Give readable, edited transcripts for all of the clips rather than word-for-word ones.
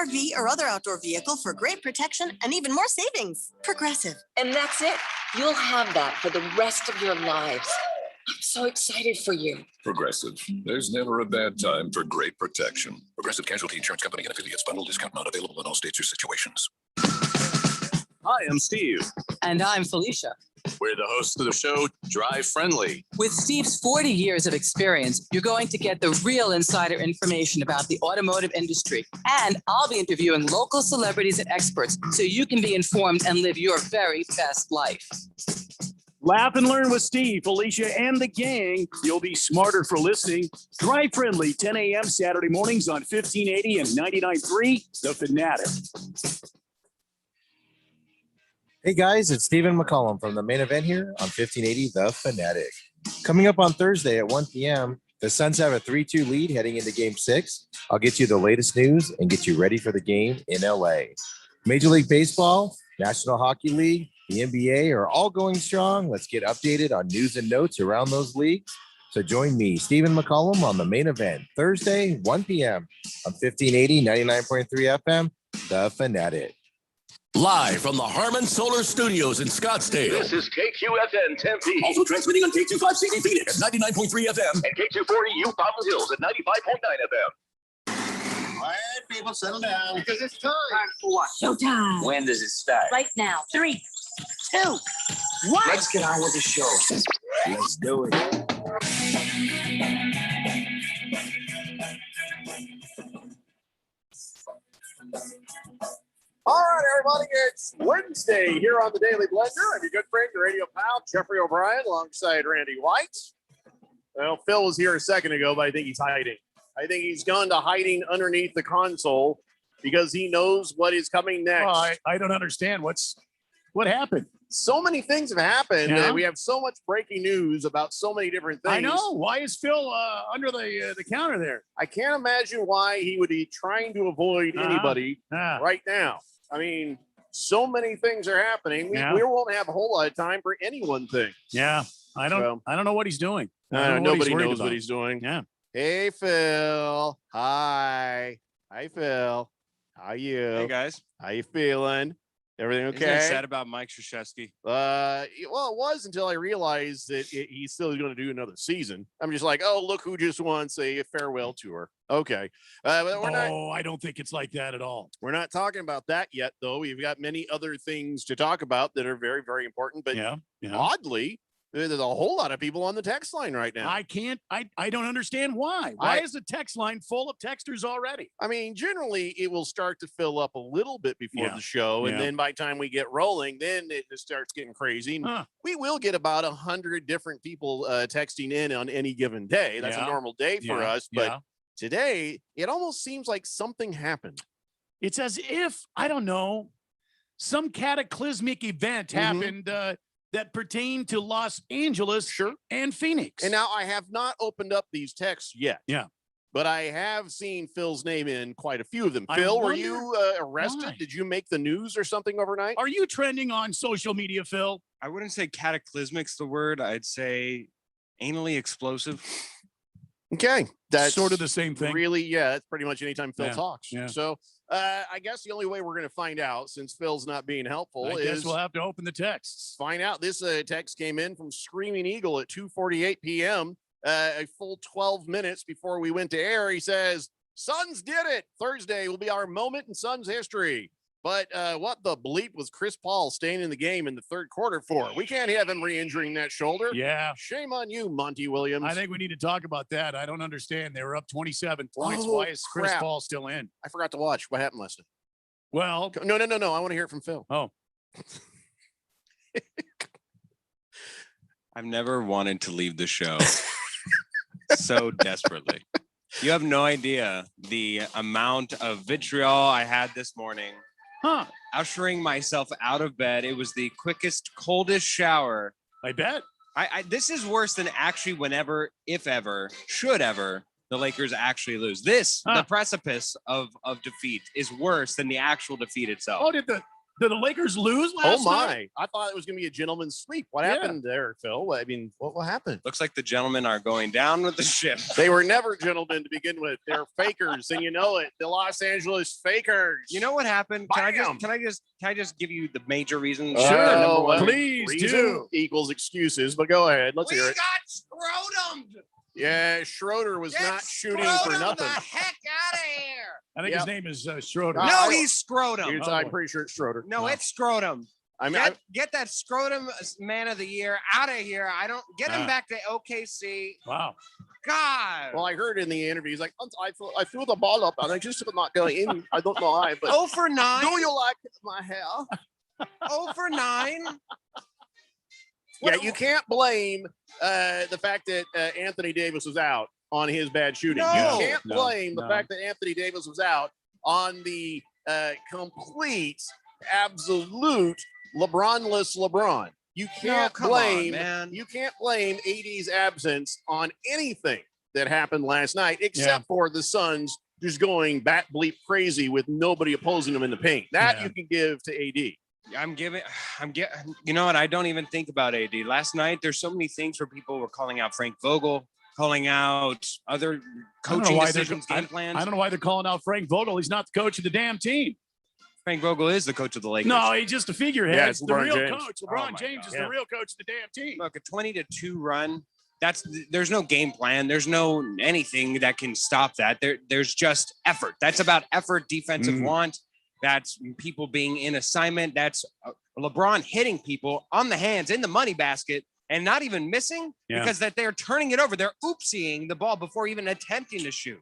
RV, or other outdoor vehicle for great protection and even more savings. Progressive. And that's it. You'll have that for the rest of your lives. I'm so excited for you. Progressive. There's never a bad time for great protection. Progressive Casualty Insurance Company and affiliates. Bundle discount not available in all states or situations. Hi, I'm Steve. And I'm Felicia. We're the hosts of the show, Drive Friendly. With Steve's 40 years of experience, you're going to get the real insider information about the automotive industry. And I'll be interviewing local celebrities and experts so you can be informed and live your very best life. Laugh and learn with Steve, Felicia, and the gang. You'll be smarter for listening. Drive Friendly, 10 a.m. Saturday mornings on 1580 and 99.3, The Fanatic. Hey guys, it's Stephen McCollum from the main event here on 1580 The Fanatic. Coming up on Thursday at 1 p.m., the Suns have a 3-2 lead heading into Game 6. I'll get you the latest news and get you ready for the game in LA. Major League Baseball, National Hockey League, the NBA are all going strong. Let's get updated on news and notes around those leagues. So join me, Stephen McCollum, on the main event Thursday, 1 p.m. on 1580, 99.3 FM, The Fanatic. Live from the Harman Solar Studios in Scottsdale. This is KQFN Tempe. Also transmitting on K25CD Phoenix at 99.3 FM. And K240U Fountain Hills at 95.9 FM. All right, people, settle down. Because it's time. Time for what? Showtime. When does it start? Right now. 3, 2, 1. Let's get on with the show. Let's do it. All right, everybody, it's Wednesday here on the Daily Blender. I'm your good friend, your radio pal, Jeffrey O'Brien, alongside Randy White. Well, Phil was here a second ago, but I think he's hiding. I think he's gone to hiding underneath the console because he knows what is coming next. Well, I don't understand what happened. So many things have happened. Yeah. We have so much breaking news about so many different things. I know. Why is Phil under the counter there? I can't imagine why he would be trying to avoid anybody right now. I mean, so many things are happening. We won't have a whole lot of time for any one thing. Yeah, I don't know what he's doing. Nobody knows what he's doing. Yeah. Hey, Phil. Hi, Phil. How you? Hey, guys. How you feeling? Everything okay? Isn't it sad about Mike Krzyzewski? Well, it was until I realized that he's still going to do another season. I'm just like, oh, look who just won, say, a farewell tour. Okay. But we're not. I don't think it's like that at all. We're not talking about that yet, though. We've got many other things to talk about that are very, very important. But oddly, there's a whole lot of people on the text line right now. I don't understand why. Why is the text line full of texters already? I mean, generally it will start to fill up a little bit before the show. And then by the time we get rolling, then it just starts getting crazy. We will get about 100 different people texting in on any given day. That's a normal day for us. But today, it almost seems like something happened. It's as if, I don't know, some cataclysmic event happened that pertain to Los Angeles and Phoenix. And now I have not opened up these texts yet. Yeah. But I have seen Phil's name in quite a few of them. Phil, were you arrested? Why? Did you make the news or something overnight? Are you trending on social media, Phil? I wouldn't say cataclysmic's the word. I'd say anally explosive. Okay. That's sort of the same thing. Really, yeah. That's pretty much anytime Phil talks. Yeah. So I guess the only way we're going to find out, since Phil's not being helpful, I guess we'll have to open the texts. Find out. This text came in from Screaming Eagle at 2:48 p.m. A full 12 minutes before we went to air. He says, Suns did it. Thursday will be our moment in Suns history. But what the bleep was Chris Paul staying in the game in the third quarter for? We can't have him re-injuring that shoulder. Yeah. Shame on you, Monty Williams. I think we need to talk about that. I don't understand. They were up 27 points. Why is Chris Paul still in? I forgot to watch. What happened last night? Well. No. I want to hear it from Phil. Oh. I've never wanted to leave the show so desperately. You have no idea the amount of vitriol I had this morning. Ushering myself out of bed. It was the quickest, coldest shower. I bet. This is worse than actually whenever, if ever, should ever, the Lakers actually lose. The precipice of defeat is worse than the actual defeat itself. Oh, did Did the Lakers lose last Oh night? my! I thought it was going to be a gentleman's sweep. What Yeah. happened there, Phil? I mean, what happened? Looks like the gentlemen are going down with the ship. They were never gentlemen to begin with. They're fakers, and you know it. The Los Angeles fakers. You know what happened? Can I just give you the major reasons? Oh, well, please reason do. equals excuses, but go ahead. Let's hear it. got scrotumed. Yeah, Schroeder was not shooting for nothing. heck out of here. I think Yep. his name is Schroeder. Ah, No, he's scrotum. I'm pretty sure it's Schroeder. No, it's scrotum. I mean, Get that scrotum man of the year out of here. I don't get him Ah. back to OKC. Wow. God. well, I heard in the interview, he's like, I threw the ball up and I just could not go in. I don't know why, but 0 for 9. do you like my hair? 0 for 9. Yeah, you can't blame the fact that Anthony Davis was out on his bad shooting. No. You can't blame the No. fact that Anthony Davis was out on the complete, absolute LeBron-less LeBron. You can't come on, blame man. you can't blame AD's absence on anything that happened last night, except for the Suns just going bat bleep crazy with nobody opposing them in the paint. That Yeah. you can give to AD. You know what? I don't even think about AD. Last night, there's so many things where people were calling out Frank Vogel, calling out other coaching decisions, game plans. I don't know why they're calling out Frank Vogel. He's not the coach of the damn team. Frank Vogel is the coach of the Lakers. No, he's just a figurehead. Yeah, it's the LeBron real James. coach. Oh LeBron my James God. is Yeah. the real coach of the damn team. Look, a 20-2 run. There's no game plan. There's no anything that can stop that. There's just effort. That's about effort, defensive want. That's people being in assignment. That's LeBron hitting people on the hands in the money basket and not even missing because that they're turning it over. They're oopsieing the ball before even attempting to shoot.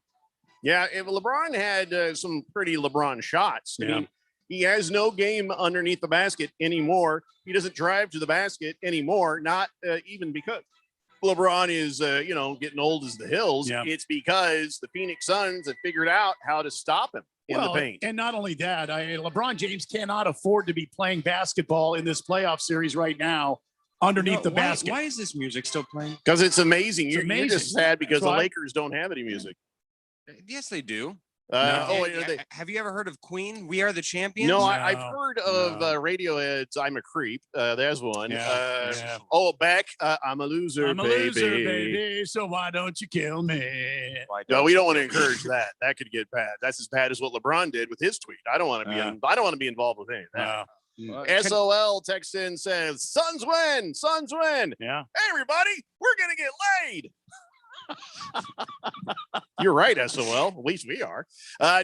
Yeah, if LeBron had some pretty LeBron shots. I mean, he has no game underneath the basket anymore. He doesn't drive to the basket anymore, not even because LeBron is, getting old as the hills. Yeah. It's because the Phoenix Suns have figured out how to stop him in the paint. And not only that, LeBron James cannot afford to be playing basketball in this playoff series right now underneath the basket. Why is this music still playing? Because it's amazing. It's You're amazing. just sad because That's the why- Lakers don't have any music. Yes, they do. Have you ever heard of Queen? We Are the Champions? No, I've heard of Radiohead's "I'm a Creep." There's one. Oh, Beck, I'm a loser, I'm a baby. loser, baby. So why don't you kill me? No, we don't want to encourage that. That could get bad. That's as bad as what LeBron did with his tweet. I don't want to be. I don't want to be involved with any of that. SOL text in says, "Suns win. Suns win. Yeah. Hey, everybody, we're gonna get laid." You're right, SOL. At least we are.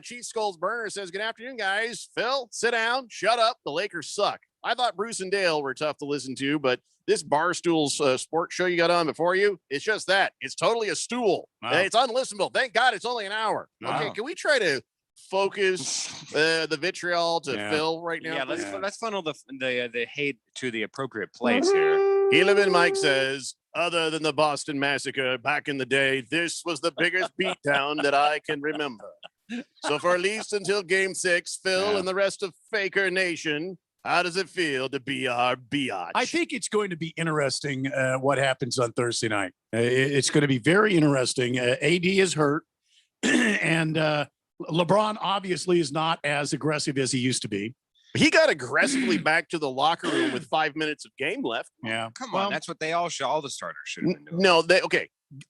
Cheat Skulls Burner says, "Good afternoon, guys. Phil, sit down. Shut up. The Lakers suck. I thought Bruce and Dale were tough to listen to, but this Barstool's sports show you got on before you, it's just that. It's totally a stool. Wow. It's unlistenable. Thank God it's only an hour. Okay, Wow. can we try to focus the vitriol to Phil right now? Yeah, please? let's funnel the hate to the appropriate place here. Helaman Mike says, "Other than the Boston Massacre back in the day, this was the biggest beatdown that I can remember. So for at least until game 6, Phil and the rest of Faker Nation, how does it feel to be our biatch?" I think it's going to be interesting what happens on Thursday night. It's going to be very interesting. AD is hurt, and LeBron obviously is not as aggressive as he used to be. He got aggressively back to the locker room with 5 minutes of game left. Yeah. Come on, that's what all the starters should have been doing. No,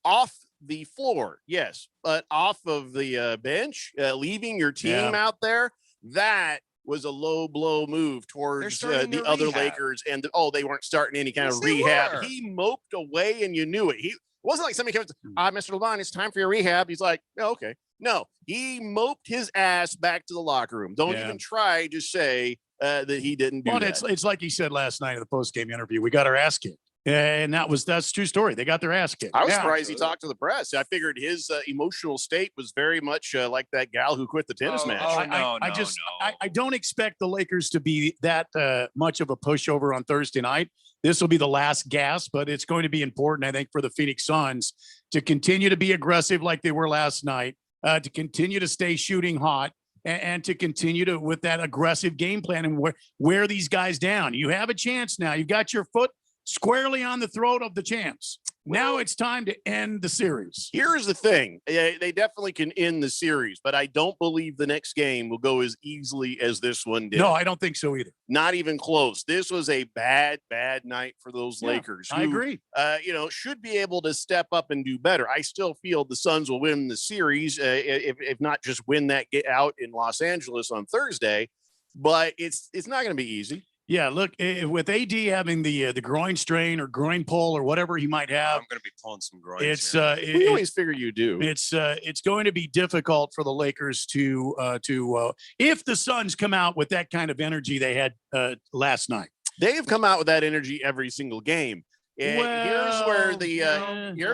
off the floor, yes, but off of the bench, leaving your team out there, that was a low blow move towards the other rehab. Lakers. And they weren't starting any kind Yes, of they rehab. were. He moped away, and you knew it. It wasn't like somebody came up, Mr. LeBron, it's time for your rehab. He's like, oh, okay. No, he moped his ass back to the locker room. Don't even try to say that he didn't do that. It's like he said last night in the post-game interview. We got our ass kicked. And that's true story. They got their ass kicked. I was surprised he talked to the press. I figured his emotional state was very much like that gal who quit the tennis match. I don't expect the Lakers to be that much of a pushover on Thursday night. This will be the last gasp, but it's going to be important, I think, for the Phoenix Suns to continue to be aggressive like they were last night, to continue to stay shooting hot, and to continue to with that aggressive game plan and wear these guys down. You have a chance now. You've got your foot squarely on the throat of the champs. Now it's time to end the series. Here's the thing. They definitely can end the series, but I don't believe the next game will go as easily as this one did. No, I don't think so either. Not even close. This was a bad night for those Yeah, Lakers. I agree. Should be able to step up and do better. I still feel the Suns will win the series, if not just win that get out in Los Angeles on Thursday, but it's not going to be easy. Yeah, look, with AD having the groin strain or groin pull or whatever he might have, I'm going to be pulling some groins. it's here. We always figure you do. it's going to be difficult for the Lakers to if the Suns come out with that kind of energy they had last night. They have come out with that energy every single game. And here's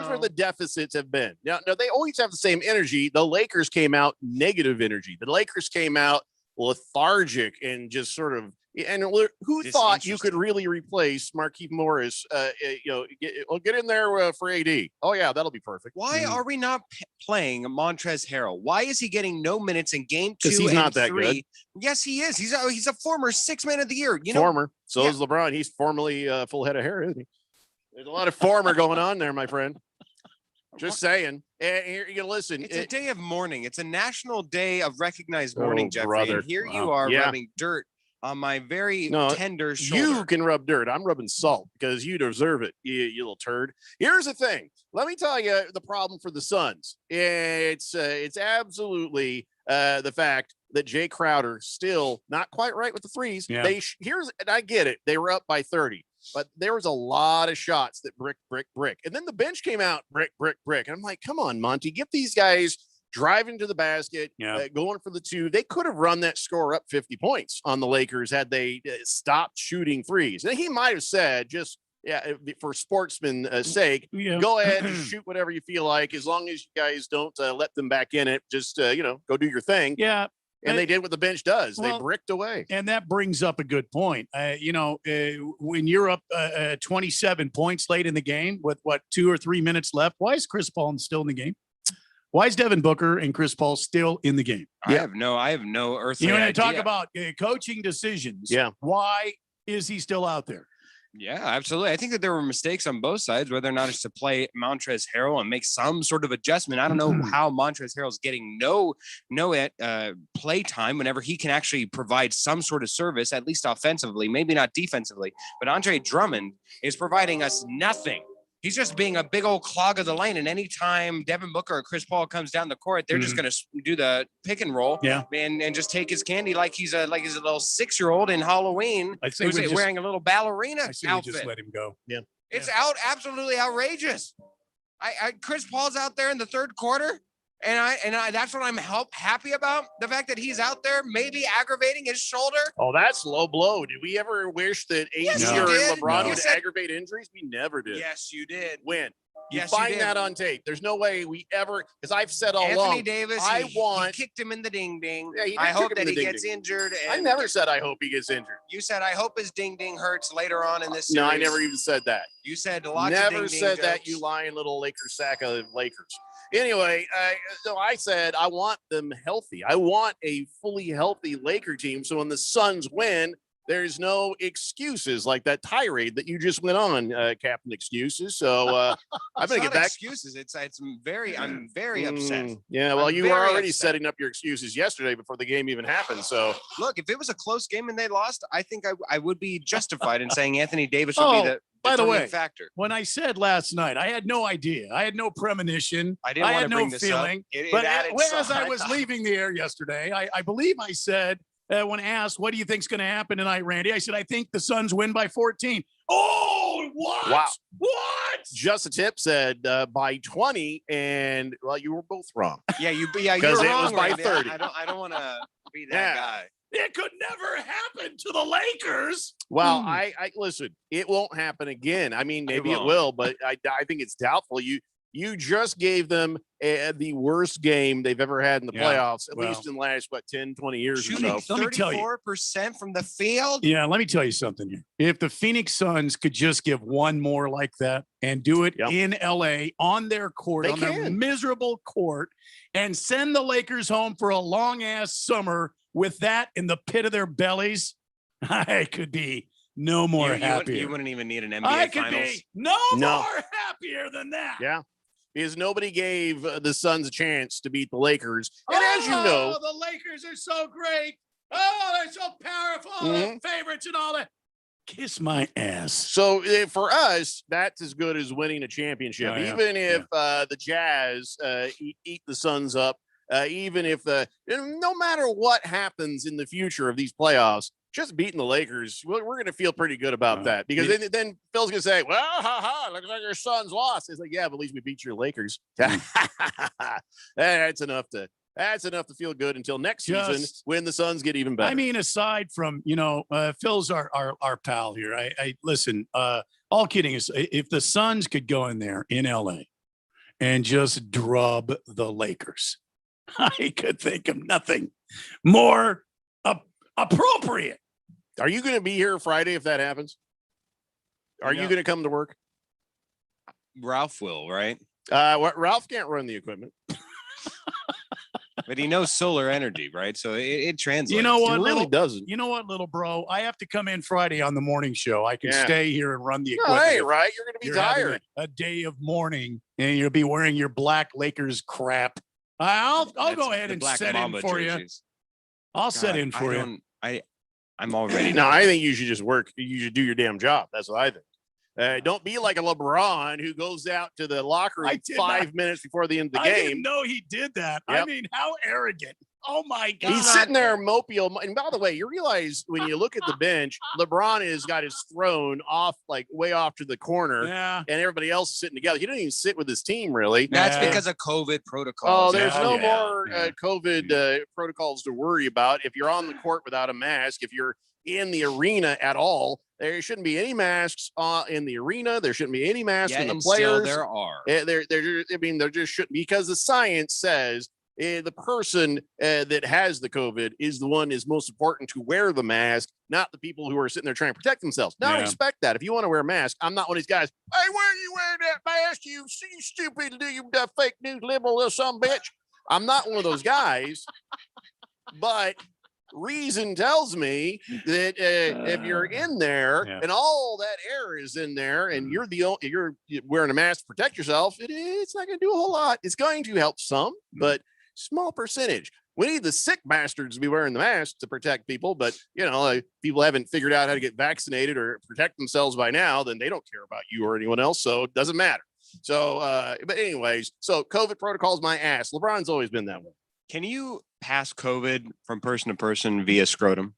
where the deficits have been. Now, they always have the same energy. The Lakers came out negative energy. The Lakers came out lethargic and just sort of. And who thought you could really replace Markieff Morris? Get in there for AD. Oh yeah, that'll be perfect. Why are we not playing Montrezl Harrell? Why is he getting no minutes in game 2 he's and not that 3? good. Yes, he is. He's a former 6th man of the year. Former. So is LeBron. He's formerly full head of hair, isn't he? There's a lot of former going on there, my friend. Just saying. And here you listen. It's a day of mourning. It's a national day of recognized mourning, Jeffrey. brother. And here you are rubbing dirt on my very tender shoulder. You can rub dirt. I'm rubbing salt because you deserve it, you little turd. Here's the thing. Let me tell you the problem for the Suns. It's absolutely the fact that Jay Crowder still not quite right with the threes. Yeah. And I get it. They were up by 30, but there was a lot of shots that brick. And then the bench came out brick. And I'm like, come on, Monty, get these guys driving to the basket, going for the 2. They could have run that score up 50 points on the Lakers had they stopped shooting threes. And he might have said, just for sportsman's sake, go ahead and shoot whatever you feel like, as long as you guys don't let them back in it. Just go do your thing. Yeah. And they did what the bench does. Well, they bricked away. And that brings up a good point. When you're up 27 points late in the game with 2 or 3 minutes left, why is Chris Paul still in the game? Why is Devin Booker and Chris Paul still in the game? I have no earthly You know, when I idea. talk about coaching decisions, why is he still out there? Yeah, absolutely. I think that there were mistakes on both sides, whether or not it's to play Montrezl Harrell and make some sort of adjustment. I don't know how Montrezl Harrell's getting no play time whenever he can actually provide some sort of service, at least offensively, maybe not defensively. But Andre Drummond is providing us nothing. He's just being a big old clog of the lane. And anytime Devin Booker or Chris Paul comes down the court, they're just going to do the pick and roll and just take his candy like he's a little 6-year-old in Halloween who's wearing a little ballerina outfit. Just let him go. Yeah. It's absolutely outrageous. Chris Paul's out there in the 3rd quarter. And I that's what I'm happy about. The fact that he's out there, maybe aggravating his shoulder. Oh, that's low blow. Did we ever wish that AD or LeBron would aggravate injuries? We never did. Yes, you did. When? You Yes, find you did. that on tape. There's no way we ever, because I've said all Anthony along, Davis, he kicked him in the ding ding. Yeah, he did I kick hope him that in he the gets ding-ding. injured. I And never said I hope he gets injured. You said I hope his ding ding hurts later on in this series. No, I never even said that. You said lots Never of ding said ding that, jokes. you lying little Lakers sack of Lakers. Anyway, so I said I want them healthy. I want a fully healthy Laker team. So when the Suns win, there's no excuses like that tirade that you just went on, Captain Excuses. So I'm going to get back. Excuses. I'm very upset. Yeah, well, I'm you were very already upset. setting up your excuses yesterday before the game even happened. So Look, if it was a close game and they lost, I think I would be justified in saying Anthony Davis would be the by the determining way, factor. when I said last night, I had no idea. I had no premonition. I didn't want had to no bring this feeling. up. It But added as I was side. leaving the air yesterday, I believe I said, when asked, what do you think's going to happen tonight, Randy? I said, I think the Suns win by 14. Oh, what? Wow. What? Just a Tip said by 20, and well, you were both wrong. Yeah, you're Because it wrong, was by Randy. 30. I don't want to be that guy. It could never happen to the Lakers. Well, I listen, it won't happen again. I mean, maybe it won't. will, but I think it's doubtful. You just gave them the worst game they've ever had in the Yeah, playoffs, at well. least in the last, 10, 20 years or Shooting so. Let me tell you. 34% from the field. Yeah, let me tell you something here. If the Phoenix Suns could just give one more like that and do it in LA on their court, They on their can. miserable court, and send the Lakers home for a long ass summer with that in the pit of their bellies, I could be no more You happy. wouldn't even need an NBA I could Finals. be no No. more happy. happier than that. Yeah. Because nobody gave the Suns a chance to beat the Lakers. And as you know, the Lakers are so great. Oh, they're so powerful. They're favorites and all that. Kiss my ass. so for us, that's as good as winning a championship. Oh, yeah. Even if the Jazz eat the Suns up, even if no matter what happens in the future of these playoffs, just beating the Lakers, we're going to feel pretty good about that. Because then Phil's going to say, well, looks like your Suns lost. It's like, yeah, but at least we beat your Lakers. That's enough to feel good until next season when the Suns get even better. I mean, aside from, Phil's our pal here. I listen, all kidding aside, if the Suns could go in there in LA and just drub the Lakers, I could think of nothing more appropriate. Are you going to be here Friday if that happens? Are you going to come to work? Ralph will, right? Ralph can't run the equipment. But he knows solar energy, right? So it translates. You know what? It really doesn't. You know what, little bro? I have to come in Friday on the morning show. I can stay here and run the No, equipment. hey, right? You're going to be You're having tired. A day of mourning, and you'll be wearing your black Lakers crap. I'll go ahead the and Black set Mamba in for you. jerseys. I'll set God, in for you. I'm already. No, I think you should just work. You should do your damn job. That's what I think. Don't be like a LeBron who goes out to the locker room 5 minutes before the end of the I game. didn't know he did that. I Yep. mean, how arrogant. Oh, my God. He's sitting there mopey. And by the way, you realize when you look at the bench, LeBron has got his throne off, like way off to the corner, Yeah. and everybody else is sitting together. He doesn't even sit with his team, really. That's Yeah. because of COVID protocols. Oh, there's Yeah. no Yeah. more COVID protocols to worry about. If you're on the court without a mask, if you're in the arena at all, there shouldn't be any masks in the arena. There shouldn't be any masks Yeah, in the and still players. there are. There just shouldn't, because the science says the person that has the COVID is the one is most important to wear the mask, not the people who are sitting there trying to protect themselves. Now, I Yeah. respect that. If you want to wear a mask, I'm not one of these guys. Hey, where are you wearing that mask? You stupid, you fake news liberal little some bitch. I'm not one of those guys, but reason tells me that if you're in there and all that air is in there and you're wearing a mask to protect yourself, it's not going to do a whole lot. It's going to help some, but small percentage. We need the sick bastards to be wearing the mask to protect people, but people haven't figured out how to get vaccinated or protect themselves by now, then they don't care about you or anyone else, so it doesn't matter. So, but anyways, so COVID protocol's my ass. LeBron's always been that way. Can you pass COVID from person to person via scrotum?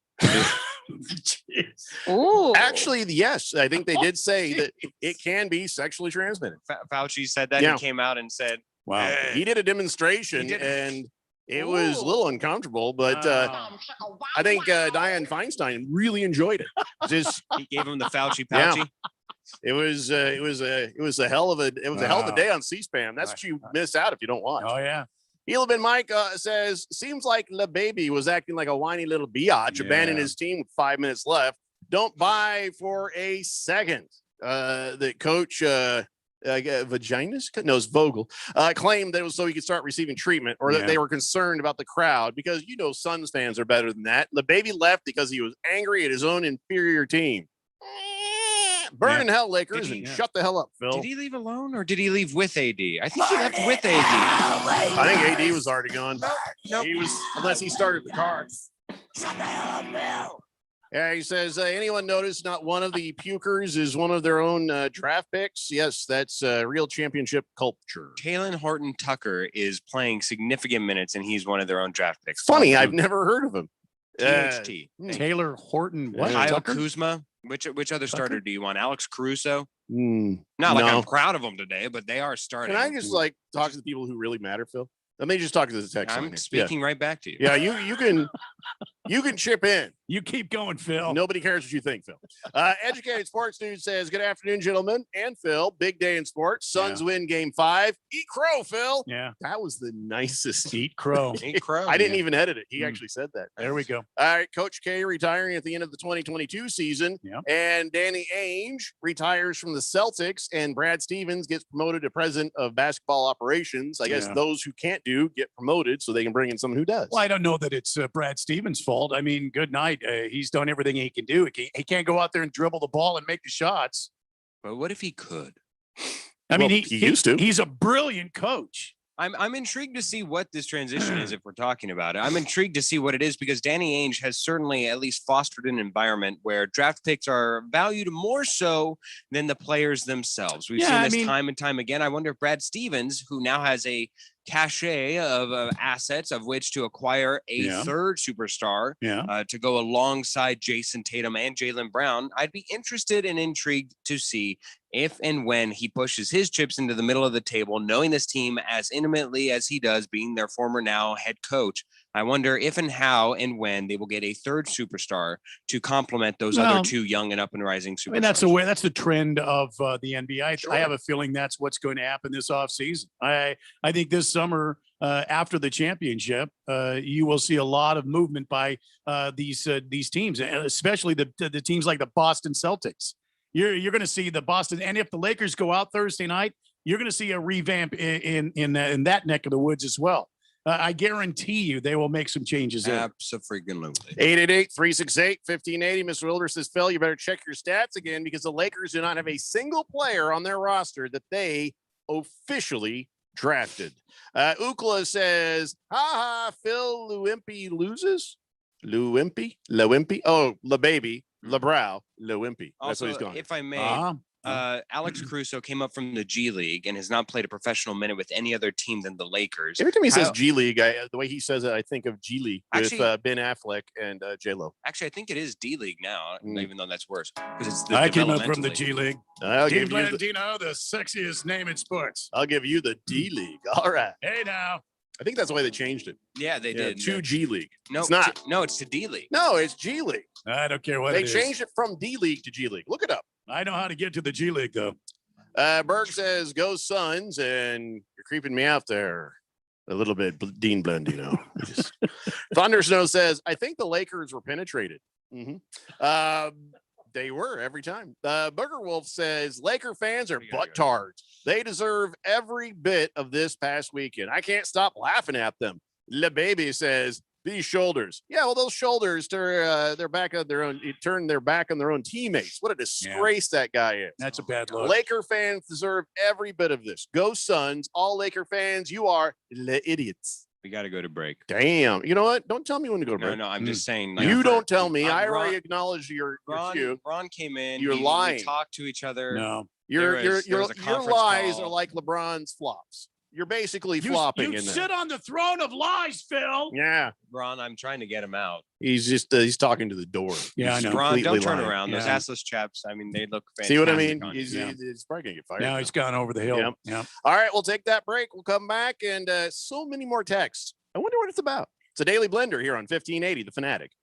Ooh. Actually, yes, I think they did say that it can be sexually transmitted. Fauci said that. Yeah. He came out and said, Wow. He did a demonstration and it was a little uncomfortable, but I think Dianne Feinstein really enjoyed it. he gave him the Fauci pouchy. Yeah. It was a hell of a day on C-SPAN. That's what you miss out if you don't watch. Oh, yeah. Elabin Mike says, seems like Le Baby was acting like a whiny little biatch, abandoning his team with 5 minutes left. Don't buy for a second that coach Vaginas? No, it's Vogel claimed that it was so he could start receiving treatment, or that they were concerned about the crowd because Suns fans are better than that. Le Baby left because he was angry at his own inferior team. Burn in hell, Lakers, and shut the hell up, Phil. Did he leave alone or did he leave with AD? I think he left with AD. I think AD was already gone. Nope. He was, unless he started the car. Shut the hell up, Bill. Yeah, he says, anyone notice not one of the pukers is one of their own draft picks? Yes, that's real championship culture. Taylor Horton Tucker is playing significant minutes and he's one of their own draft picks. Funny, I've never heard of him. THT. Taylor Horton, what? Kyle Tucker? Kuzma. Which other starter do you want? Alex Caruso? Not Not like I'm proud of them today, but they are starting. Can I just talk to the people who really matter, Phil? Let me just talk to the text. I'm speaking right back to you. Yeah, you can chip in. You keep going, Phil. Nobody cares what you think, Phil. Educated Sports Dude says, good afternoon, gentlemen and Phil. Big day in sports. Suns win game 5. Eat crow, Phil. Yeah. That was the nicest. Eat crow. Eat crow. I didn't even edit it. He actually said that. There we go. All right. Coach K retiring at the end of the 2022 season. Yeah. And Danny Ainge retires from the Celtics, and Brad Stevens gets promoted to president of basketball operations. I guess those who can't do get promoted so they can bring in someone who does. Well, I don't know that it's Brad Stevens' fault. I mean, good night. He's done everything he can do. He can't go out there and dribble the ball and make the shots. But what if he could? I mean, Well, he used to. He's a brilliant coach. I'm intrigued to see what this transition is if we're talking about it. I'm intrigued to see what it is because Danny Ainge has certainly at least fostered an environment where draft picks are valued more so than the players themselves. We've seen this time and time again. I wonder if Brad Stevens, who now has a cachet of assets of which to acquire a third superstar to go alongside Jason Tatum and Jaylen Brown, I'd be interested and intrigued to see if and when he pushes his chips into the middle of the table, knowing this team as intimately as he does, being their former now head coach. I wonder if and how and when they will get a third superstar to complement those other two young and up and rising superstars. I mean, that's the trend of the NBA. I have a feeling that's what's going to happen this offseason. I think this summer, after the championship, you will see a lot of movement by these teams, especially the teams like the Boston Celtics. You're going to see the Boston, and if the Lakers go out Thursday night, you're going to see a revamp in that neck of the woods as well. I guarantee you they will make some changes there. Absolutely. 888-368-1580. Mr. Wilder says, Phil, you better check your stats again because the Lakers do not have a single player on their roster that they officially drafted. Ukla says, Phil Lewimpi loses? Lewimpi? Oh, LeBaby. LeBrow, Lewimpi. That's Also, what he's going. if I may, Alex Caruso came up from the G League and has not played a professional minute with any other team than the Lakers. Every time he says G League, the way he says it, I think of G League with Ben Affleck and J-Lo. Actually, I think it is D League now, even though that's worse because it's I came up from the G League. I'll Dean give you Blandino, the sexiest name in sports. I'll give you the D League. All right. Hey now. I think that's the way they changed it. Yeah, they did. To G League. No, it's not. It's to D League. No, it's G League. I don't care what they it is. changed it from D League to G League. Look it up. I know how to get to the G League though. Berg says, "Go Suns," and you're creeping me out there a little bit, Dean Blandino. Thunder Snow says, "I think the Lakers were penetrated." They were every time. Booger Wolf says, "Laker fans are butt-tards. They deserve every bit of this past weekend. I can't stop laughing at them." Le Baby says, "These shoulders." Yeah, well, those shoulders turn their back on their own. Turn their back on their own teammates. What a disgrace that guy is. That's a bad look. Laker fans deserve every bit of this. Go Suns! All Laker fans, you are the idiots. We got to go to break. Damn. You know what? Don't tell me when to go to break. No, I'm just saying. You don't tell me. I already acknowledge your cue. Ron came in. You're lying. We talked to each other. No. Your lies are like LeBron's flops. You're basically flopping you in there. sit on the throne of lies, Phil. Yeah. Ron, I'm trying to get him out. He's just he's talking to the door. Yeah, He's I know. Ron, don't turn lying. around. Those assless chaps, I mean, they look fantastic. See what I mean? on He's probably going to get fired. Now he's gone over the hill. Yep. Yeah. All right, we'll take that break. We'll come back and so many more texts. I wonder what it's about. It's a daily blender here on 1580, The Fanatic.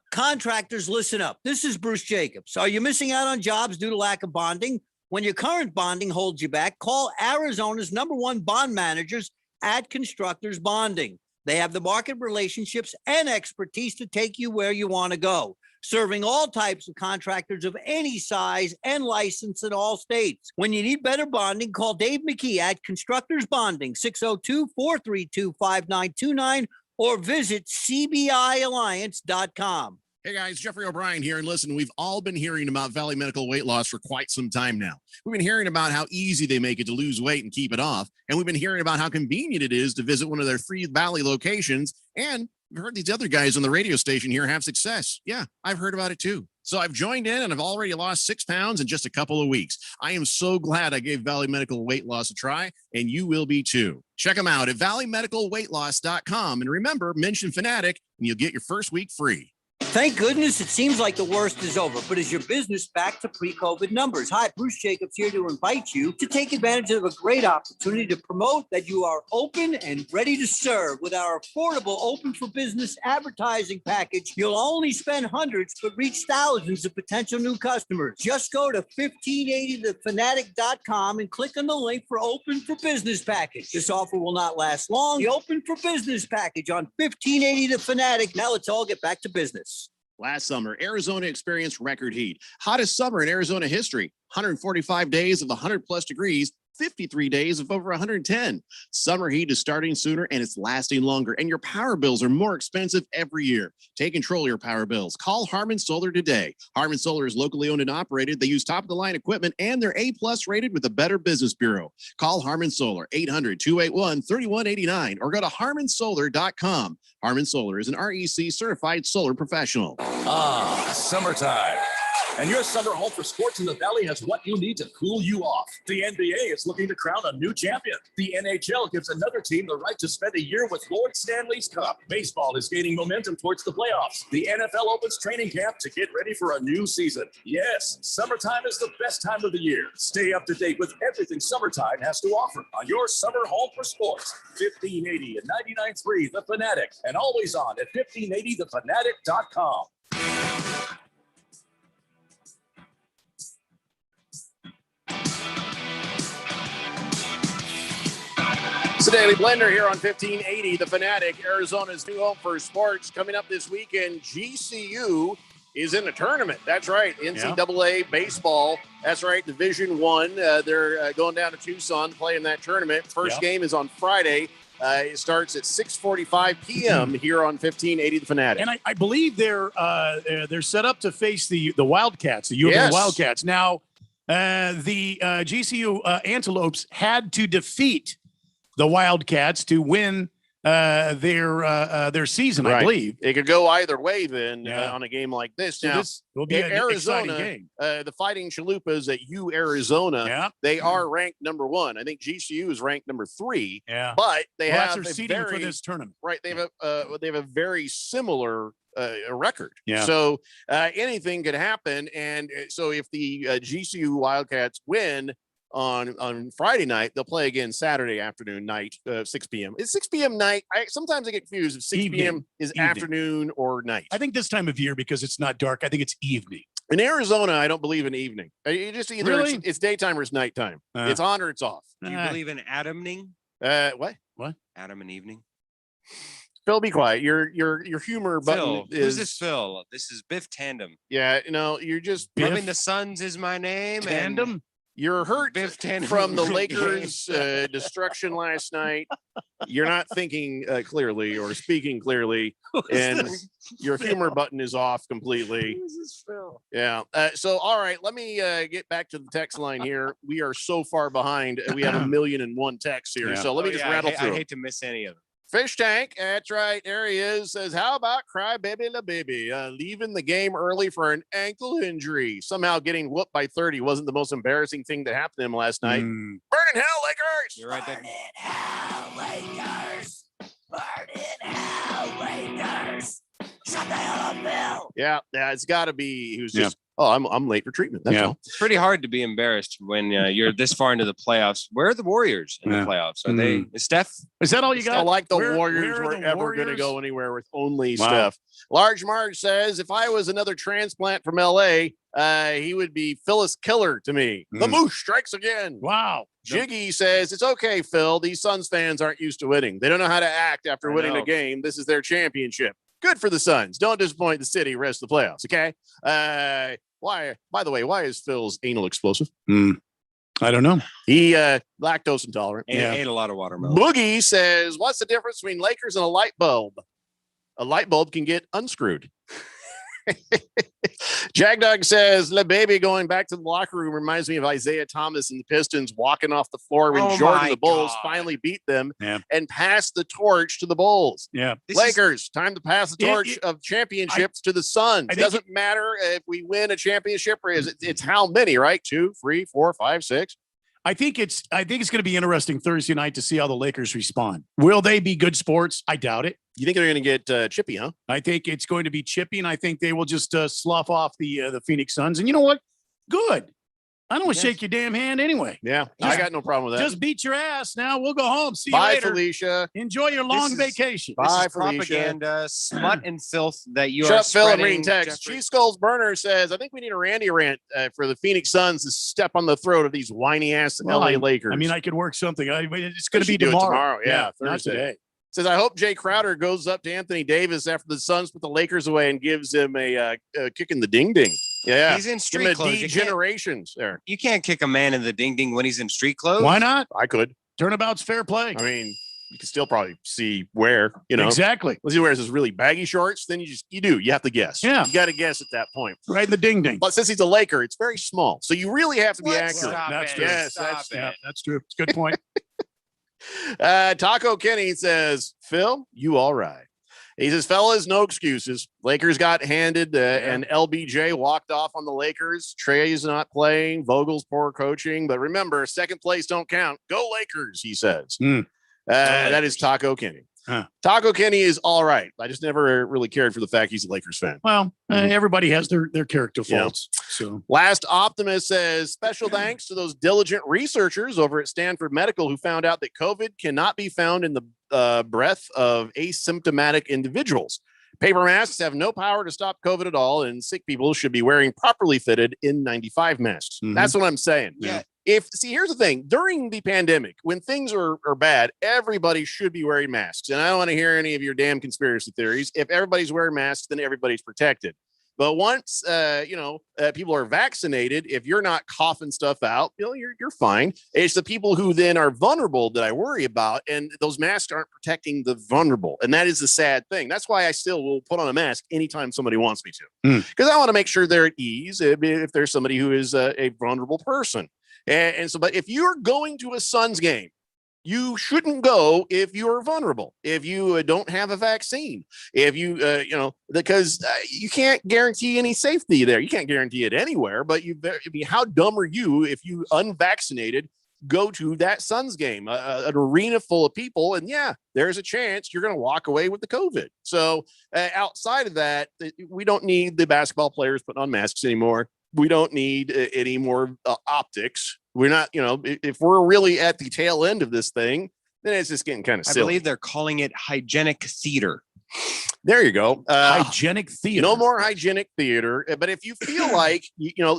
Contractors, listen up. This is Bruce Jacobs. Are you missing out on jobs due to lack of bonding? When your current bonding holds you back, call Arizona's #1 bond managers at Constructors Bonding. They have the market relationships and expertise to take you where you want to go, serving all types of contractors of any size and license in all states. When you need better bonding, call Dave McKee at Constructors Bonding, 602-432-5929, or visit cbialliance.com. Hey guys, Jeffrey O'Brien here. And listen, we've all been hearing about Valley Medical weight loss for quite some time now. We've been hearing about how easy they make it to lose weight and keep it off. And we've been hearing about how convenient it is to visit one of their 3 Valley locations. And we've heard these other guys on the radio station here have success. Yeah, I've heard about it too. So I've joined in and I've already lost 6 pounds in just a couple of weeks. I am so glad I gave Valley Medical weight loss a try, and you will be too. Check them out at valleymedicalweightloss.com. And remember, mention Fanatic and you'll get your first week free. Thank goodness it seems like the worst is over, but is your business back to pre-COVID numbers? Hi, Bruce Jacobs here to invite you to take advantage of a great opportunity to promote that you are open and ready to serve. With our affordable Open for Business advertising package, you'll only spend hundreds but reach thousands of potential new customers. Just go to 1580thefanatic.com and click on the link for Open for Business package. This offer will not last long. The Open for Business package on 1580 The Fanatic. Now let's all get back to business. Last summer, Arizona experienced record heat. Hottest summer in Arizona history. 145 days of 100 plus degrees, 53 days of over 110. Summer heat is starting sooner and it's lasting longer, and your power bills are more expensive every year. Take control of your power bills. Call Harmon Solar today. Harmon Solar is locally owned and operated. They use top-of-the-line equipment, and they're A-plus rated with the Better Business Bureau. Call Harmon Solar, 800-281-3189, or go to harmonsolar.com. Harmon Solar is an REC certified solar professional. Summertime. And your summer home for sports in the Valley has what you need to cool you off. The NBA is looking to crown a new champion. The NHL gives another team the right to spend a year with Lord Stanley's Cup. Baseball is gaining momentum towards the playoffs. The NFL opens training camp to get ready for a new season. Yes, summertime is the best time of the year. Stay up to date with everything summertime has to offer on your summer home for sports. 1580 and 99.3 The Fanatic, and always on at 1580thefanatic.com. It's the Daily Blender here on 1580 The Fanatic, Arizona's new home for sports. Coming up this weekend, GCU is in a tournament. That's right, NCAA baseball. That's right, Division I. They're going down to Tucson to play in that tournament. First game is on Friday. It starts at 6:45 p.m. here on 1580 The Fanatic. And I believe they're set up to face the Wildcats, the U of A Wildcats. Now, the GCU Antelopes had to defeat the Wildcats to win their season, I believe. It could go either way then on a game like this. So now, this will be an exciting game. The Fighting Chalupas at U Arizona, they are ranked number 1. I think GCU is ranked number 3. Yeah, but they have their seeding for this tournament. Right, they have a very similar record. Yeah. So anything could happen, and so if the GCU Wildcats win on Friday night, they'll play again Saturday afternoon night, 6 p.m. It's 6 p.m. night. Sometimes I get confused if 6 p.m. is afternoon or night. I think this time of year, because it's not dark, I think it's evening. In Arizona, I don't believe in evening. You just either it's daytime or it's nighttime. It's on or it's off. Do you believe in Adamning? What? Adam and evening. Phil, be quiet. Your humor button Phil, is who's this Phil? This is Biff Tandem. Yeah, you're just Rubbing the Suns is my name. Tandem. And you're hurt Biff Tandem from the Lakers' destruction last night. You're not thinking clearly or speaking clearly, and your humor button is off completely. This is Phil. Yeah. So, all right, let me get back to the text line here. We are so far behind. We have 1,000,001 texts here. So let me just rattle through. I hate to miss any of them. Fish Tank, that's right. There he is. Says, how about Cry Baby La Baby? Leaving the game early for an ankle injury. Somehow getting whooped by 30 wasn't the most embarrassing thing that happened to him last night. Burn in hell, Lakers! You're right. Burn in hell, Lakers! Burn in hell, Lakers! Shut the hell up, Bill! Yeah, it's got to be. He was just, I'm late for treatment. That's all. It's pretty hard to be embarrassed when you're this far into the playoffs. Where are the Warriors in the playoffs? Are they? Is Steph? Is that all you got? I like the Warriors were ever going to go anywhere with only Steph. Large Marge says, if I was another transplant from LA, he would be Phyllis Killer to me. The Moosh strikes again. Wow. Jiggy says, it's okay, Phil. These Suns fans aren't used to winning. They don't know how to act after winning a game. This is their championship. Good for the Suns. Don't disappoint the city rest of the playoffs, okay? Why? By the way, why is Phil's anal explosive? I don't know. He lactose intolerant. Ate a lot of watermelon. Boogie says, what's the difference between Lakers and a light bulb? A light bulb can get unscrewed. Jagdog says, Le Baby going back to the locker room reminds me of Isaiah Thomas and the Pistons walking off the floor when Jordan the Bulls finally beat them and passed the torch to the Bulls. Yeah. Lakers, time to pass the torch of championships to the Suns. It doesn't matter if we win a championship or it's how many, right? 2, 3, 4, 5, 6. I think it's going to be interesting Thursday night to see how the Lakers respond. Will they be good sports? I doubt it. You think they're going to get chippy, huh? I think it's going to be chippy, and I think they will just slough off the Phoenix Suns. And you know what? Good. I don't want to shake your damn hand anyway. Yeah, I got no problem with that. Just beat your ass. Now we'll go home. See you later. Bye, Felicia. Enjoy your long vacation. Bye, Propaganda, smut, and filth that you Shut are up, Phil. I'm reading spreading. text. Cheese Skulls Burner says, I think we need a Randy rant for the Phoenix Suns to step on the throat of these whiny ass LA Lakers. I mean, I could work something. It's going to be do it tomorrow. Yeah, not Thursday. today. Says, I hope Jay Crowder goes up to Anthony Davis after the Suns put the Lakers away and gives him a kick in the ding ding. Yeah. He's in Give street him a clothes. D generations there. You can't kick a man in the ding ding when he's in street clothes. Why not? I could. Turnabout's fair play. I mean, you can still probably see where, Exactly. Unless he wears his really baggy shorts, then you have to guess. Yeah. You got to guess at that point. Right in the ding ding. But since he's a Laker, it's very small. So you really have to be What? accurate. Stop That's it. true. Yes, Stop that's it. Yeah, that's true. It's a good point. Taco Kenny says, Phil, you all right. He says, fellas, no excuses. Lakers got handed and LBJ walked off on the Lakers. Trey's not playing. Vogel's poor coaching. But remember, second place don't count. Go Lakers, he says. That is Taco Kenny. Huh. Taco Kenny is all right. I just never really cared for the fact he's a Lakers fan. Well, everybody has their character Yeah. faults. So Last Optimist says, special thanks to those diligent researchers over at Stanford Medical who found out that COVID cannot be found in the breath of asymptomatic individuals. Paper masks have no power to stop COVID at all, and sick people should be wearing properly fitted N95 masks. That's what I'm saying. Yeah. Here's the thing, during the pandemic, when things are bad, everybody should be wearing masks. And I don't want to hear any of your damn conspiracy theories. If everybody's wearing masks, then everybody's protected. But once people are vaccinated, if you're not coughing stuff out, you're fine. It's the people who then are vulnerable that I worry about, and those masks aren't protecting the vulnerable, and that is the sad thing. That's why I still will put on a mask anytime somebody wants me to, because I want to make sure they're at ease if there's somebody who is a vulnerable person. And so, but if you're going to a Suns game, you shouldn't go if you're vulnerable, if you don't have a vaccine, if you, because you can't guarantee any safety there. You can't guarantee it anywhere, but how dumb are you if you unvaccinated go to that Suns game, an arena full of people, and there's a chance you're going to walk away with the COVID. So outside of that, we don't need the basketball players putting on masks anymore. We don't need any more optics. We're not, if we're really at the tail end of this thing, then it's just getting kind of silly. I believe they're calling it hygienic theater. There you go. Hygienic theater. No more hygienic theater. But if you feel like,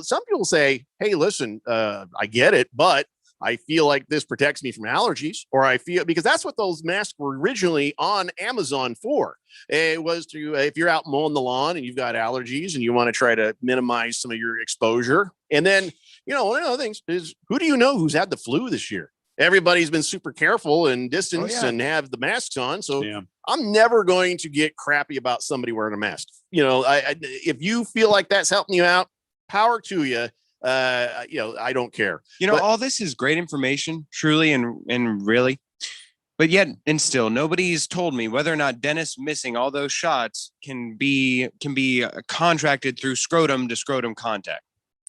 some people say, hey, listen, I get it, but I feel like this protects me from allergies, or I feel, because that's what those masks were originally on Amazon for. It was to, if you're out mowing the lawn and you've got allergies and you want to try to minimize some of your exposure. And then, one of the things is, who do you know who's had the flu this year? Everybody's been super careful and distance and have the masks on. So I'm never going to get crappy about somebody wearing a mask. If you feel like that's helping you out, power to you. I don't care. But all this is great information, truly and really, but yet and still, nobody's told me whether or not Dennis missing all those shots can be contracted through scrotum to scrotum contact.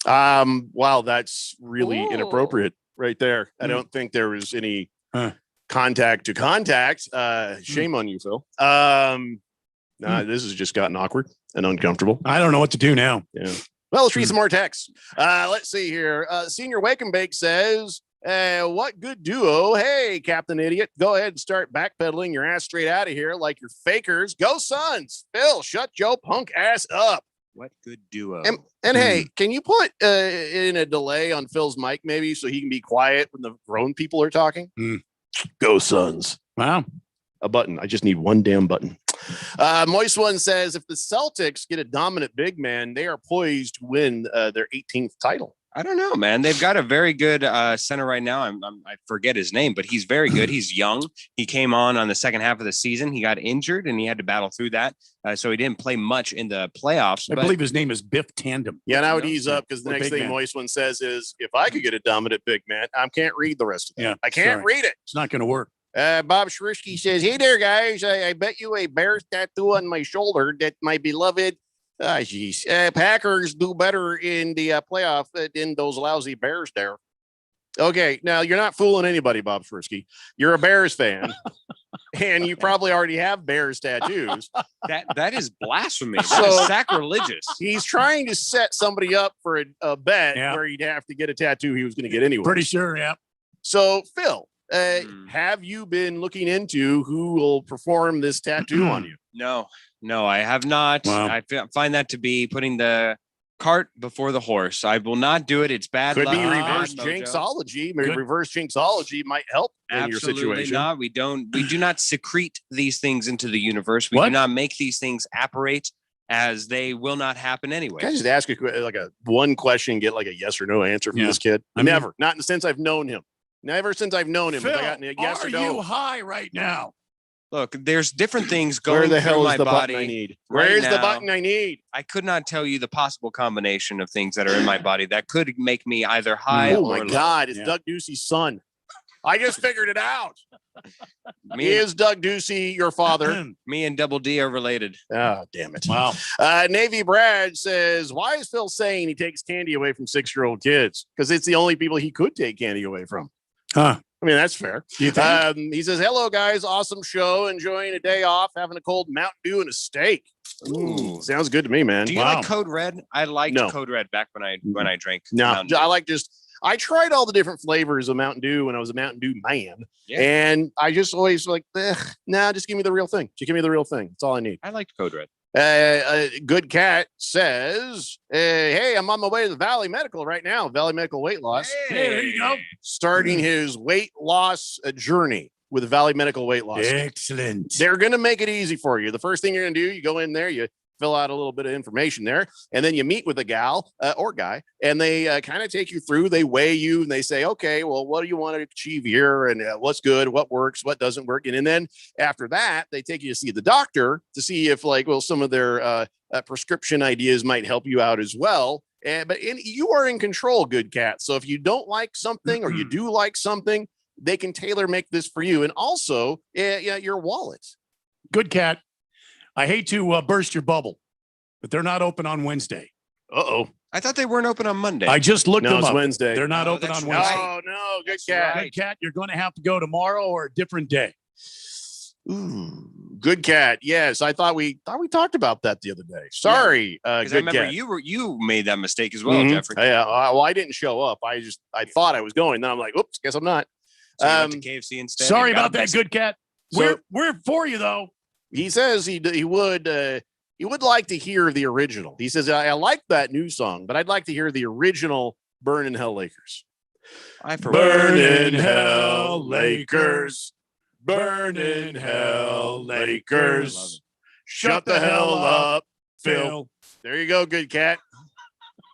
Wow, that's really inappropriate right there. I don't think there was any contact to contact. Shame on you, Phil. This has just gotten awkward and uncomfortable. I don't know what to do now. Yeah. Well, let's read some more texts. Let's see here. Senior Wake and Bake says, what good duo. Hey, Captain Idiot, go ahead and start backpedaling your ass straight out of here like you're fakers. Go Suns. Phil, shut your punk ass up. What good duo. And hey, can you put in a delay on Phil's mic maybe so he can be quiet when the grown people are talking? Go Suns. Wow. A button. I just need one damn button. Moist One says, if the Celtics get a dominant big man, they are poised to win their 18th title. I don't know, man. They've got a very good center right now. I forget his name, but he's very good. He's young. He came on the second half of the season. He got injured and he had to battle through that. So he didn't play much in the playoffs. I believe his name is Biff Tandem. Yeah, now he's up because the next thing Moist One says is, if I could get a dominant big man, I can't read the rest of it. Yeah, I can't read it. It's not going to work. Bob Shrisky says, hey there, guys. I bet you a bear's tattoo on my shoulder that my beloved Packers do better in the playoff than those lousy Bears there. Okay, now you're not fooling anybody, Bob Shrisky. You're a Bears fan, and you probably already have Bears tattoos. That is blasphemy. That is sacrilegious. He's trying to set somebody up for a bet where he'd have to get a tattoo he was going to get anyway. Pretty sure, yeah. So, Phil, have you been looking into who will perform this tattoo on you? No, I have not. Wow. I find that to be putting the cart before the horse. I will not do it. It's bad Could luck. be reverse Mojo. jinxology. Maybe reverse jinxology might help in your situation. Not. We do not secrete these things into the universe. We do not make these things apparate as they will not happen anyway. Can I just ask like a one question and get like a yes or no answer from this kid? Never. Not since I've known him. Never since I've known him. Phil, have I gotten a yes are or no. you high right now? Look, there's different things going Where the through hell my is the body. button I need? right Where's the now. button I need? I could not tell you the possible combination of things that are in my body that could make me either high Oh or my low. God, it's Doug Ducey's son. I just figured it out. Me Is Doug Ducey your father? Me and Double D are related. Oh, damn it. Wow. Navy Brad says, why is Phil saying he takes candy away from 6-year-old kids? Because it's the only people he could take candy away from. Huh. I mean, that's fair. You think? He says, hello, guys. Awesome show. Enjoying a day off, having a cold Mountain Dew and a steak. Ooh, sounds good to me, man. Do you like Code Red? I liked Code Red back when I drank. No, Mountain Dew. I like I tried all the different flavors of Mountain Dew when I was a Mountain Dew man. Yeah. And I just always like, nah, just give me the real thing. Just give me the real thing. That's all I need. I liked Code Red. Good Cat says, hey, I'm on my way to the Valley Medical right now. Valley Medical Weight Loss. Hey, there you go. Starting his weight loss journey with Valley Medical Weight Loss. Excellent. They're going to make it easy for you. The first thing you're going to do, you go in there, you fill out a little bit of information there, and then you meet with a gal or guy, and they kind of take you through. They weigh you, and they say, okay, well, what do you want to achieve here, and what's good, what works, what doesn't work, and then after that, they take you to see the doctor to see if, like, well, some of their prescription ideas might help you out as well. But you are in control, Good Cat. So if you don't like something or you do like something, they can tailor make this for you, and also your wallet. Good Cat. I hate to burst your bubble, but they're not open on Wednesday. Uh-oh. I thought they weren't open on Monday. I just looked No, them it's up. Wednesday. They're not open on Wednesday. Oh, no. Good Cat. Good Cat, you're going to have to go tomorrow or a different day. Ooh, Good Cat. Yes, I thought we talked about that the other day. Sorry, Because Good I remember Cat. you made that mistake as well, Mhm. Jeffrey. Yeah, well, I didn't show up. I thought I was going. Then I'm like, oops, guess I'm not. So you went to KFC instead. Sorry You got about that, mixed. Good Cat. So- We're for you though. He says he would like to hear the original. He says, I like that new song, but I'd like to hear the original Burn in Hell Lakers. I for Burn in hell, Lakers. Burn in hell, Lakers. Shut the hell up, Phil. There you go, Good Cat.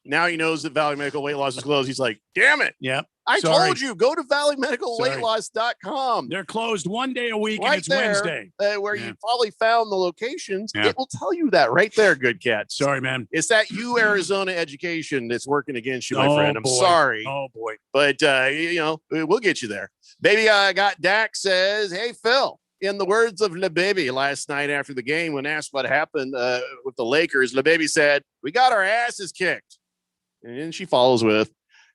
Now he knows that Valley Medical Weight Loss is closed. He's like, damn it. Yeah. I Sorry. told you, go to valleymedicalweightloss.com. They're closed one day a week, and Right it's there, Wednesday. Where Yeah. you probably found the locations. Yeah. It will tell you that right there, Good Cat. Sorry, man. It's that Arizona education that's working against you, my Oh, friend. I'm boy. sorry. Oh boy. But we'll get you there. Baby got Dak says, hey, Phil, in the words of LeBaby last night after the game, when asked what happened with the Lakers, LeBaby said, we got our asses kicked. And then she follows with,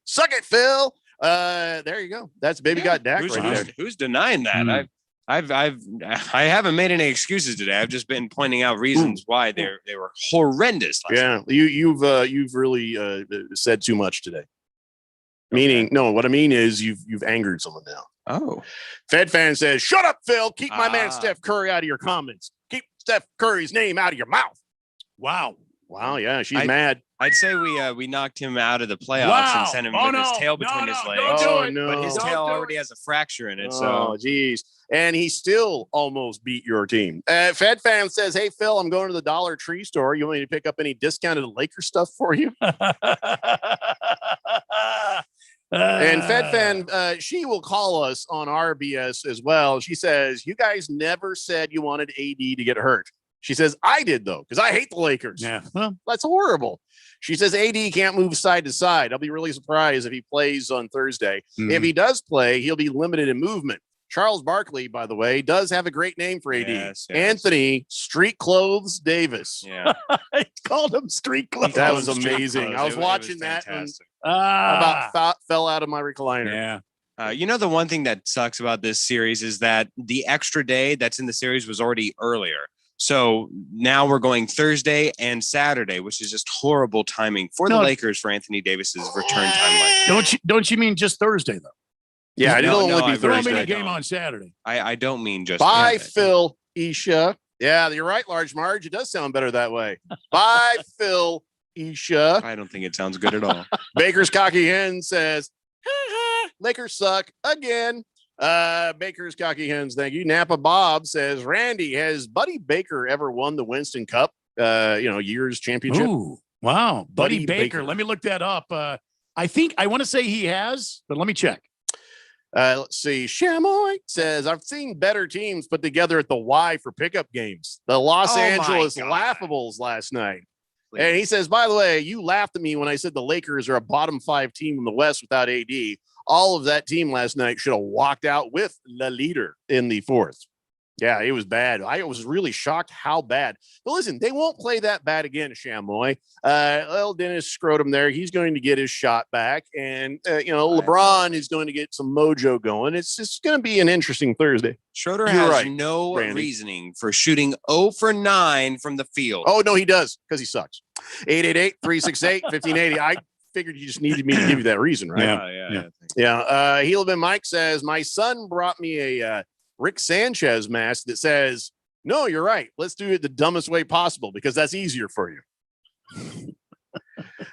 suck it, Phil. There you go. That's Baby got Dak Who's, right who's, there. who's denying that? Mm. I haven't made any excuses today. I've just been pointing out reasons why they were horrendous. Last Yeah, you've really said too much today. Meaning, no, what I mean is you've angered someone now. Oh. Fed fan says, shut up, Phil. Keep my man Ah. Steph Curry out of your comments. Keep Steph Curry's name out of your mouth. Wow. Wow, yeah, she's mad. I'd say we knocked him out of the playoffs Wow. and sent him Oh, with his no. tail No, between no, his legs. don't do Oh, it. no. But his Don't tail do already it. has a fracture in it. Oh, So geez. And he still almost beat your team. Fed fan says, hey, Phil, I'm going to the Dollar Tree store. You want me to pick up any discounted Laker stuff for you? And Fed fan, she will call us on RBS as well. She says, you guys never said you wanted AD to get hurt. She says, I did, though, because I hate the Lakers. Yeah. Well, That's horrible. She says AD can't move side to side. I'll be really surprised if he plays on Thursday. Mhm. If he does play, he'll be limited in movement. Charles Barkley, by the way, does have a great name for AD. Yes, yes. Anthony Street Clothes Davis. yeah, I called him street clothes. That was amazing. I was watching that and fantastic. about fell out of my recliner. Yeah. You know, the one thing that sucks about this series is that the extra day that's in the series was already earlier. So now we're going Thursday and Saturday, which is just horrible timing for the No. Lakers for Anthony Davis's return timeline. Don't you mean just Thursday though? Yeah, I didn't No, only no, be I Throw really him in Thursday. a game on Saturday. I don't mean just Bye, Thursday. Phil Isha. Yeah, you're right, Large Marge. It does sound better that way. Bye, Phil Isha. I don't think it sounds good at all. Baker's cocky hen says, Lakers suck again. Baker's cocky hens, thank you. Napa Bob says, Randy, has Buddy Baker ever won the Winston Cup? year's championship. Ooh, wow. Buddy Buddy Baker. Baker. Let me look that up. I want to say he has, but let me check. Let's see. Chamoy says, I've seen better teams put together at the Y for pickup games. The Los Oh my Angeles God. Laughables last night. And he says, by the way, you laughed at me when I said the Lakers are a bottom 5 team in the West without AD. All of that team last night should have walked out with the leader in the fourth. Yeah, it was bad. I was really shocked how bad. But listen, they won't play that bad again, Chamoy. Well, Dennis Scrotum there. He's going to get his shot back. And, LeBron is going to get some mojo going. It's just going to be an interesting Thursday. Schroeder You're has right, no Randy. reasoning for shooting 0 for 9 from the field. Oh, no, he does because he sucks. 888-368-1580. I figured you just needed me to give you that reason, right? Yeah. Helaman Mike says, my son brought me a Rick Sanchez mask that says, no, you're right. Let's do it the dumbest way possible because that's easier for you.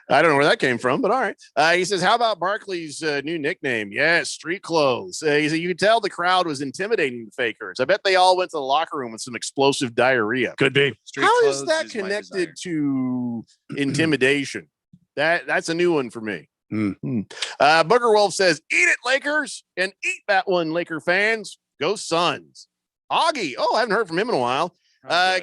I don't know where that came from, but all right. He says, how about Barkley's new nickname? Yes, street clothes. He said, you could tell the crowd was intimidating the fakers. I bet they all went to the locker room with some explosive diarrhea. Could be. How is that connected to intimidation? That's a new one for me. Booger Wolf says, eat it, Lakers, and eat that one, Laker fans. Go Suns. Augie. Oh, I haven't heard from him in a while.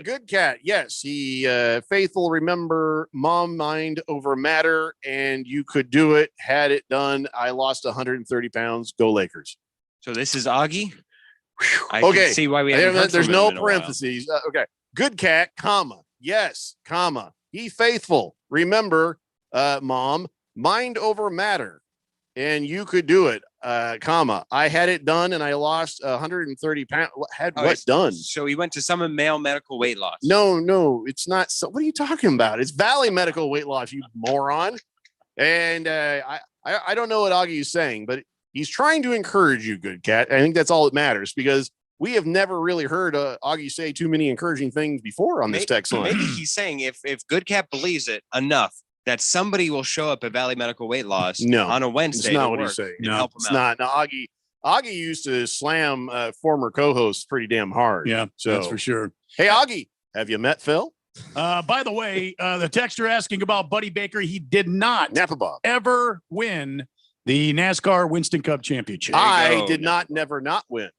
Good cat. Yes, he faithful. Remember, mom mind over matter, and you could do it. Had it done. I lost 130 pounds. Go Lakers. So this is Augie. I Okay. can see why we haven't heard There's from no him in a while. parentheses. Okay. Good cat, comma. Yes, comma. He faithful. Remember, mom, mind over matter, and you could do it. Comma. I had it done, and I lost 130 pounds. Had what done? So he went to some male medical weight loss. No, it's not. So what are you talking about? It's Valley Medical Weight Loss, you moron. And I don't know what Augie is saying, but he's trying to encourage you, good cat. I think that's all that matters because we have never really heard Augie say too many encouraging things before on this text line. Maybe he's saying if Good Cat believes it enough that somebody will show up at Valley Medical Weight Loss on a Wednesday. It's not to what work he's saying. and No, help him it's out. not. No, Augie used to slam former co-hosts pretty damn hard. Yeah, so that's for sure. Hey, Augie, have you met Phil? By the way, the texter asking about Buddy Baker, he did not Napa Bob ever win the NASCAR Winston Cup Championship. I did not win.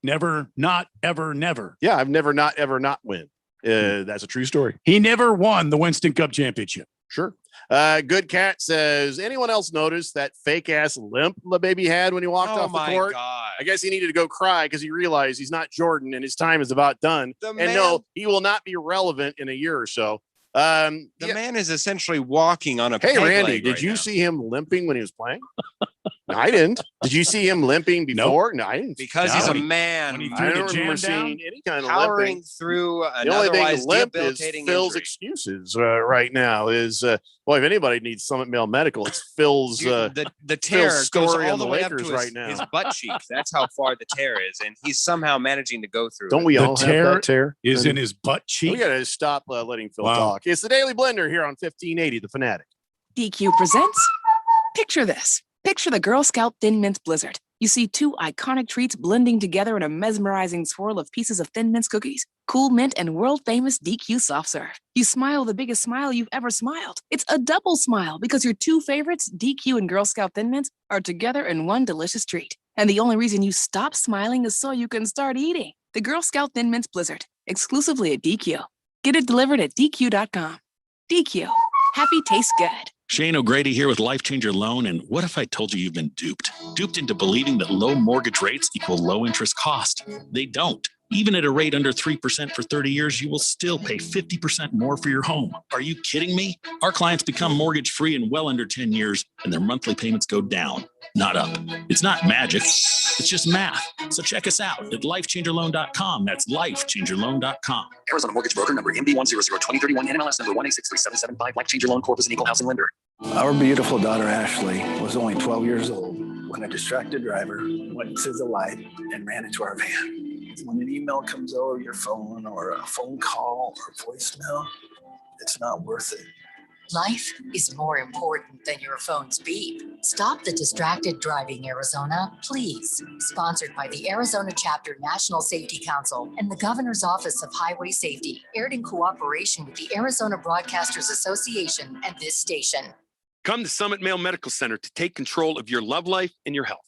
Never, not ever, never. Yeah, I've never not ever not win. That's a true story. He never won the Winston Cup Championship. Sure. Good Cat says, anyone else notice that fake ass limp the baby had when he walked off the court? God. I guess he needed to go cry because he realized he's not Jordan and his time is about done. The No, he will not be relevant in a year or so. The man is essentially walking on a Hey, peg Randy, leg did right you now. see him limping when he was playing? No, I didn't. Did you see him limping before? No, I didn't. Because he's a man I don't remember seeing any kind of powering limping. through an The only thing otherwise limp is debilitating Phil's injury. excuses right now is, well, if anybody needs Summit Male Medical, it's Phil's the tear Phil's goes story all on the the way up Lakers to right now. his butt cheek. That's how far the tear is, and he's somehow managing to go through. Don't it. we The all have tear that tear? is in his butt cheek. We got to stop letting Phil Wow. talk. It's the Daily Blender here on 1580, The Fanatic. DQ presents Picture This. Picture the Girl Scout Thin Mints Blizzard. You see two iconic treats blending together in a mesmerizing swirl of pieces of Thin Mints cookies, Cool Mint, and world-famous DQ soft serve. You smile the biggest smile you've ever smiled. It's a double smile because your two favorites, DQ and Girl Scout Thin Mints, are together in one delicious treat. And the only reason you stop smiling is so you can start eating. The Girl Scout Thin Mints Blizzard, exclusively at DQ. Get it delivered at DQ.com. DQ. Happy tastes good. Shane O'Grady here with Life Changer Loan. And what if I told you you've been duped? Duped into believing that low mortgage rates equal low interest cost. They don't. Even at a rate under 3% for 30 years, you will still pay 50% more for your home. Are you kidding me? Our clients become mortgage free in well under 10 years, and their monthly payments go down, not up. It's not magic. It's just math. So check us out at lifechangerloan.com. That's lifechangerloan.com. Arizona Mortgage Broker number MB1002031, NMLS number 1863775. Life Changer Loan Corp is an equal housing lender. Our beautiful daughter Ashley was only 12 years old when a distracted driver went to the light and ran into our van. When an email comes over your phone or a phone call or voicemail, it's not worth it. Life is more important than your phone's beep. Stop the distracted driving, Arizona, please. Sponsored by the Arizona Chapter National Safety Council and the Governor's Office of Highway Safety, aired in cooperation with the Arizona Broadcasters Association and this station. Come to Summit Male Medical Center to take control of your love life and your health.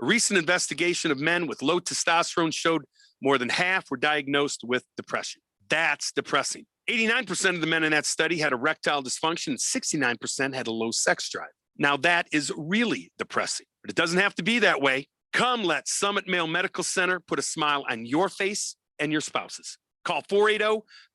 A recent investigation of men with low testosterone showed more than half were diagnosed with depression. That's depressing. 89% of the men in that study had erectile dysfunction and 69% had a low sex drive. Now that is really depressing, but it doesn't have to be that way. Come let Summit Male Medical Center put a smile on your face and your spouse's. Call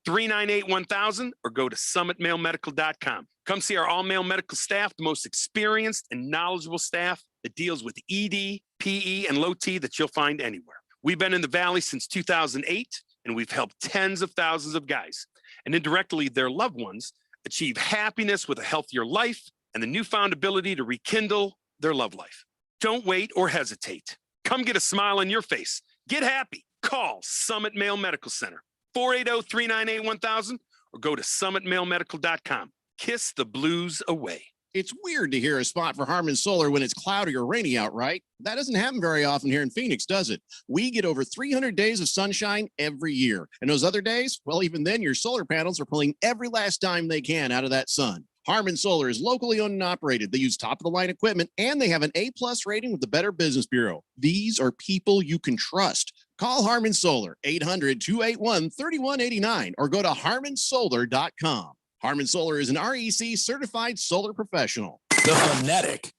480-398-1000 or go to summitmalemedical.com. Come see our all-male medical staff, the most experienced and knowledgeable staff that deals with ED, PE, and low T that you'll find anywhere. We've been in the Valley since 2008, and we've helped tens of thousands of guys and indirectly their loved ones achieve happiness with a healthier life and the newfound ability to rekindle their love life. Don't wait or hesitate. Come get a smile on your face. Get happy. Call Summit Male Medical Center, 480-398-1000, or go to summitmalemedical.com. Kiss the blues away. It's weird to hear a spot for Harman Solar when it's cloudy or rainy out, right? That doesn't happen very often here in Phoenix, does it? We get over 300 days of sunshine every year. And those other days, well, even then, your solar panels are pulling every last dime they can out of that sun. Harman Solar is locally owned and operated. They use top-of-the-line equipment, and they have an A-plus rating with the Better Business Bureau. These are people you can trust. Call Harman Solar, 800-281-3189, or go to harmansolar.com. Harman Solar is an REC certified solar professional. The Fanatic.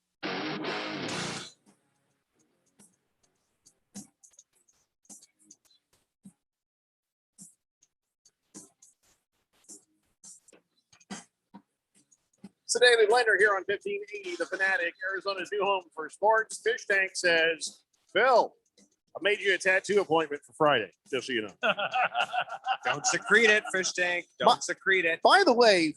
It's the Daily Blender here on 1580, The Fanatic, Arizona's new home for sports. Fish Tank says, Phil, I made you a tattoo appointment for Friday, just so you know. Don't secrete it, Fish Tank. Don't secrete it. By the way,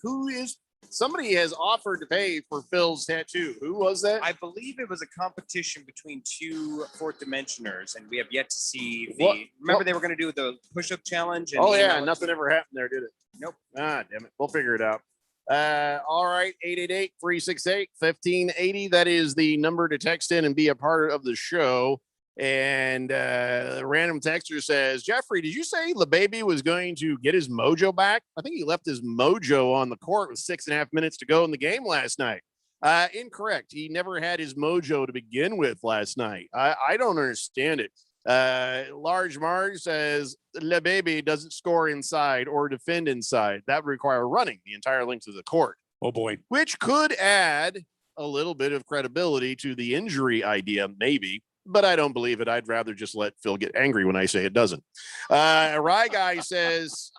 somebody has offered to pay for Phil's tattoo. Who was that? I believe it was a competition between two fourth dimensioners, and we have yet to see Remember they were going to do the push-up challenge? And nothing ever happened there, did it? Nope. Ah, damn it. We'll figure it out. All right, 888-368-1580. That is the number to text in and be a part of the show. And a random texter says, Jeffrey, did you say LeBaby was going to get his mojo back? I think he left his mojo on the court with 6.5 minutes to go in the game last night. Incorrect. He never had his mojo to begin with last night. I don't understand it. Large Marge says LeBaby doesn't score inside or defend inside. That would require running the entire length of the court. Oh boy. Which could add a little bit of credibility to the injury idea, maybe. But I don't believe it. I'd rather just let Phil get angry when I say it doesn't. Rye Guy says,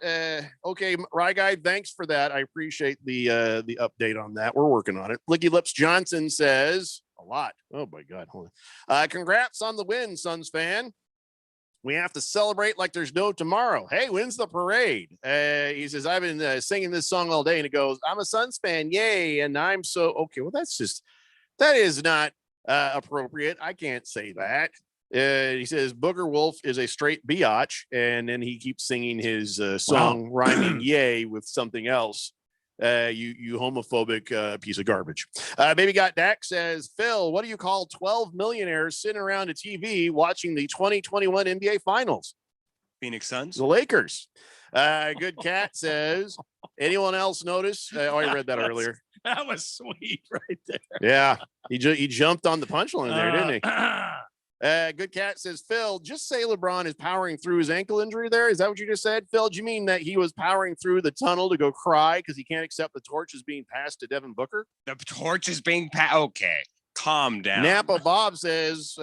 okay, Rye Guy, thanks for that. I appreciate the update on that. We're working on it. Licky Lips Johnson says, a lot. Oh, my God. Hold on. Congrats on the win, Suns fan. We have to celebrate like there's no tomorrow. Hey, when's the parade? He says, I've been singing this song all day. And it goes, I'm a Suns fan. Yay. And I'm so, okay, well, that is not appropriate. I can't say that. He says Booger Wolf is a straight biatch, and then he keeps singing his song rhyming yay with something else. You homophobic piece of garbage. Baby Got Dak says, Phil, what do you call 12 millionaires sitting around a TV watching the 2021 NBA Finals? Phoenix Suns. The Lakers. Good Cat says, anyone else notice? I read that earlier. That was sweet right there. Yeah, he jumped on the punchline there, didn't he? Good Cat says, Phil, just say LeBron is powering through his ankle injury there. Is that what you just said? Phil, do you mean that he was powering through the tunnel to go cry because he can't accept the torch is being passed to Devin Booker? The torch is being passed. Okay, calm down. Napa Bob says,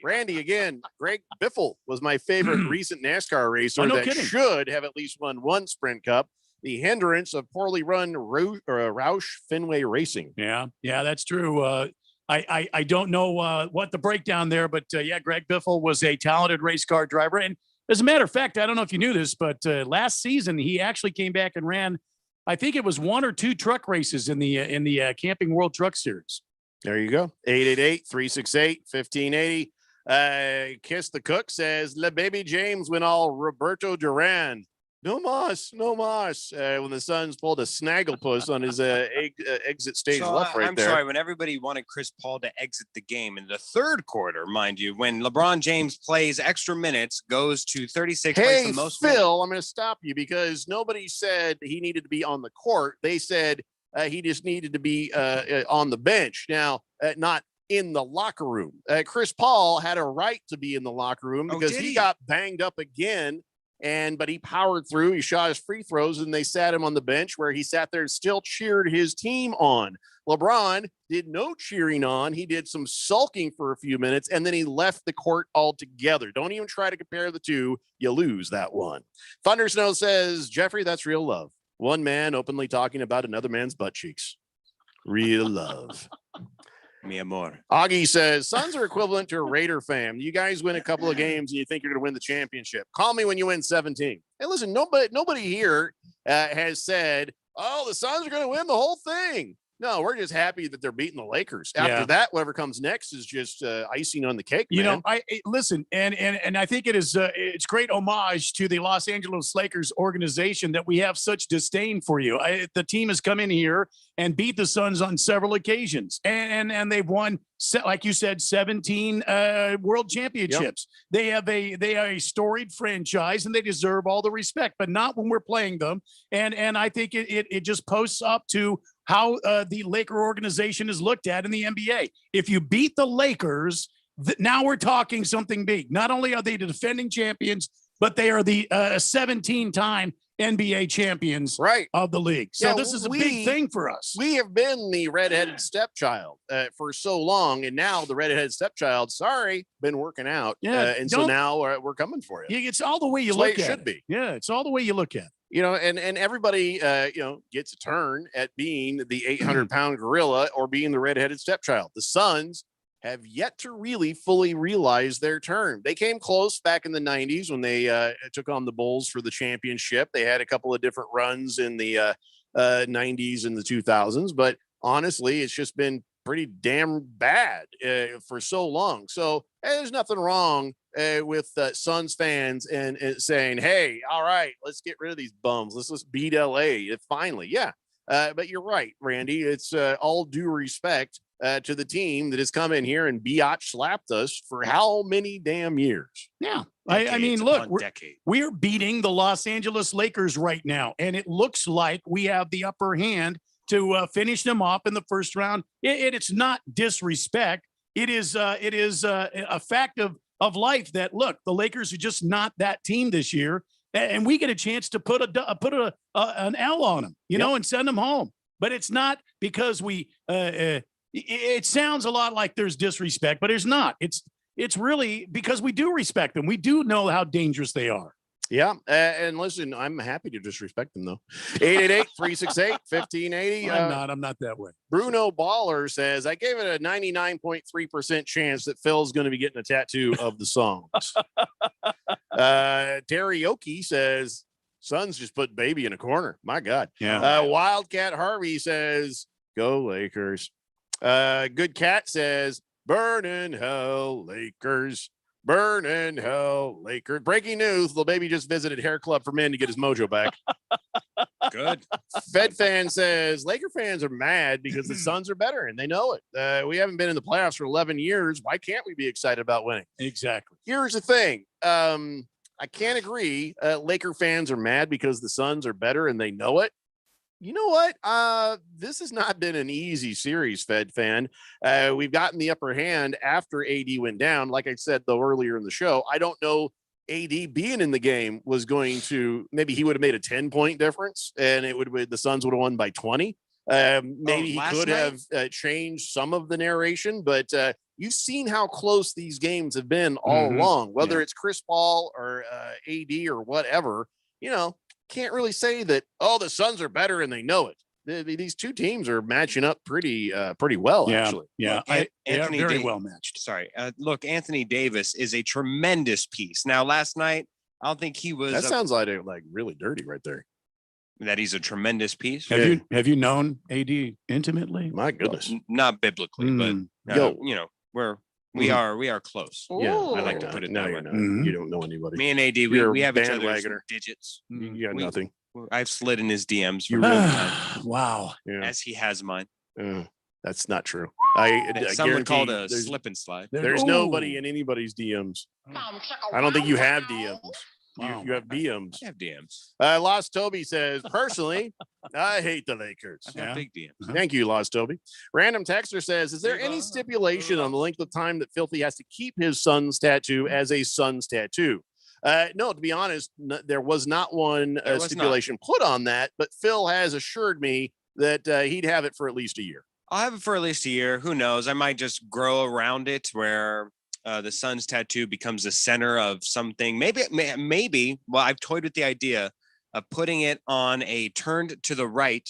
Randy, again, Greg Biffle was my favorite recent NASCAR racer should have at least won one Sprint Cup. The hindrance of poorly run Roush Fenway Racing. Yeah, that's true. I don't know what the breakdown there, but yeah, Greg Biffle was a talented race car driver. And as a matter of fact, I don't know if you knew this, but last season he actually came back and ran, I think it was 1 or 2 truck races in the Camping World Truck Series. There you go. 888-368-1580. Kiss the Cook says, LeBaby James went all Roberto Duran. No mas. When the Suns pulled a snagglepuss on his exit stage So left right I'm there. sorry, when everybody wanted Chris Paul to exit the game in the third quarter, mind you, when LeBron James plays extra minutes, goes to 36, plays Hey, the most Phil, minutes. I'm going to stop you because nobody said he needed to be on the court. They said he just needed to be on the bench. Now, not in the locker room. Chris Paul had a right to be in the locker room because did he he? got banged up again. But he powered through. He shot his free throws, and they sat him on the bench where he sat there and still cheered his team on. LeBron did no cheering on. He did some sulking for a few minutes, and then he left the court altogether. Don't even try to compare the two. You lose that one. Thunder Snow says, Jeffrey, that's real love. One man openly talking about another man's butt cheeks. Real love. Mi amor. Augie says, Suns are equivalent to a Raider fan. You guys win a couple of games and you think you're going to win the championship. Call me when you win 17. Hey, listen, nobody here has said, oh, the Suns are going to win the whole thing. No, we're just happy that they're beating the Lakers. After that, whatever comes next is just icing on the cake, man. You know, I listen, and I think it is it's great homage to the Los Angeles Lakers organization that we have such disdain for you. The team has come in here and beat the Suns on several occasions, and they've won, like you said, 17 world championships. Yep. They are a storied franchise, and they deserve all the respect, but not when we're playing them. And I think it just posts up to how the Laker organization is looked at in the NBA. If you beat the Lakers, now we're talking something big. Not only are they the defending champions, but they are the 17-time NBA champions of the league. So this is a big thing for us. We have been the redheaded stepchild for so long, and now the redheaded stepchild, been working out. And so now we're coming for you. It's all the way you It's the way look it at should it. be. Yeah, it's all the way you look at it. You know, and everybody, gets a turn at being the 800-pound gorilla or being the redheaded stepchild. The Suns have yet to really fully realize their turn. They came close back in the 90s when they took on the Bulls for the championship. They had a couple of different runs in the 90s and the 2000s, but honestly, it's just been pretty damn bad for so long. So there's nothing wrong with Suns fans and saying, hey, all right, let's get rid of these bums. Let's beat LA finally. Yeah. But you're right, Randy. It's all due respect to the team that has come in here and biatch slapped us for how many damn years? Yeah. I mean, look, we're beating the Los Angeles Lakers right now, and it looks like we have the upper hand to finish them off in the first round. It's not disrespect. It is a fact of life that, look, the Lakers are just not that team this year, and we get a chance to put an L on them, you know, and send them home. But it's not because we. It sounds a lot like there's disrespect, but there's not. It's really because we do respect them. We do know how dangerous they are. Yeah. And listen, I'm happy to disrespect them, though. 888-368-1580. I'm not that way. Bruno Baller says, I gave it a 99.3% chance that Phil's going to be getting a tattoo of the songs. Teriyaki says, Suns just put baby in a corner. My God. Yeah. Wildcat Harvey says, go Lakers. Good Cat says, burn in hell, Lakers. Burn in hell, Lakers. Breaking news, the baby just visited Hair Club for Men to get his mojo back. Good. Fed fan says, Laker fans are mad because the Suns are better, and they know it. We haven't been in the playoffs for 11 years. Why can't we be excited about winning? Exactly. Here's the thing. I can't agree. Laker fans are mad because the Suns are better, and they know it. You know what? This has not been an easy series, Fed fan. We've gotten the upper hand after AD went down. Like I said, though, earlier in the show, I don't know AD being in the game was going to, maybe he would have made a 10-point difference and the Suns would have won by 20. Maybe he could have changed some of the narration, but you've seen how close these games have been all along, whether it's Chris Paul or AD or whatever, can't really say that, the Suns are better and they know it. These two teams are matching up pretty well, actually. Yeah, Anthony very well matched. Sorry. Look, Anthony Davis is a tremendous piece. Now, last night, I don't think he was. That sounds like really dirty right there. That he's a tremendous piece. Have you known AD intimately? My goodness. Well, not biblically, but we're We are close. Yeah, I like to put it that way. you're not. Mhm. You don't know anybody. Me and AD, You're a we have each other's bandwagoner. digits. You got We- nothing. I've slid in his DMs You from really- time to time, Wow. Yeah. as he has mine. That's not true. I Some would call it guarantee a there's- slip and slide. There's Ooh. nobody in anybody's DMs. I don't think you have DMs. Wow. You have DMs. I have DMs. Lost Toby says, personally, I hate the Lakers. I've got big DMs. Thank you, Lost Toby. Random Texter says, is there any stipulation on the length of time that Filthy has to keep his son's tattoo as a son's tattoo? No, to be honest, there was not one There was not. stipulation put on that, but Phil has assured me that he'd have it for at least a year. I'll have it for at least a year. Who knows? I might just grow around it where the sun's tattoo becomes the center of something. Maybe. Well, I've toyed with the idea of putting it on a turned to the right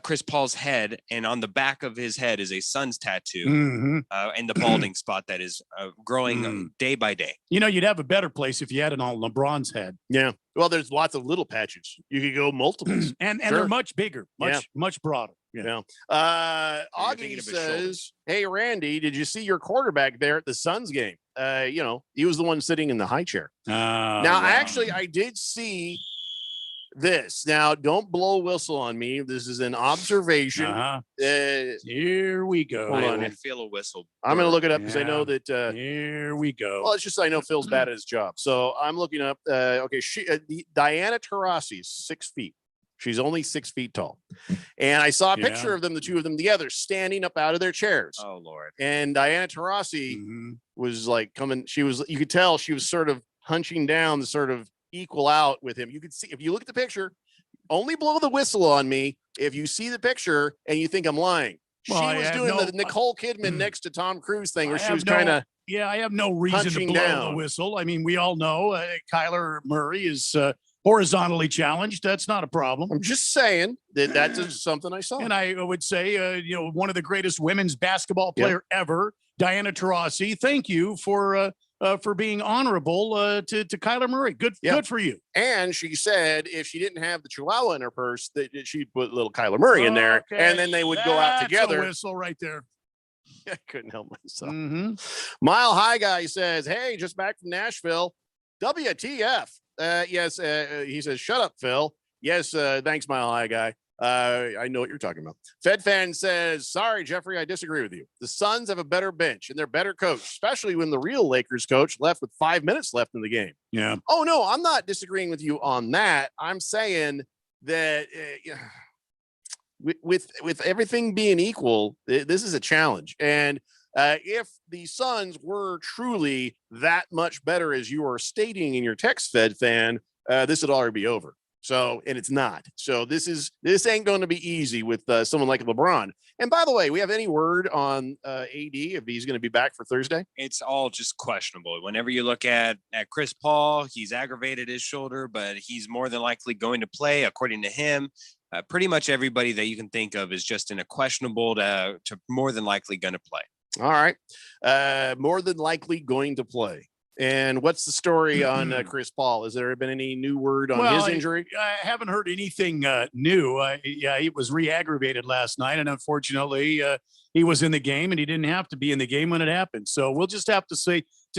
Chris Paul's head, and on the back of his head is a sun's tattoo, Mhm. and the balding spot that is growing day by day. You know, you'd have a better place if you had it on LeBron's head. Yeah. Well, there's lots of little patches. You could go multiples. And Sure. they're much bigger, Yeah. much broader. Yeah. thinking Augie of his says, hey, Randy, did you see your quarterback there at the Suns game? He was the one sitting in the high chair. Now, actually, I did see this. Now, don't blow a whistle on me. This is an observation. Uh-huh. Uh, Here we go. Hold I on. would feel a whistle. I'm going to look it up because I Yeah. know that. Here we go. Well, it's just I know Phil's bad at his job. So I'm looking up. Diana Taurasi is 6 feet. She's only 6 feet tall. And I saw a Yeah. picture of them, the two of them together, standing up out of their chairs. Oh Lord. And Diana Taurasi Mhm. was like coming. You could tell she was sort of hunching down to sort of equal out with him. You could see, if you look at the picture, only blow the whistle on me if you see the picture and you think I'm lying. Well, she I was have doing no- the Nicole Kidman next to Tom Cruise thing where I she was have no- kind of. Yeah, I have no reason to punching blow the down. whistle. I mean, we all know Kyler Murray is horizontally challenged. That's not a problem. I'm just saying that that's just something I saw. And I would say, one of the greatest women's basketball player ever, Diana Taurasi. Thank you for being honorable to Kyler Murray. Good for you. And she said if she didn't have the Chihuahua in her purse, that she'd put little Kyler Murray in there, Okay, and then they would go out that's together. A whistle right there. I couldn't help myself. Mhm. Mile High Guy says, hey, just back from Nashville. WTF? Yes, he says, shut up, Phil. Yes, thanks, Mile High Guy. I know what you're talking about. Fed Fan says, sorry, Jeffrey, I disagree with you. The Suns have a better bench and they're better coach, especially when the real Lakers coach left with 5 minutes left in the game. Yeah. Oh, no, I'm not disagreeing with you on that. I'm saying that with everything being equal, this is a challenge. And if the Suns were truly that much better as you are stating in your text, Fed Fan, this would already be over. So, and it's not. So this ain't going to be easy with someone like LeBron. And by the way, we have any word on AD if he's going to be back for Thursday? It's all just questionable. Whenever you look at Chris Paul, he's aggravated his shoulder, but he's more than likely going to play, according to him. Pretty much everybody that you can think of is just in a questionable to more than likely going to play. All right. More than likely going to play. And what's the story on Chris Paul? Has there been any new word on his injury? I haven't heard anything new. He was re-aggravated last night, and unfortunately, he was in the game, and he didn't have to be in the game when it happened. So we'll just have to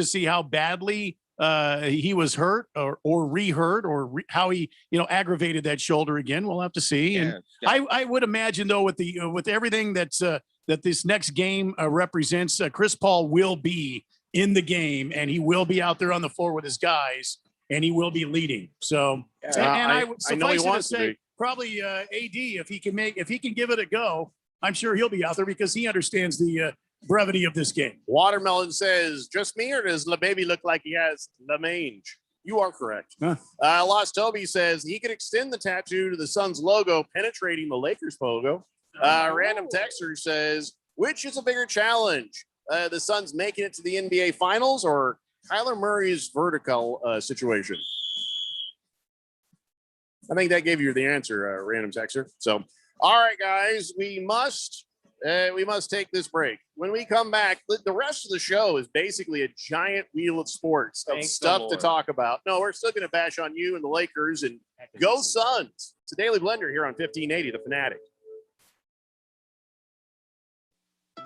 see how badly he was hurt, or re-hurt, or how he aggravated that shoulder again. We'll have to see. And I would imagine though, with everything that's that this next game represents, Chris Paul will be in the game, and he will be out there on the floor with his guys, and he will be leading. So, I would suffice it to say, probably AD, if he can give it a go, I'm sure he'll be out there because he understands the brevity of this game. Watermelon says, just me, or does the baby look like he has the mange? You are correct. Lost Toby says he could extend the tattoo to the Suns logo, penetrating the Lakers logo. Random Texter says, which is a bigger challenge? The Suns making it to the NBA Finals, or Kyler Murray's vertical situation? I think that gave you the answer, Random Texter. So, all right, guys, we must take this break. When we come back, the rest of the show is basically a giant wheel of sports of stuff to talk about. No, we're still going to bash on you and the Lakers and go Suns. It's a Daily Blender here on 1580, The Fanatic.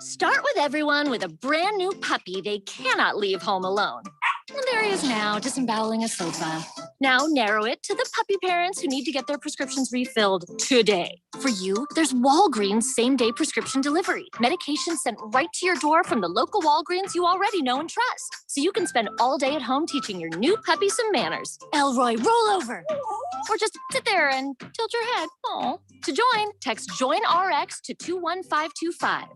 Start with everyone with a brand new puppy they cannot leave home alone. And there he is now, disemboweling a sofa. Now narrow it to the puppy parents who need to get their prescriptions refilled today. For you, there's Walgreens same-day prescription delivery. Medication sent right to your door from the local Walgreens you already know and trust. So you can spend all day at home teaching your new puppy some manners. Elroy, roll over. Or just sit there and tilt your head. Oh. To join, text JOIN-RX to 21525.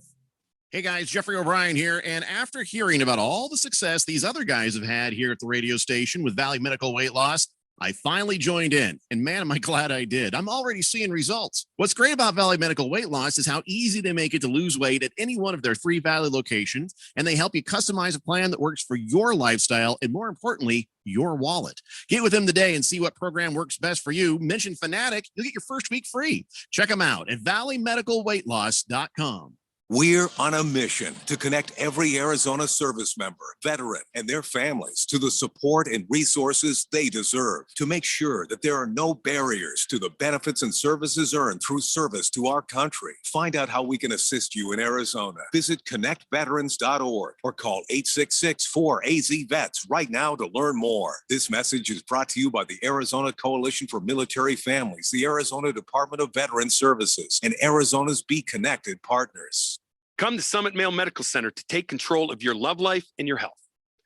Hey guys, Jeffrey O'Brien here. And after hearing about all the success these other guys have had here at the radio station with Valley Medical Weight Loss, I finally joined in. And man, am I glad I did. I'm already seeing results. What's great about Valley Medical Weight Loss is how easy they make it to lose weight at any one of their 3 Valley locations. And they help you customize a plan that works for your lifestyle and, more importantly, your wallet. Get with them today and see what program works best for you. Mention Fanatic, you'll get your first week free. Check them out at valleymedicalweightloss.com. We're on a mission to connect every Arizona service member, veteran, and their families to the support and resources they deserve to make sure that there are no barriers to the benefits and services earned through service to our country. Find out how we can assist you in Arizona. Visit connectveterans.org or call 866-4AZ-VETS right now to learn more. This message is brought to you by the Arizona Coalition for Military Families, the Arizona Department of Veterans Services, and Arizona's Be Connected partners. Come to Summit Male Medical Center to take control of your love life and your health.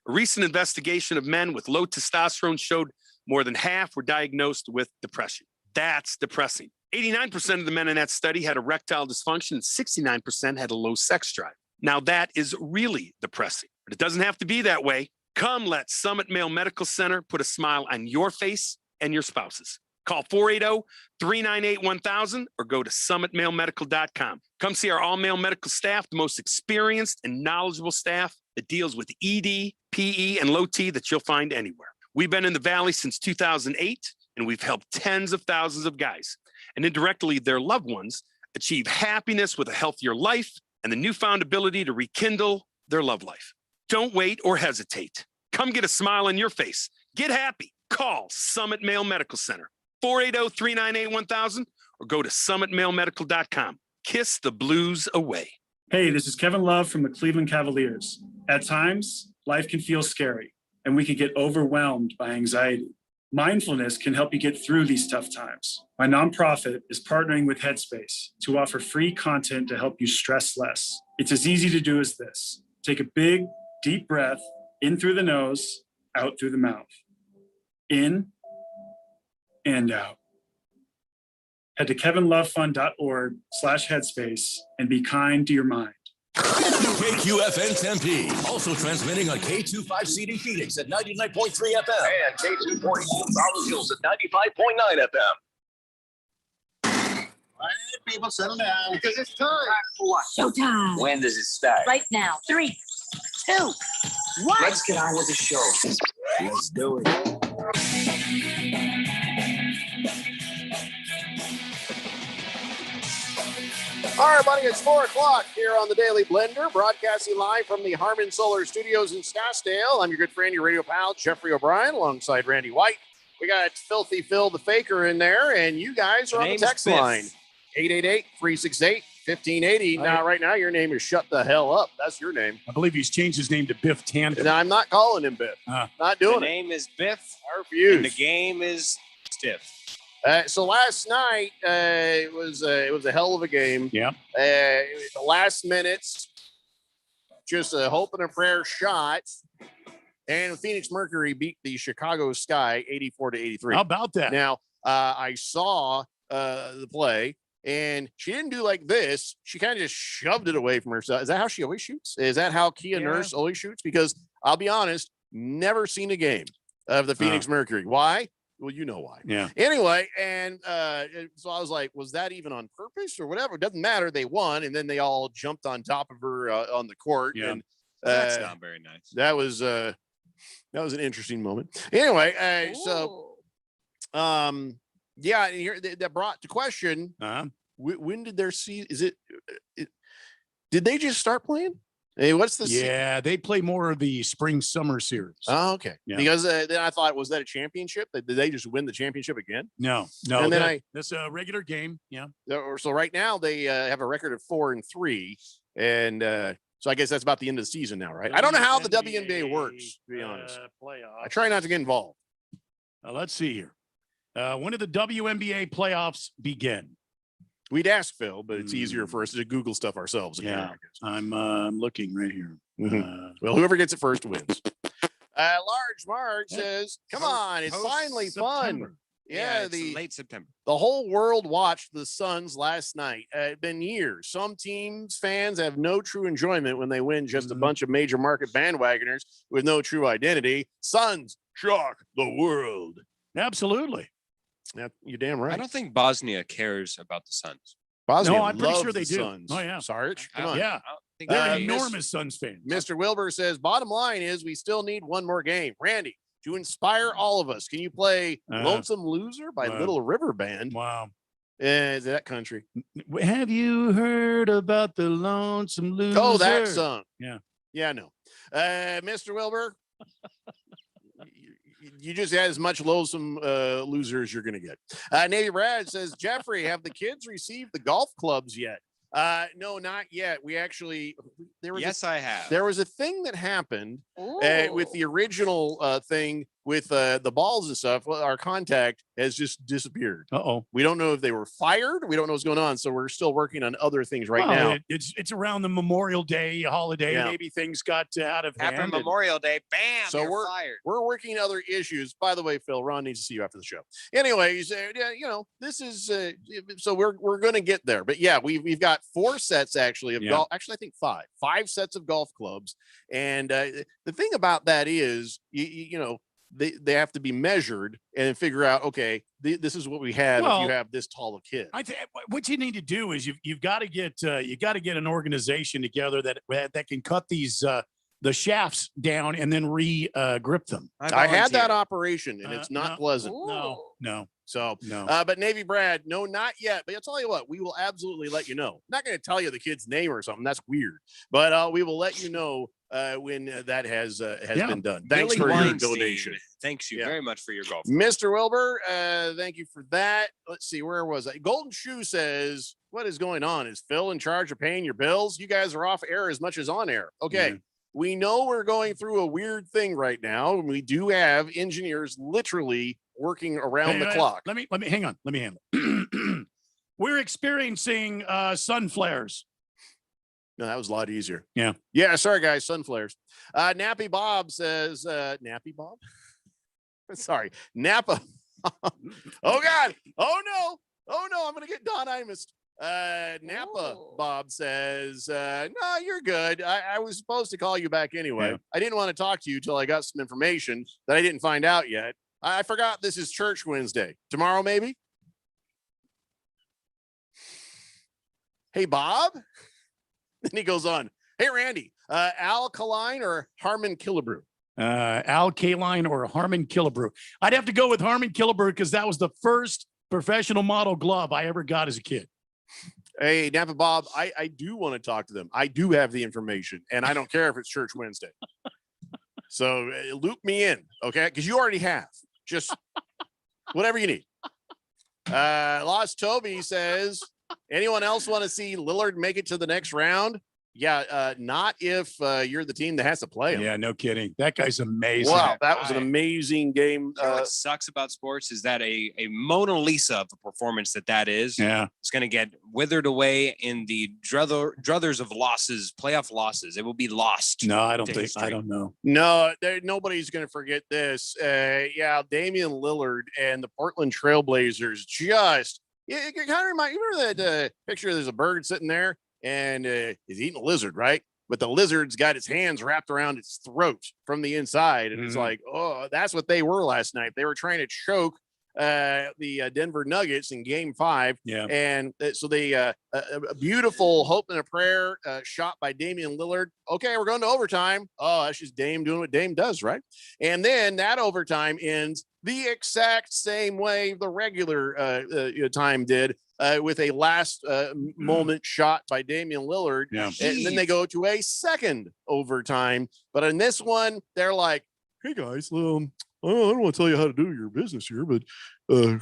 A recent investigation of men with low testosterone showed more than half were diagnosed with depression. That's depressing. 89% of the men in that study had erectile dysfunction and 69% had a low sex drive. Now that is really depressing, but it doesn't have to be that way. Come let Summit Male Medical Center put a smile on your face and your spouse's. Call 480-398-1000 or go to summitmalemedical.com. Come see our all-male medical staff, the most experienced and knowledgeable staff that deals with ED, PE, and low T that you'll find anywhere. We've been in the Valley since 2008, and we've helped tens of thousands of guys and indirectly their loved ones achieve happiness with a healthier life and the newfound ability to rekindle their love life. Don't wait or hesitate. Come get a smile on your face. Get happy. Call Summit Male Medical Center. 480-398-1000 or go to summitmalemedical.com. Kiss the blues away. Hey, this is Kevin Love from the Cleveland Cavaliers. At times, life can feel scary and we can get overwhelmed by anxiety. Mindfulness can help you get through these tough times. My nonprofit is partnering with Headspace to offer free content to help you stress less. It's as easy to do as this. Take a big, deep breath in through the nose, out through the mouth. In and out. Head to kevinlovefund.org/headspace and be kind to your mind. KQFN Tempe, also transmitting on K25CD Phoenix at 99.3 FM. And K242 Fountain Hills at 95.9 FM. All right, people, settle down. Because it's time. For what? Showtime. When does it start? Right now. 3, 2, 1. Let's get on with the show. Let's do it. All right, buddy, it's 4 o'clock here on the Daily Blender, broadcasting live from the Harmon Solar Studios in Scottsdale. I'm your good friend, your radio pal, Jeffrey O'Brien, alongside Randy White. We got Filthy Phil the Faker in there, and you guys are on the text line. 888-368-1580. Now, right now, your name is Shut the Hell Up. That's your name. I believe he's changed his name to Biff Tandem. And I'm not calling him Biff. Not doing The it. name is Biff. I refuse. And the game is stiff. So last night it was a hell of a game. Yeah. The last minutes, just a hope and a prayer shot, and Phoenix Mercury beat the Chicago Sky 84-83. How about that? Now I saw the play, and she didn't do like this. She kind of just shoved it away from herself. Is that how she always shoots? Is that how Kia Nurse always shoots? Because I'll be honest, never seen a game of the Phoenix Mercury. Why? Well, you know why. Yeah. Anyway, and so I was like, was that even on purpose or whatever? It doesn't matter. They won, and then they all jumped on top of her on the court. Yeah. And That's not very nice. that was an interesting moment. Anyway, yeah, and here that brought to question. When did their season? Did they just start playing? Hey, what's the? Yeah, they play more of the spring summer series. Oh, okay. Yeah. Because then I thought, was that a championship? Did they just win the championship again? No. And then that's a regular game. Yeah. So right now they have a record of 4-3, and so I guess that's about the end of the season now, right? I don't know how the WNBA works, to be honest. Playoffs. I try not to get involved. Let's see here. When did the WNBA playoffs begin? We'd ask Phil, but it's easier for us to Google stuff ourselves. Yeah, I'm looking right here. Well, whoever gets it first wins. Large Mark says, "Come on, it's finally fun." Yeah, it's late September. The whole world watched the Suns last night. It's been years. Some teams fans have no true enjoyment when they win just a bunch of major market bandwagoners with no true identity. Suns shock the world. Absolutely. Yeah, you're damn right. I don't think Bosnia cares about the Suns. Bosnia No, I'm pretty loves sure they the do. Suns. Oh, yeah. Sarge, come on. Yeah. think They're they- enormous Suns fans. Mr. Wilbur says, bottom line is we still need one more game. Randy, to inspire all of us, can you play Lonesome Loser by wow. Little River Band? Wow. Is that country? Have you heard about the Lonesome Loser? Oh, that song. Yeah. Yeah, no. Mr. Wilbur, you just had as much lonesome loser as you're going to get. Navy Brad says, Jeffrey, have the kids received the golf clubs yet? No, not yet. We actually, I have. There was a thing that happened with the original thing with the balls and stuff. Well, our contact has just disappeared. Uh-oh. We don't know if they were fired. We don't know what's going on. So we're still working on other things right now. It's around the Memorial Day holiday. Yeah. Maybe things got out of hand. After and- Memorial Day, bam, So you're fired. we're working other issues. By the way, Phil, Ron needs to see you after the show. Anyways, yeah, you know, this is so we're going to get there. But yeah, we've got 4 sets actually of golf. Actually, I think 5 sets of golf clubs. And the thing about that is, you know, they have to be measured and figure out, okay, this is what we have if you have this tall a kid. I think what you need to do is you've got to get an organization together that can cut these the shafts down and then grip them. I had that operation and it's not pleasant. No. So, No. But Navy Brad, no, not yet. But I'll tell you what, we will absolutely let you know. I'm not going to tell you the kid's name or something. That's weird. But we will let you know when that has been done. Thanks Billy for your Weinstein, donation. Thanks you very much for your golf. Mr. Wilbur, thank you for that. Let's see, where was I? Golden Shoe says, what is going on? Is Phil in charge of paying your bills? You guys are off air as much as on air. Okay. Yeah. We know we're going through a weird thing right now. And we do have engineers literally working around the clock. Let me hang on. Let me handle it. We're experiencing sun flares. No, that was a lot easier. Yeah. Yeah. Sorry, guys. Sun flares. Nappy Bob says, Nappy Bob? Sorry. Napa. Oh, God. Oh, no. Oh, no. I'm going to get Don Imus. Napa Bob says, no, you're good. I was supposed to call you back anyway. Yeah. I didn't want to talk to you till I got some information that I didn't find out yet. I forgot this is Church Wednesday. Tomorrow, maybe? Hey, Bob. Then he goes on. Hey, Randy, Alkaline or Harmon Killebrew? Alkaline or Harmon Killebrew. I'd have to go with Harmon Killebrew because that was the first professional model glove I ever got as a kid. Hey, Napa Bob, I do want to talk to them. I do have the information, and I don't care if it's Church Wednesday. So loop me in, okay? Because you already have. Just whatever you need. Lost Toby says, anyone else want to see Lillard make it to the next round? Yeah, not if you're the team that has to play him. Yeah, no kidding. That guy's amazing. Wow, that was an amazing game. You know what sucks about sports is that a Mona Lisa of a performance that is. Yeah. It's going to get withered away in the druthers of losses, playoff losses. It will be lost. No, I don't to think. history. I don't know. No, nobody's going to forget this. Yeah, Damian Lillard and the Portland Trailblazers just, it kind of reminds you remember that picture? There's a bird sitting there and he's eating a lizard, right? But the lizard's got its hands wrapped around its throat from the inside. And it's like, oh, that's what they were last night. They were trying to choke the Denver Nuggets in game 5. Yeah. And so they a beautiful hope and a prayer shot by Damian Lillard. Okay, we're going to overtime. Oh, that's just Dame doing what Dame does, right? And then that overtime ends the exact same way the regular time did. with a last moment shot by Damian Lillard. Yeah. And then they go to a second overtime. But in this one, they're like, hey, guys, I don't want to tell you how to do your business here, but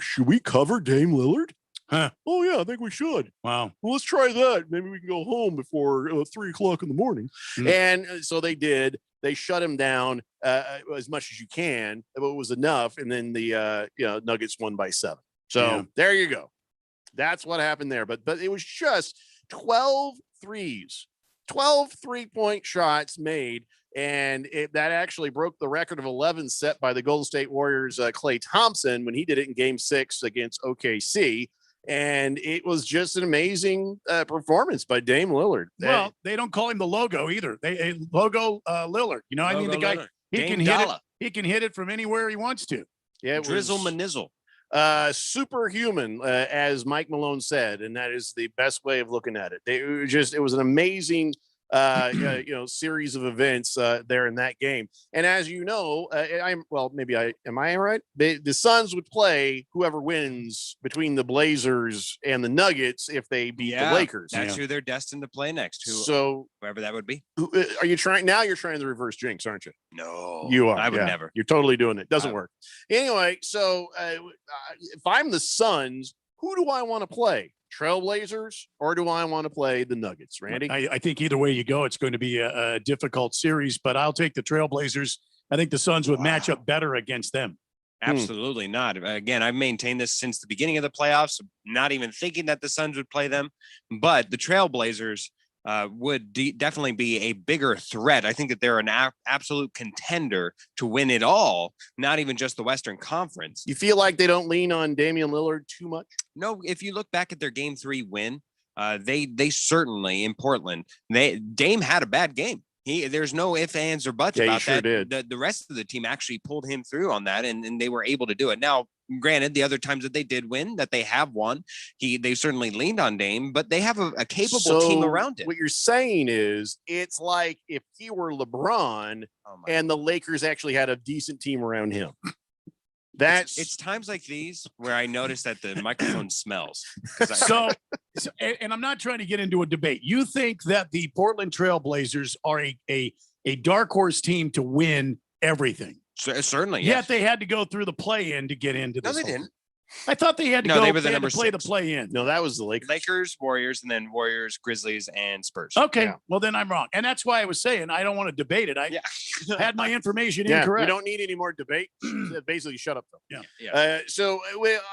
should we cover Dame Lillard? Huh. Oh, yeah, I think we should. Wow. Well, let's try that. Maybe we can go home before 3 o'clock in the morning. And so they did. They shut him down as much as you can, but it was enough. And then the Nuggets won by 7. So there you go. That's what happened there. But it was just 12 threes, 12 3-point shots made. And that actually broke the record of 11 set by the Golden State Warriors' Klay Thompson when he did it in Game 6 against OKC. And it was just an amazing performance by Dame Lillard. Well, they don't call him the logo either. They logo Lillard. You know, I mean, the guy Lillard. he Dame can hit it. Dollar. He can hit it from anywhere he wants to. Yeah, Drizzle Manizzle. Superhuman, as Mike Malone said, and that is the best way of looking at it. It was an amazing series of events there in that game. And as you know, am I right? The Suns would play whoever wins between the Blazers and the Nuggets if they beat the Lakers. That's who they're destined to play next. Whoever that would be. Are you trying now? You're trying to reverse jinx, aren't you? No, you are. I would never. You're totally doing it. Doesn't work. Anyway, so if I'm the Suns, who do I want to play? Trailblazers, or do I want to play the Nuggets, Randy? I think either way you go, it's going to be a difficult series, but I'll take the Trailblazers. I think the Suns would match up better against them. Absolutely not. Again, I've maintained this since the beginning of the playoffs, not even thinking that the Suns would play them, but the Trailblazers would definitely be a bigger threat. I think that they're an absolute contender to win it all, not even just the Western Conference. You feel like they don't lean on Damian Lillard too much? No, if you look back at their Game 3 win, they certainly in Portland, Dame had a bad game. There's no ifs, ands, or buts about that. Did. The rest of the team actually pulled him through on that, and they were able to do it. Now, granted, the other times that they did win, that they have won, they certainly leaned on Dame, but they have a capable team around it. What you're saying is it's like if he were LeBron and the Lakers actually had a decent team around him. It's times like these where I notice that the microphone smells. And I'm not trying to get into a debate. You think that the Portland Trailblazers are a dark horse team to win everything? Certainly, Yet yes. they had to go through the play-in to get into this. No, they didn't. I thought they had to No, go. they were the had number to play 6. the play-in. No, that was the Lakers. Lakers, Warriors, and then Warriors, Grizzlies, and Spurs. Okay, well then I'm wrong, and that's why I was saying I don't want to debate it. I had my information incorrect. We don't need any more debate. Basically, shut up though. Yeah. So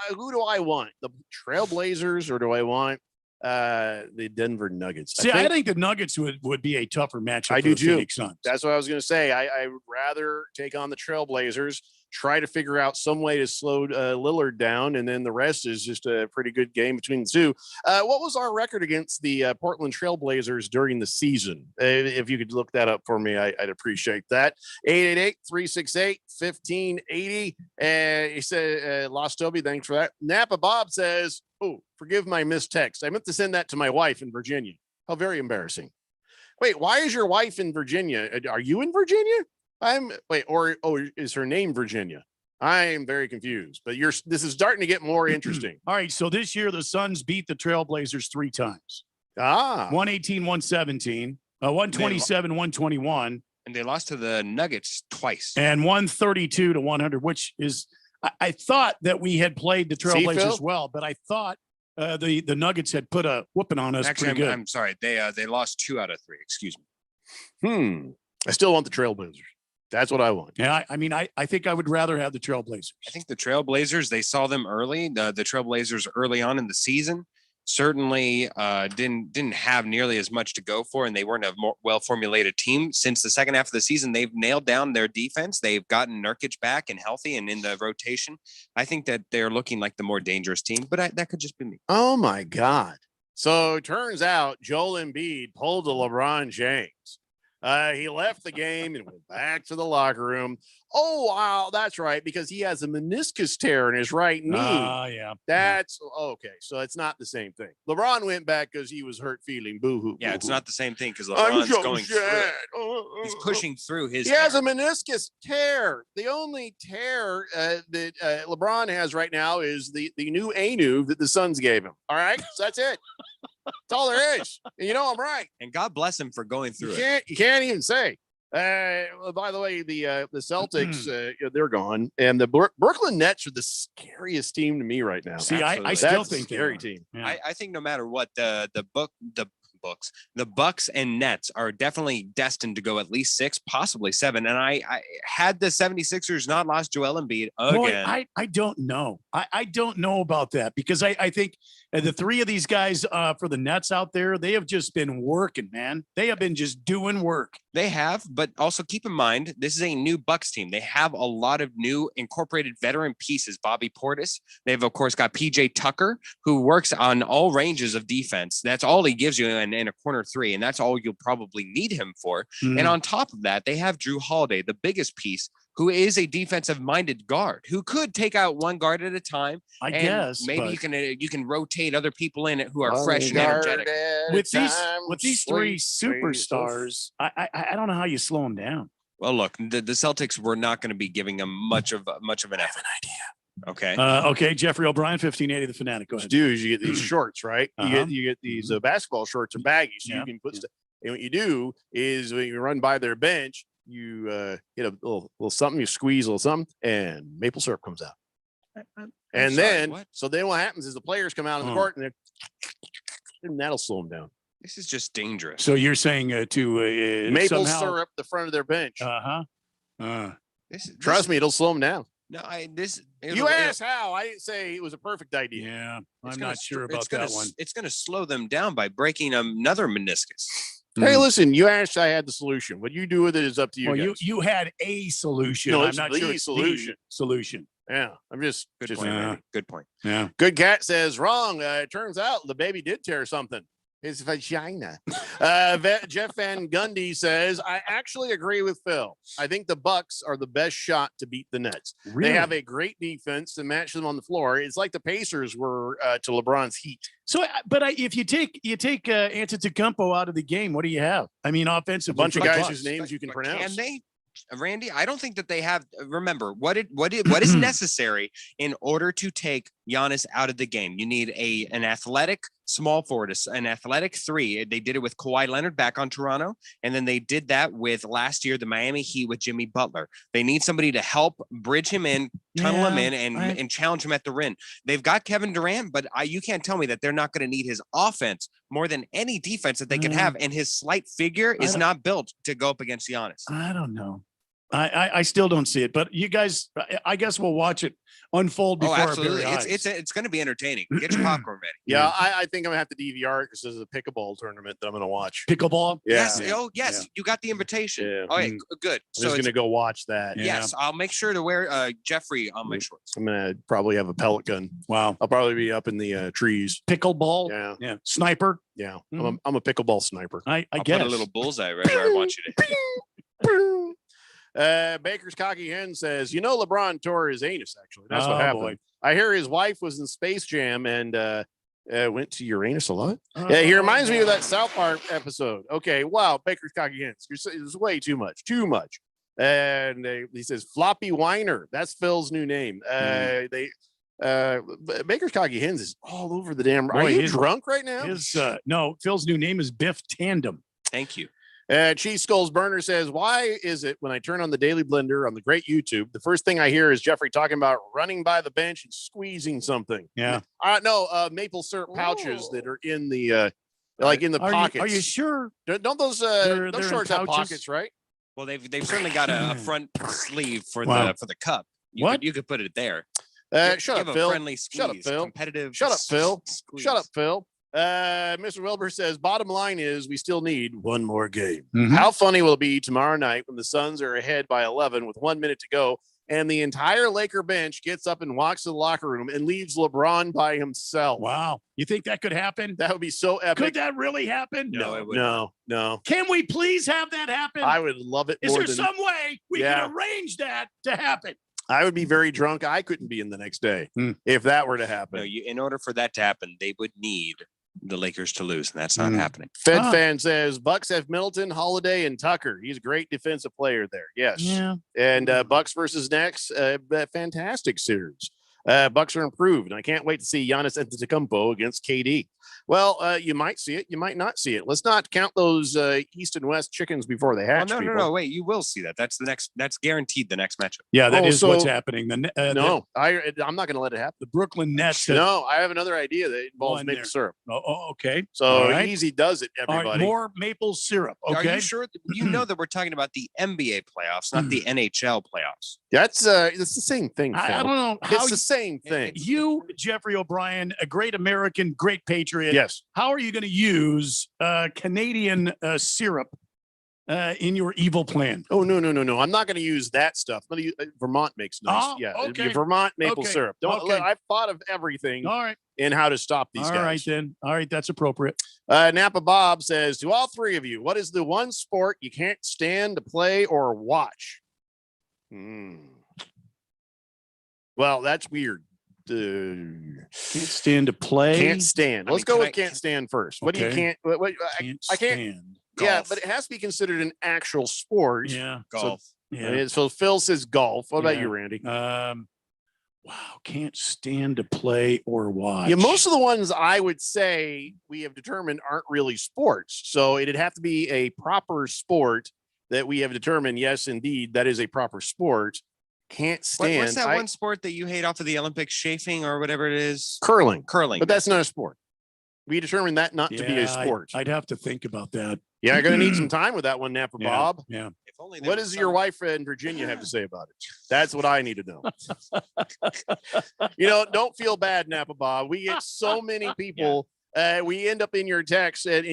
who do I want? The Trailblazers, or do I want the Denver Nuggets? See, I think the Nuggets would be a tougher matchup. I for do the too. Phoenix Suns. That's what I was going to say. I would rather take on the Trailblazers, try to figure out some way to slow Lillard down, and then the rest is just a pretty good game between the two. What was our record against the Portland Trailblazers during the season? If you could look that up for me, I'd appreciate that. 888-368-1580. He said, Lost Toby, thanks for that. Napa Bob says, oh, forgive my mistext. I meant to send that to my wife in Virginia. How very embarrassing. Wait, why is your wife in Virginia? Are you in Virginia? Is her name Virginia? I am very confused, but this is starting to get more interesting. All right, so this year the Suns beat the Trailblazers 3 times. 118, 117, 127, 121. And they lost to the Nuggets twice. And 132 to 100, which is, I thought that we had played the Trailblazers well, but I thought the Nuggets had put a whooping on us. Actually, pretty good. I'm sorry. They lost 2 out of 3. Excuse me. I still want the Trailblazers. That's what I want. Yeah, I mean, I think I would rather have the Trailblazers. I think the Trailblazers, they saw them early. The Trailblazers early on in the season certainly didn't have nearly as much to go for, and they weren't a more well-formulated team. Since the second half of the season, they've nailed down their defense. They've gotten Nurkic back and healthy and in the rotation. I think that they're looking like the more dangerous team, but that could just be me. Oh, my God. So it turns out Joel Embiid pulled a LeBron James. He left the game and went back to the locker room. Oh, wow, that's right, because he has a meniscus tear in his right knee. Yeah. That's okay. So it's not the same thing. LeBron went back because he was hurt feeling boo-hoo. Yeah, it's not the same thing because I'm LeBron's so going through sad. it. He's pushing through his. He has a meniscus tear. The only tear that LeBron has right now is the new Anu that the Suns gave him. All right, so that's it. That's all there is. And you know I'm right. And God bless him for going through You can't even say. By the way, the Celtics they're gone, and the Brooklyn Nets are the scariest team to me right now. See, I That's still a think they scary are. team. Yeah. I think no matter what, the Bucks and Nets are definitely destined to go at least 6, possibly 7. And I had the 76ers not lost Joel Embiid again. Boy, I don't know. I don't know about that because I think the three of these guys for the Nets out there, they have just been working, man. They have been just doing work. They have, but also keep in mind, this is a new Bucks team. They have a lot of new incorporated veteran pieces. Bobby Portis. They've, of course, got PJ Tucker, who works on all ranges of defense. That's all he gives you in a corner 3, and that's all you'll probably need him for. And on top of that, they have Drew Holiday, the biggest piece, who is a defensive-minded guard who could take out one guard at a time. I guess maybe but you can rotate other people in it who are fresh and energetic. with these three superstars. I don't know how you slow them down. Well, look, the Celtics were not going to be giving them much of an effort. Okay. Okay, Jeffrey O'Brien, 1580 The Fanatic. Go ahead. Do is you get these shorts, right? You get these basketball shorts are baggy, so you can put stuff. And what you do is when you run by their bench, you get a little something, you squeeze a little something, and maple syrup comes out. So then what happens is the players come out on the court, and that'll slow them down. This is just dangerous. So you're saying to maple somehow... syrup the front of their bench. Trust me, it'll slow them down. No, you asked how. I didn't say it was a perfect idea. Yeah, I'm not sure about that one. It's going to slow them down by breaking another meniscus. Hey, listen, you asked, I had the solution. What you do with it is up to you. Well, guys. you had a solution. No, I'm it's not the sure it's solution. the solution. Yeah, I'm just good point. Randy. Good point. Yeah. Good Cat says wrong. It turns out the baby did tear something. His vagina. Jeff Van Gundy says, I actually agree with Phil. I think the Bucks are the best shot to beat the Nets. Really? They have a great defense to match them on the floor. It's like the Pacers were to LeBron's Heat. So, if you take Antetokounmpo out of the game, what do you have? I mean, offensively, a bunch of guys whose names you can pronounce. Can they? Randy, I don't think that they have. Remember, what is necessary in order to take Giannis out of the game? You need an athletic small forward, an athletic 3. They did it with Kawhi Leonard back on Toronto, and then they did that with last year the Miami Heat with Jimmy Butler. They need somebody to help bridge him in, tunnel him in, and challenge him at the rim. They've got Kevin Durant, but you can't tell me that they're not going to need his offense more than any defense that they can have, and his slight figure is not built to go up against Giannis. I don't know. I still don't see it, but you guys, I guess we'll watch it unfold before our very eyes. It's going to be entertaining. Get your popcorn ready. Yeah, I think I'm gonna have to DVR it because there's a pickleball tournament that I'm gonna watch. Pickleball? Yeah. Yes. Oh, yes. You got the invitation. Yeah. Oh, yeah, good. I'm just gonna go watch that. Yes, I'll make sure to wear Jeffrey on my shorts. I'm gonna probably have a pellet gun. Wow. I'll probably be up in the trees. Pickleball. Yeah. Sniper. Yeah. I'm a pickleball sniper. I I'll guess. put a little bullseye right where I want you to. Baker's Cocky Hen says, LeBron tore his anus, actually. That's what happened. Boy. I hear his wife was in Space Jam and went to Uranus a lot. Yeah, he reminds me of that South Park episode. Okay, wow, Baker's Cocky Hens. It's way too much. Too much. And he says, Floppy Weiner. That's Phil's new name. Baker's Cocky Hens is all over the damn. Are you drunk right now? No, Phil's new name is Biff Tandem. Thank you. Cheese Skulls Burner says, why is it when I turn on the Daily Blender on the great YouTube, the first thing I hear is Jeffrey talking about running by the bench and squeezing something? Yeah. No, maple syrup pouches that are in the in the pockets. Are you sure? Don't those they're shorts have pouches? pockets, right? Well, they've certainly got a front sleeve for Wow. the cup. You could put it there. Shut Give up, a Phil. friendly squeeze, Shut up, Phil. competitive. Shut up, Phil. Squeeze. Shut up, Phil. Mr. Wilbur says, bottom line is we still need one more game. Mhm. How funny will it be tomorrow night when the Suns are ahead by 11 with 1 minute to go and the entire Laker bench gets up and walks to the locker room and leaves LeBron by himself. Wow. You think that could happen? That would be so epic. Could that really happen? No, it wouldn't. No. Can we please have that happen? I would love it. Is more there than, some way we Yeah. can arrange that to happen? I would be very drunk. I couldn't be in the next day if that were to happen. No, in order for that to happen, they would need the Lakers to lose, and that's not happening. Fed fan says Bucks have Middleton, Holiday, and Tucker. He's a great defensive player there. Yes. Yeah. And Bucks versus Knicks, fantastic series. Bucks are improved, and I can't wait to see Giannis Antetokounmpo against KD. Well, you might see it, you might not see it. Let's not count those East and West chickens before they hatch. No. Wait, you will see that. That's guaranteed the next matchup. Yeah, that is what's happening. I'm not going to let it happen. The Brooklyn Nets. No, I have another idea that involves maple there. syrup. Oh, okay. So All right. easy does it, All right, everybody. more maple syrup. Okay. Are you sure? You know that we're talking about the NBA playoffs, not the NHL playoffs. That's it's the same thing. I Phil. don't know how It's the same thing. You, Jeffrey O'Brien, a great American, great patriot. Yes. How are you going to use Canadian syrup in your evil plan? Oh, no. I'm not going to use that stuff. I'm gonna use, Vermont makes nice. Oh, Yeah. okay. Vermont maple Okay. syrup. Okay. I've thought of everything All right. and how to stop these All guys. right, then. All right. That's appropriate. Napa Bob says, to all three of you, what is the one sport you can't stand to play or watch? Well, that's weird. Can't stand to play. Can't stand. Let's go with can't stand first. What do you Okay. can't? What, I can't. stand. Yeah, Golf. but it has to be considered an actual sport. Yeah. Golf. So Phil says golf. What about Yeah. you, Randy? Wow. Can't stand to play or watch. Yeah, most of the ones I would say we have determined aren't really sports. So it'd have to be a proper sport that we have determined. Yes, indeed, that is a proper sport. Can't stand. What's that one sport that you hate off of the Olympics? Chafing or whatever it is? Curling. Curling. But that's not a sport. We determined that not to be a Yeah, sport. I'd have to think about that. Yeah, I'm going to need some time with that one, Napa Yeah, Bob. Yeah. If only What does your wife in Virginia have to say about it? That's what I need to know. Don't feel bad, Napa Bob. We get so many people. We end up in your text, and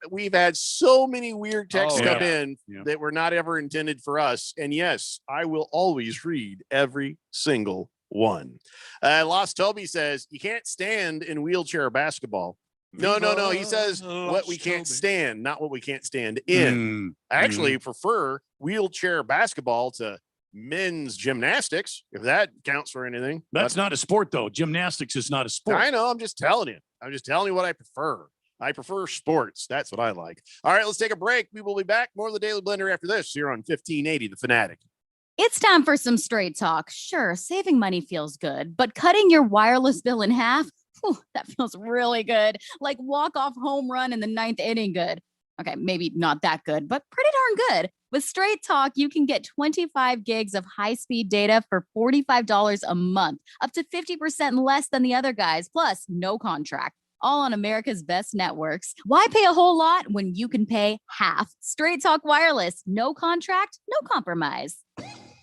we've had so many weird texts come in that were not ever intended for us. And yes, I will always read every single one. Lost Toby says you can't stand in wheelchair basketball. No. He says what we can't stand, not what we can't stand in. I actually prefer wheelchair basketball to men's gymnastics, if that counts for anything. That's not a sport, though. Gymnastics is not a sport. I know. I'm just telling you. What I prefer. I prefer sports. That's what I like. All right, let's take a break. We will be back. More of the Daily Blender after this here on 1580 The Fanatic. It's time for some straight talk. Sure, saving money feels good, but cutting your wireless bill in half, that feels really good. Like walk-off home run in the 9th inning good. Okay, maybe not that good, but pretty darn good. With Straight Talk, you can get 25 gigs of high-speed data for $45 a month, up to 50% less than the other guys, plus no contract. All on America's best networks. Why pay a whole lot when you can pay half? Straight Talk Wireless. No contract, no compromise.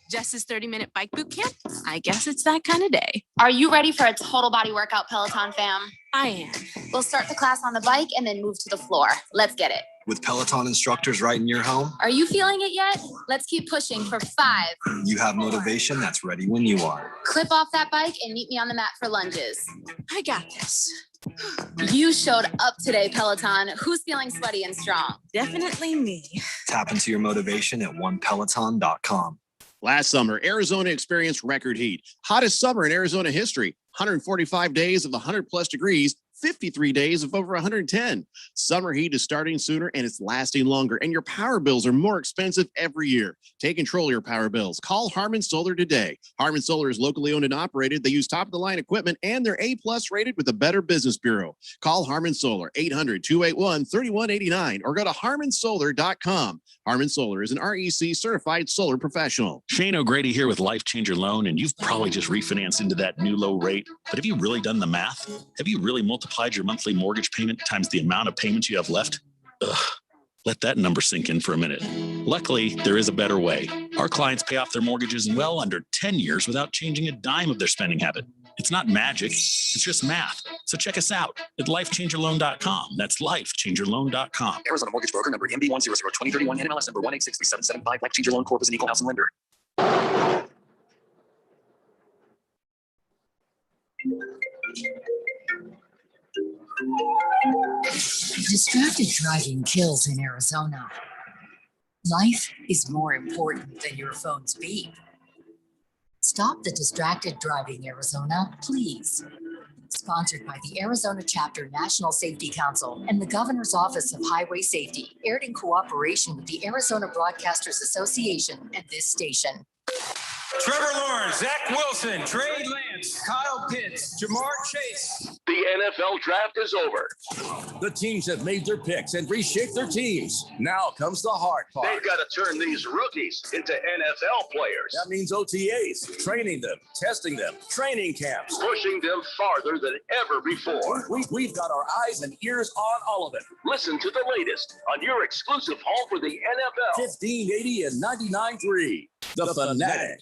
Jess's 30-minute bike boot camp? I guess it's that kind of day. Are you ready for a total body workout, Peloton fam? I am. We'll start the class on the bike and then move to the floor. Let's get it. With Peloton instructors right in your home, Are you feeling it yet? Let's keep pushing for 5. you have motivation that's ready when you are. Clip off that bike and meet me on the mat for lunges. I got this. You showed up today, Peloton. Who's feeling sweaty and strong? Definitely me. Tap into your motivation at onepeloton.com. Last summer, Arizona experienced record heat. Hottest summer in Arizona history. 145 days of 100 plus degrees, 53 days of over 110. Summer heat is starting sooner and it's lasting longer, and your power bills are more expensive every year. Take control of your power bills. Call Harman Solar today. Harman Solar is locally owned and operated. They use top-of-the-line equipment, and they're A-plus rated with the Better Business Bureau. Call Harman Solar, 800-281-3189, or go to harmansolar.com. Harman Solar is an REC certified solar professional. Shane O'Grady here with Life Changer Loan, and you've probably just refinanced into that new low rate. But have you really done the math? Have you really multiplied your monthly mortgage payment times the amount of payments you have left? Ugh. Let that number sink in for a minute. Luckily, there is a better way. Our clients pay off their mortgages in well under 10 years without changing a dime of their spending habit. It's not magic, it's just math. So check us out at lifechangerloan.com. That's lifechangerloan.com. Arizona Mortgage Broker number MB1002031 NMLS number 1863775. Life Changer Loan Corp is an equal housing lender. Distracted driving kills in Arizona. Life is more important than your phone's beep. Stop the distracted driving, Arizona, please. Sponsored by the Arizona Chapter National Safety Council and the Governor's Office of Highway Safety, aired in cooperation with the Arizona Broadcasters Association and this station. Trevor Lawrence, Zach Wilson, Trey Lance, Kyle Pitts, Jamar Chase. The NFL draft is over. The teams have made their picks and reshaped their teams. Now comes the hard part. They've got to turn these rookies into NFL players. That means OTAs, training them, testing them, training camps, pushing them farther than ever before. We've got our eyes and ears on all of it. Listen to the latest on your exclusive home for the NFL. 1580 and 99.3. The Fanatic.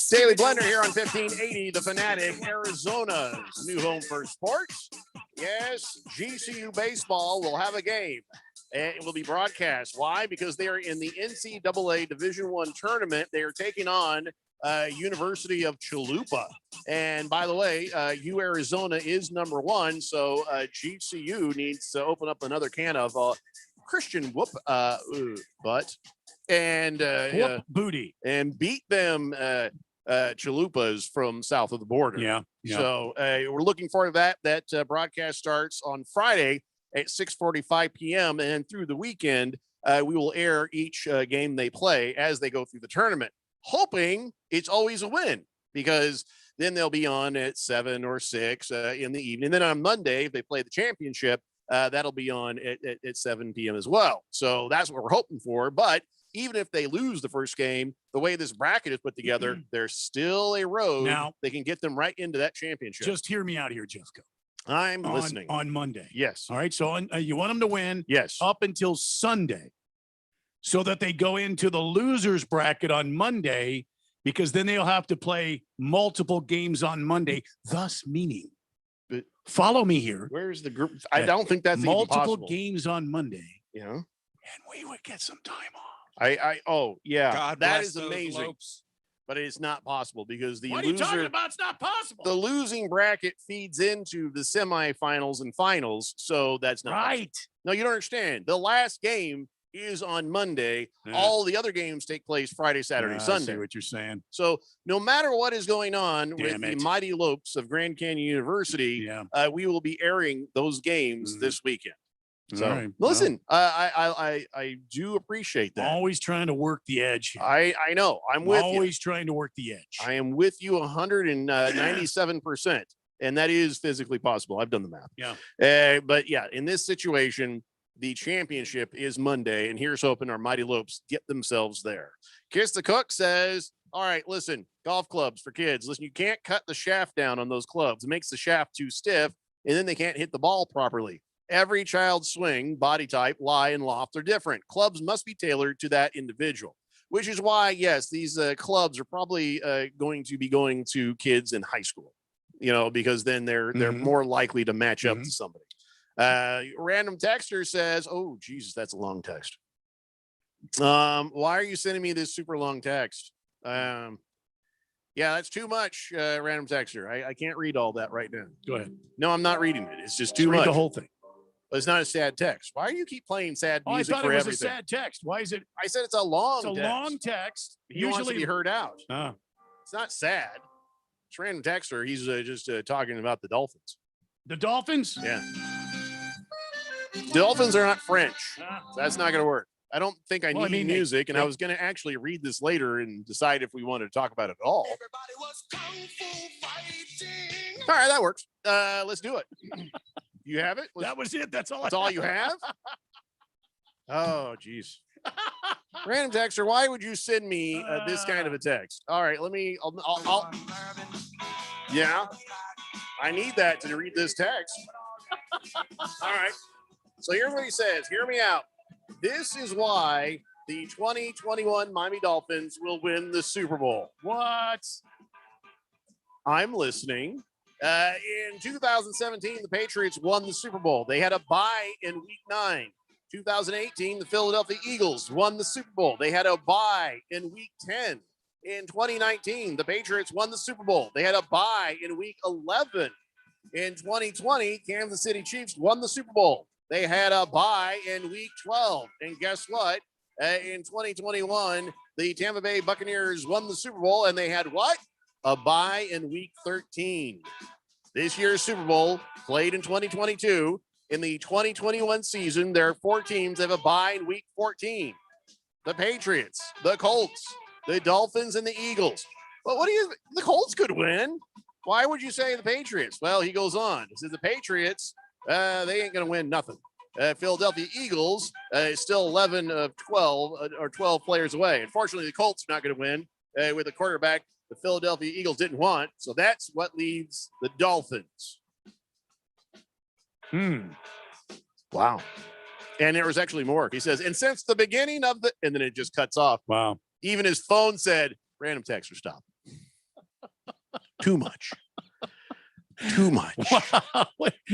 Daily Blender here on 1580, The Fanatic, Arizona's new home for sports. Yes, GCU baseball will have a game. And it will be broadcast. Why? Because they are in the NCAA Division I tournament. They are taking on University of Chalupa. And by the way, Arizona is number one. So GCU needs to open up another can of Christian whoop butt and Whoop booty and beat them Chalupas from south of the border. Yeah. So we're looking forward to that. That broadcast starts on Friday at 6:45 p.m. and through the weekend, we will air each game they play as they go through the tournament, hoping it's always a win, because then they'll be on at 7 or 6 in the evening. And then on Monday, if they play the championship, that'll be on at 7 p.m. as well. So that's what we're hoping for. But even if they lose the first game, the way this bracket is put together, there's still a road now they can get them right into that championship. Just hear me out here, Jeffco. I'm listening. On Monday. Yes. All right. So you want them to win. Yes. Up until Sunday, so that they go into the losers bracket on Monday, because then they'll have to play multiple games on Monday, thus meaning, follow me here. Where's the group? I don't think that's multiple even possible. Games on Monday. You know, and we would get some time off. Oh yeah, God that bless is those amazing. Lopes. But it's not possible because the What are you talking loser, about? It's not possible. the losing bracket feeds into the semifinals and finals. So that's not Right. possible. No, you don't understand. The last game is on Monday. Yeah. All the other games take place Friday, Saturday, I Sunday. see what you're saying. So no matter what is going on with Damn the it. Mighty Lopes of Grand Canyon University, we will be airing those games this weekend. So All right. listen, I do appreciate that. Always trying to work the edge. Here. I know. I'm with you. Always trying to work the edge. I am with you 197%. And that is physically possible. I've done the math. Yeah. But yeah, in this situation, the championship is Monday, and here's hoping our Mighty Lopes get themselves there. Kiss the Cook says, all right, listen, golf clubs for kids. Listen, you can't cut the shaft down on those clubs. It makes the shaft too stiff, and then they can't hit the ball properly. Every child's swing, body type, lie, and loft are different. Clubs must be tailored to that individual, which is why, yes, these clubs are probably going to be going to kids in high school, because then they're more likely to match up to somebody. Random texter says, oh, Jesus, that's a long text. Why are you sending me this super long text? Yeah, that's too much, random texter. I can't read all that right now. Go ahead. No, I'm not reading it. It's just too Read much. the whole thing. But it's not a sad text. Why do you keep playing sad Oh, I music thought for it was everything? a sad text. Why is it? I said it's a long It's a text. long text. He wants to be heard out. Oh. It's not sad. It's random texter. He's just talking about the Dolphins. The Dolphins? Yeah. Dolphins are not French. So that's not going to work. I don't think I need music, and I was going to actually read this later and decide if we wanted to talk about it at all. All right, that works. Let's do it. You have it? That was it. That's all. That's all you have? Oh, geez. Random texter, why would you send me this kind of a text? All right, I'll yeah, I need that to read this text. All right. So here's what he says. Hear me out. This is why the 2021 Miami Dolphins will win the Super Bowl. What? I'm listening. In 2017, the Patriots won the Super Bowl. They had a bye in week 9. 2018, the Philadelphia Eagles won the Super Bowl. They had a bye in week 10. In 2019, the Patriots won the Super Bowl. They had a bye in week 11. In 2020, Kansas City Chiefs won the Super Bowl. They had a bye in week 12. And guess what? In 2021, the Tampa Bay Buccaneers won the Super Bowl, and they had what? A bye in week 13. This year's Super Bowl played in 2022. In the 2021 season, there are 4 teams that have a bye in week 14. The Patriots, the Colts, the Dolphins, and the Eagles. But the Colts could win. Why would you say the Patriots? Well, he goes on. He says the Patriots, they ain't going to win nothing. Philadelphia Eagles is still 11 of 12 or 12 players away. Unfortunately, the Colts are not going to win with a quarterback the Philadelphia Eagles didn't want. So that's what leaves the Dolphins. Wow. And there was actually more. He says, and since the beginning of and then it just cuts off. Wow. Even his phone said, random texter, stop. Too much. Too much. Wow.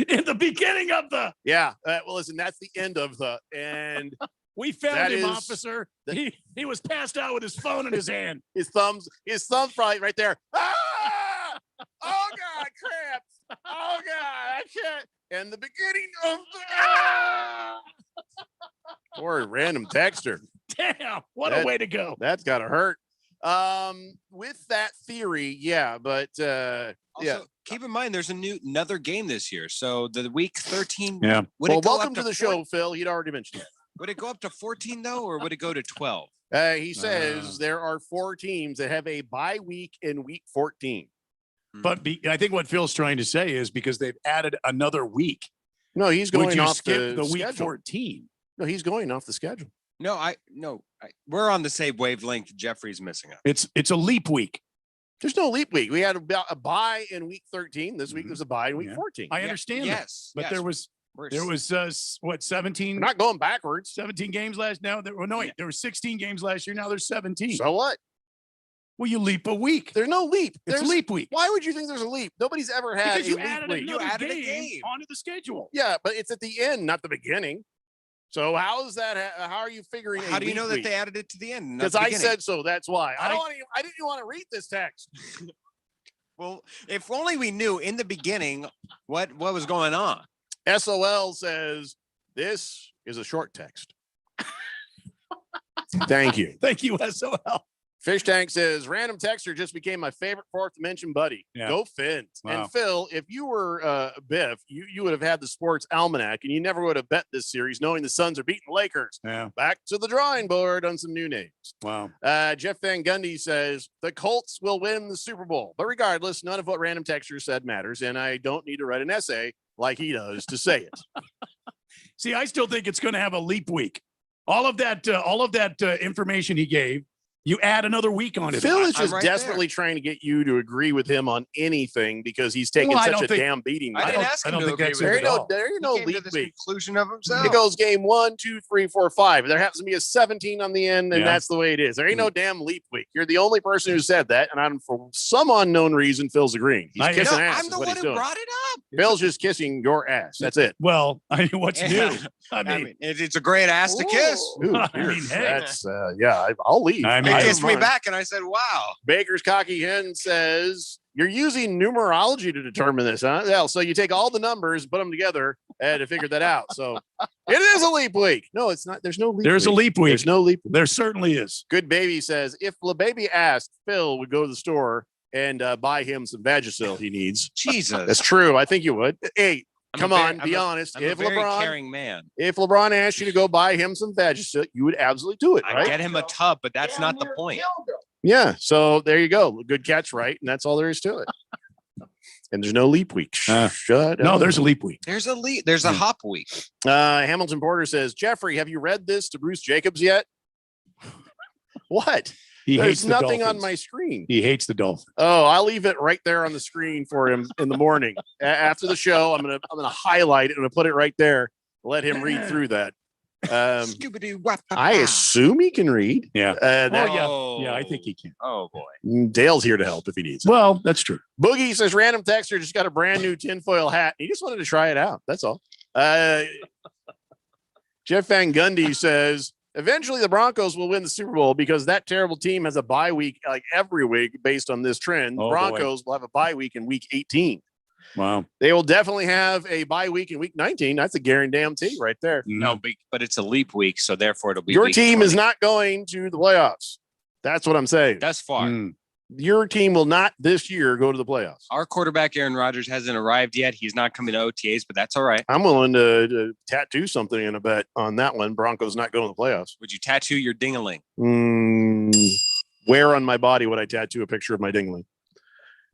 In the beginning of the. Yeah. Well, listen, that's the end of the. And we found him, officer. He was passed out with his phone in his hand. His thumb's probably right there. Ah! Oh, God, cramps. Oh, God, I can't. And the beginning of the. Poor random texter. Damn, what a way to go. That's got to hurt. With that theory, yeah, but Also, keep in mind there's another game this year. So the week 13. Yeah. Well, welcome to the show, Phil. You'd already mentioned it. Would it go up to 14 though, or would it go to 12? He says there are 4 teams that have a bye week in week 14. But I think what Phil's trying to say is because they've added another week. No, he's going off skip the week schedule. 14. No, he's going off the schedule. No, we're on the same wavelength. Jeffrey's missing us. It's a leap week. There's no leap week. We had a bye in week 13. This week there's a bye in week 14. I understand. Yes, but there was 17? We're not going backwards. 17 games last. Now there were 16 games last year. Now there's 17. So what? Well, you leap a week. There's no leap. It's leap week. Why would you think there's a leap? Nobody's ever had because you a leap added week. another game onto the schedule. Yeah, but it's at the end, not the beginning. So how is that? How are you figuring? How do you know that they added it to the end? Because I said so. That's why. I didn't want to read this text. Well, if only we knew in the beginning what was going on. SOL says this is a short text. Thank you. Thank you, SOL. Fish Tank says, random texter just became my favorite fourth dimension buddy. Yeah. Go Fins. Wow. And Phil, if you were Biff, you would have had the sports almanac and you never would have bet this series knowing the Suns are beating the Lakers. Yeah. Back to the drawing board on some new names. Wow. Jeff Van Gundy says, the Colts will win the Super Bowl. But regardless, none of what random texter said matters. And I don't need to write an essay like he does to say it. See, I still think it's going to have a leap week. All of that information he gave, you add another week on it. Phil is just desperately trying to get you to agree with him on anything because he's taking such a damn beating. I didn't ask him to agree with There it at all. you no He came to leap this week. conclusion of himself. It goes game 1, 2, 3, 4, 5. There happens to be a 17 on the end, and that's the way it is. There ain't no damn leap week. You're the only person who said that, and for some unknown reason, Phil's agreeing. He's kissing ass. I'm the is what one he's who doing. brought it up. Phil's just kissing your ass. That's it. Well, I mean, what's new? I mean, it's a great ass to kiss. Ooh, I mean, hey. that's I'll leave. I mean, He kissed me back, and I said, "Wow." Baker's Cocky Hen says, you're using numerology to determine this, huh? Yeah, so you take all the numbers, put them together, and to figure that out. So it is a leap week. No, it's not. There's no leap There's week. a leap week. There's no leap week. There certainly is. Good Baby says, if LaBaby asked, Phil would go to the store and buy him some Vagisil he needs. Jesus. That's true. I think you would. Hey, I'm come a very- on, be honest. I'm If a very LeBron, caring man. if LeBron asked you to go buy him some Vagisil, you would absolutely do it, I right? get him a tub, but that's not the point. Yeah. So there you go. Good catch, right? And that's all there is to it. And there's no leap week. Shut No, up. there's a leap week. There's a leap. There's a hop week. Hamilton Porter says, Jeffrey, have you read this to Bruce Jacobs yet? What? He There's hates the nothing on Dolphins. my screen. He hates the Dolphins. Oh, I'll leave it right there on the screen for him in the morning. After the show, I'm gonna highlight it and put it right there. Let him read through that. I assume he can read. Yeah. Yeah, I think he can. Oh boy. Dale's here to help if he needs it. Well, that's true. Boogie says random texter just got a brand new tinfoil hat. He just wanted to try it out. That's all. Jeff Van Gundy says eventually the Broncos will win the Super Bowl because that terrible team has a bye week like every week based on this trend. Oh, Broncos will have a bye week in week 18. Wow. They will definitely have a bye week in week 19. That's a guarantee right there. No, but it's a leap week, so therefore it'll be Your week team 20. is not going to the playoffs. That's what I'm saying. Thus far. Your team will not this year go to the playoffs. Our quarterback, Aaron Rodgers, hasn't arrived yet. He's not coming to OTAs, but that's all right. I'm willing to tattoo something in a bet on that one. Broncos not going to the playoffs. Would you tattoo your ding-a-ling? Where on my body would I tattoo a picture of my dingling?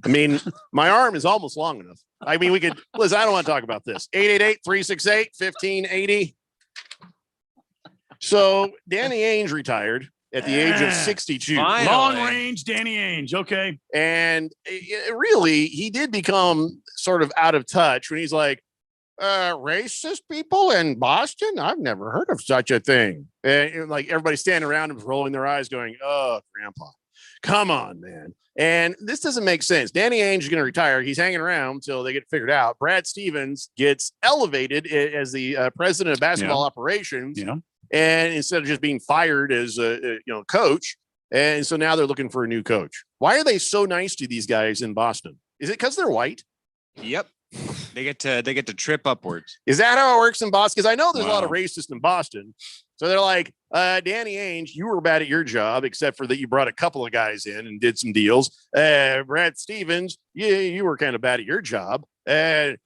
I mean, my arm is almost long enough. I mean, we could, Liz, I don't want to talk about this. 888-368-1580. So Danny Ainge retired at the age of 62. Long range Danny Ainge. Okay. And really, he did become sort of out of touch when he's like, racist people in Boston? I've never heard of such a thing. And like everybody standing around him rolling their eyes going, oh, grandpa, come on, man. And this doesn't make sense. Danny Ainge is going to retire. He's hanging around until they get figured out. Brad Stevens gets elevated as the president of basketball operations. Yeah. And instead of just being fired as a coach, and so now they're looking for a new coach. Why are they so nice to these guys in Boston? Is it because they're white? Yep. They get to trip upwards. Is that how it works in Boston? Because I know there's a lot of racists in Boston. So they're like, Danny Ainge, you were bad at your job, except for that you brought a couple of guys in and did some deals. Brad Stevens, you were kind of bad at your job.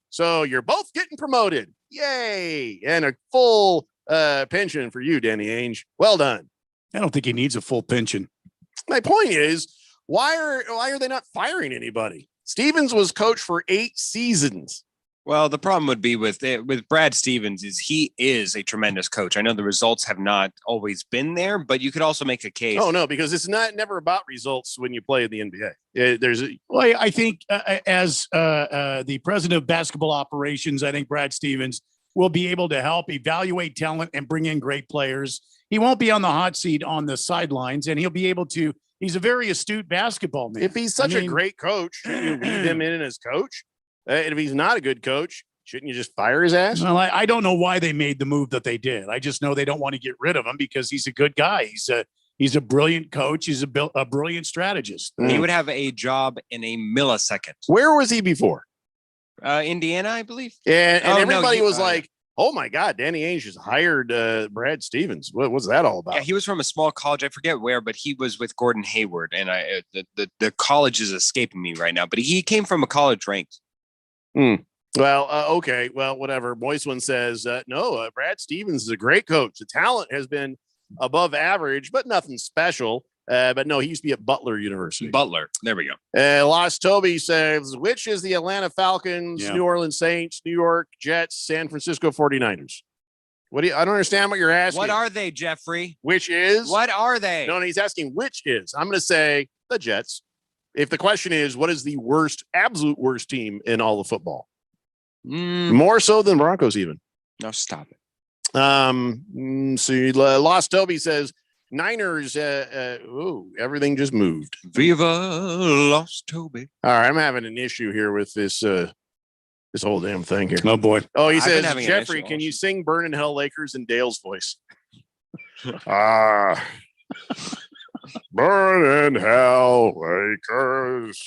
So you're both getting promoted. Yay. And a full pension for you, Danny Ainge. Well done. I don't think he needs a full pension. My point is, why are they not firing anybody? Stevens was coach for 8 seasons. Well, the problem would be with Brad Stevens is he is a tremendous coach. I know the results have not always been there, but you could also make a case. Oh, no, because it's never about results when you play in the NBA. I think as the president of basketball operations, I think Brad Stevens will be able to help evaluate talent and bring in great players. He won't be on the hot seat on the sidelines, and he'll be able to. He's a very astute basketball man. If he's such a great coach, you leave him in as coach. And if he's not a good coach, shouldn't you just fire his ass? Well, I don't know why they made the move that they did. I just know they don't want to get rid of him because he's a good guy. He's a brilliant coach. He's a brilliant strategist. He would have a job in a millisecond. Where was he before? Indiana, I believe. And everybody was like, oh my God, Danny Ainge has hired Brad Stevens. What was that all about? Yeah, he was from a small college. I forget where, but he was with Gordon Hayward. And the college is escaping me right now, but he came from a college ranked. Well, okay. Well, whatever. Moist one says, no, Brad Stevens is a great coach. The talent has been above average, but nothing special. But no, he used to be at Butler University. Butler. There we go. Lost Toby says, which is the Atlanta Falcons, New Orleans Saints, New York Jets, San Francisco 49ers? I don't understand what you're asking. What are they, Jeffrey? Which is? What are they? No, he's asking which is. I'm going to say the Jets. If the question is, what is the absolute worst team in all of football? More so than Broncos even. No, stop it. Lost Toby says, Niners, everything just moved. Viva Lost Toby. All right, I'm having an issue here with this whole damn thing here. Oh, boy. Oh, he says, Jeffrey, can you sing Burn in Hell Lakers in Dale's voice? Burn in Hell Lakers.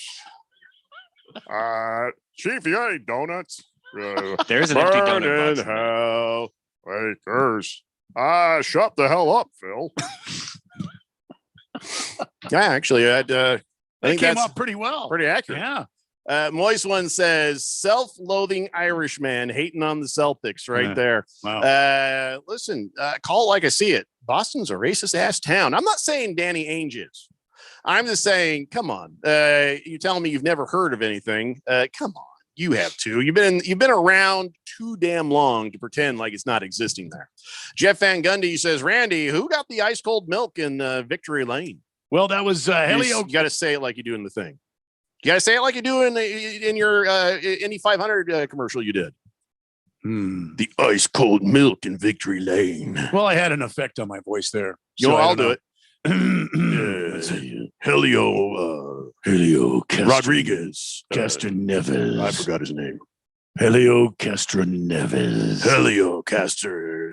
Chief, you got any donuts? There's an empty donut Burn in box. Hell Lakers. Shut the hell up, Phil. Yeah, actually, I think came that's up pretty well. pretty accurate. Yeah. Moist one says, self-loathing Irishman hating on the Celtics right Yeah. there. Wow. Listen, call it like I see it. Boston's a racist ass town. I'm not saying Danny Ainge is. I'm just saying, come on. You telling me you've never heard of anything? Come on. You have too. You've been around too damn long to pretend like it's not existing there. Jeff Van Gundy says, Randy, who got the ice cold milk in Victory Lane? Well, that was Helio. You got to say it like you do in the thing. You got to say it like you do in your Indy 500 commercial you did. The ice cold milk in Victory Lane. Well, I had an effect on my voice there. I'll do it. Helio Rodriguez. Castor Neville. I forgot his name. Helio Castro Neves. Helio Castro.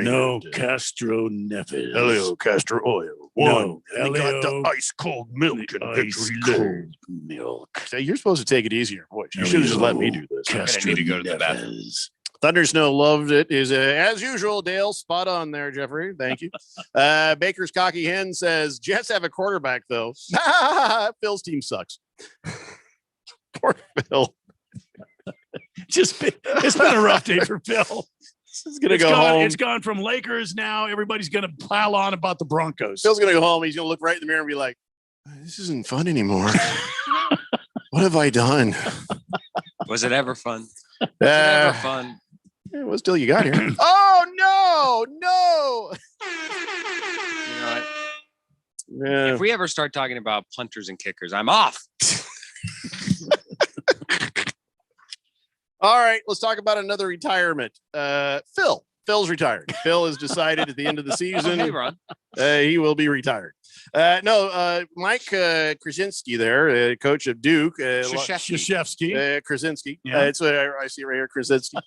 No, Castro Neves. Helio Castro Oil. No, and they got the ice cold milk and ice cold milk. Hey, you're supposed to take it easier, boys. You should have just let me do this. Castro I need to go to the bathroom. Thunder Snow loved it. Is as usual, Dale. Spot on there, Jeffrey. Thank you. Baker's Cocky Hen says Jets have a quarterback though. Phil's team sucks. Poor Phil. It's been a rough day for Phil. He's gonna go home. It's gone from Lakers now. Everybody's gonna pile on about the Broncos. Phil's gonna go home. He's gonna look right in the mirror and be like, "This isn't fun anymore. What have I done? Was it ever fun? Was it ever fun? It was till you got here. Oh no! You know what? Yeah. If we ever start talking about punters and kickers, I'm off. All right, let's talk about another retirement. Phil's retired. Phil has decided at the end of the season Hey, Ron. He will be retired. Mike Krasinski there, coach of Duke. Krzyzewski. Krasinski. Yeah. It's what I see right here, Krasinski.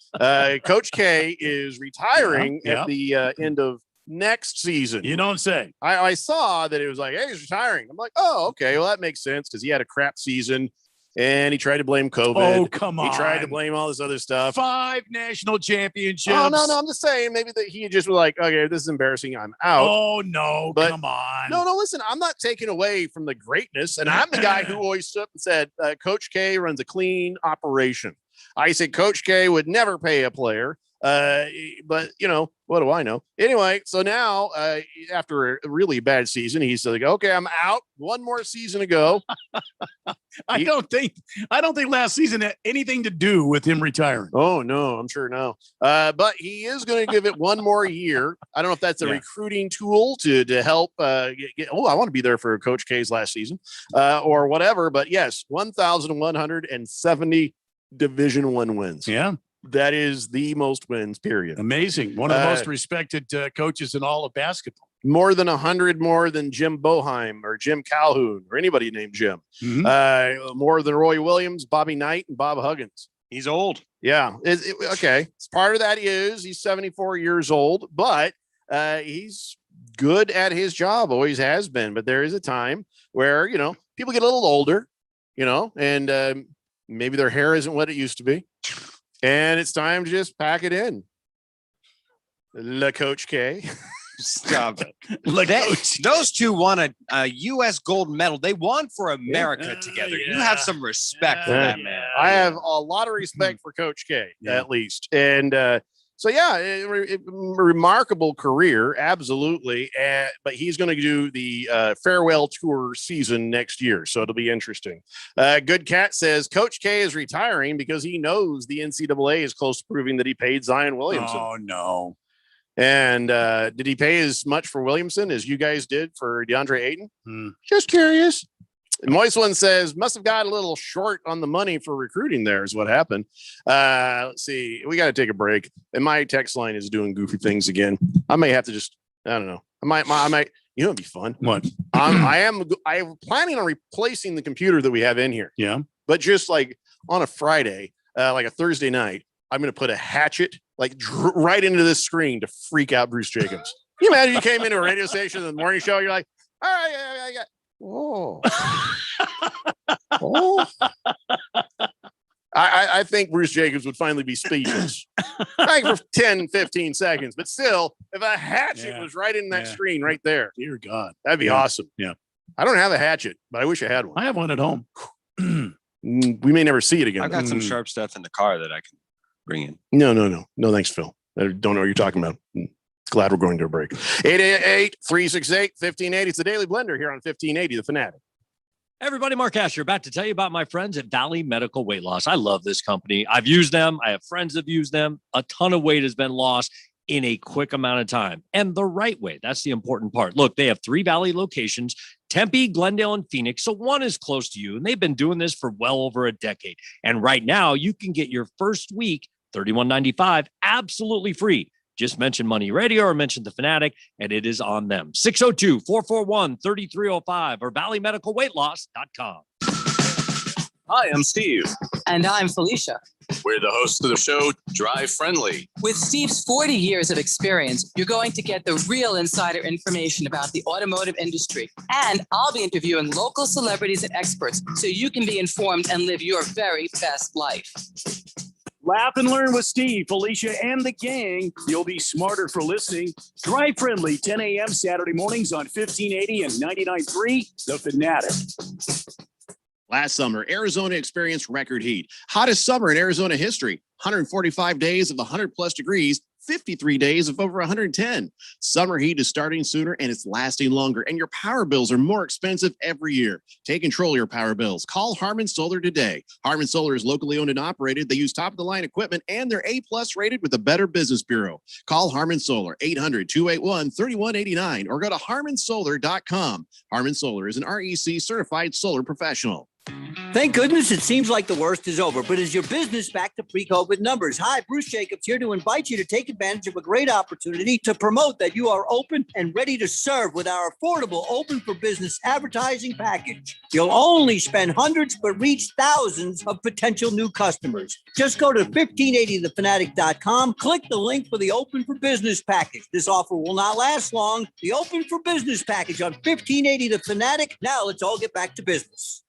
Coach K is retiring Yeah. at the end of next season. You don't say. I saw that it was like, hey, he's retiring. I'm like, oh, okay. Well, that makes sense because he had a crap season. And he tried to blame COVID. Oh, come on. He tried to blame all this other stuff. 5 national championships. Oh, no. I'm just saying maybe that he just was like, okay, this is embarrassing. I'm out. Oh, no. But come on. No, listen, I'm not taking away from the greatness. And I'm the guy who always stood up and said, Coach K runs a clean operation. I said Coach K would never pay a player. But what do I know? Anyway, so now after a really bad season, he's like, okay, I'm out. One more season to go. I don't think last season had anything to do with him retiring. Oh no, I'm sure no. But he is going to give it one more year. I don't know if that's a recruiting tool to help get. Oh, I want to be there for Coach K's last season or whatever. But yes, 1,170 Division I wins. Yeah. That is the most wins, period. Amazing. One of the most respected coaches in all of basketball. More than 100 more than Jim Boeheim or Jim Calhoun or anybody named Jim. Mm-hmm. More than Roy Williams, Bobby Knight, and Bob Huggins. He's old. Yeah. Okay. Part of that is he's 74 years old, but he's good at his job, always has been. But there is a time where, people get a little older, and maybe their hair isn't what it used to be. And it's time to just pack it in. Coach K. Stop it. Those two won a U.S. gold medal. They won for America together. You have some respect for that man. I have a lot of respect for Coach K, at least. And remarkable career, absolutely. But he's going to do the farewell tour season next year, so it'll be interesting. Good Cat says Coach K is retiring because he knows the NCAA is close to proving that he paid Zion Williamson. Oh no! And did he pay as much for Williamson as you guys did for DeAndre Ayton? Just curious. Moist One says, must have got a little short on the money for recruiting there is what happened. Let's see. We got to take a break. And my text line is doing goofy things again. I may have to I don't know. I might, it'd be fun. What? I am planning on replacing the computer that we have in here. Yeah. But just like on a Friday, like a Thursday night, I'm going to put a hatchet right into this screen to freak out Bruce Jacobs. Can you imagine you came into a radio station in the morning show? You're like, all right, I got. Oh. I think Bruce Jacobs would finally be speechless. Like for 10, 15 seconds. But still, if a hatchet was right in that screen right there. Dear God. That'd be awesome. Yeah. I don't have a hatchet, but I wish I had one. I have one at home. We may never see it again. I've got some sharp stuff in the car that I can bring in. No. No, thanks, Phil. I don't know what you're talking about. Glad we're going to a break. 888-368-1580. It's the Daily Blender here on 1580, The Fanatic. Everybody, Mark Asher, about to tell you about my friends at Valley Medical Weight Loss. I love this company. I've used them. I have friends that have used them. A ton of weight has been lost in a quick amount of time and the right way. That's the important part. Look, they have 3 Valley locations, Tempe, Glendale, and Phoenix. So one is close to you, and they've been doing this for well over a decade. And right now you can get your first week, $31.95, absolutely free. Just mention Money Radio or mention The Fanatic, and it is on them. 602-441-3305 or valleymedicalweightloss.com. Hi, I'm Steve. And I'm Felicia. We're the hosts of the show, Drive Friendly. With Steve's 40 years of experience, you're going to get the real insider information about the automotive industry. And I'll be interviewing local celebrities and experts so you can be informed and live your very best life. Laugh and learn with Steve, Felicia, and the gang. You'll be smarter for listening. Drive Friendly, 10 a.m. Saturday mornings on 1580 and 99.3 The Fanatic. Last summer, Arizona experienced record heat. Hottest summer in Arizona history. 145 days of 100+ degrees, 53 days of over 110. Summer heat is starting sooner and it's lasting longer, and your power bills are more expensive every year. Take control of your power bills. Call Harmon Solar today. Harmon Solar is locally owned and operated. They use top-of-the-line equipment, and they're A+ rated with the Better Business Bureau. Call Harmon Solar, 800-281-3189, or go to harmonsolar.com. Harmon Solar is an REC certified solar professional. Thank goodness it seems like the worst is over, but is your business back to pre-COVID numbers? Hi, Bruce Jacobs here to invite you to take advantage of a great opportunity to promote that you are open and ready to serve with our affordable Open for Business advertising package. You'll only spend hundreds but reach thousands of potential new customers. Just go to 1580thefanatic.com, click the link for the Open for Business package. This offer will not last long. The Open for Business package on 1580 The Fanatic. Now let's all get back to business.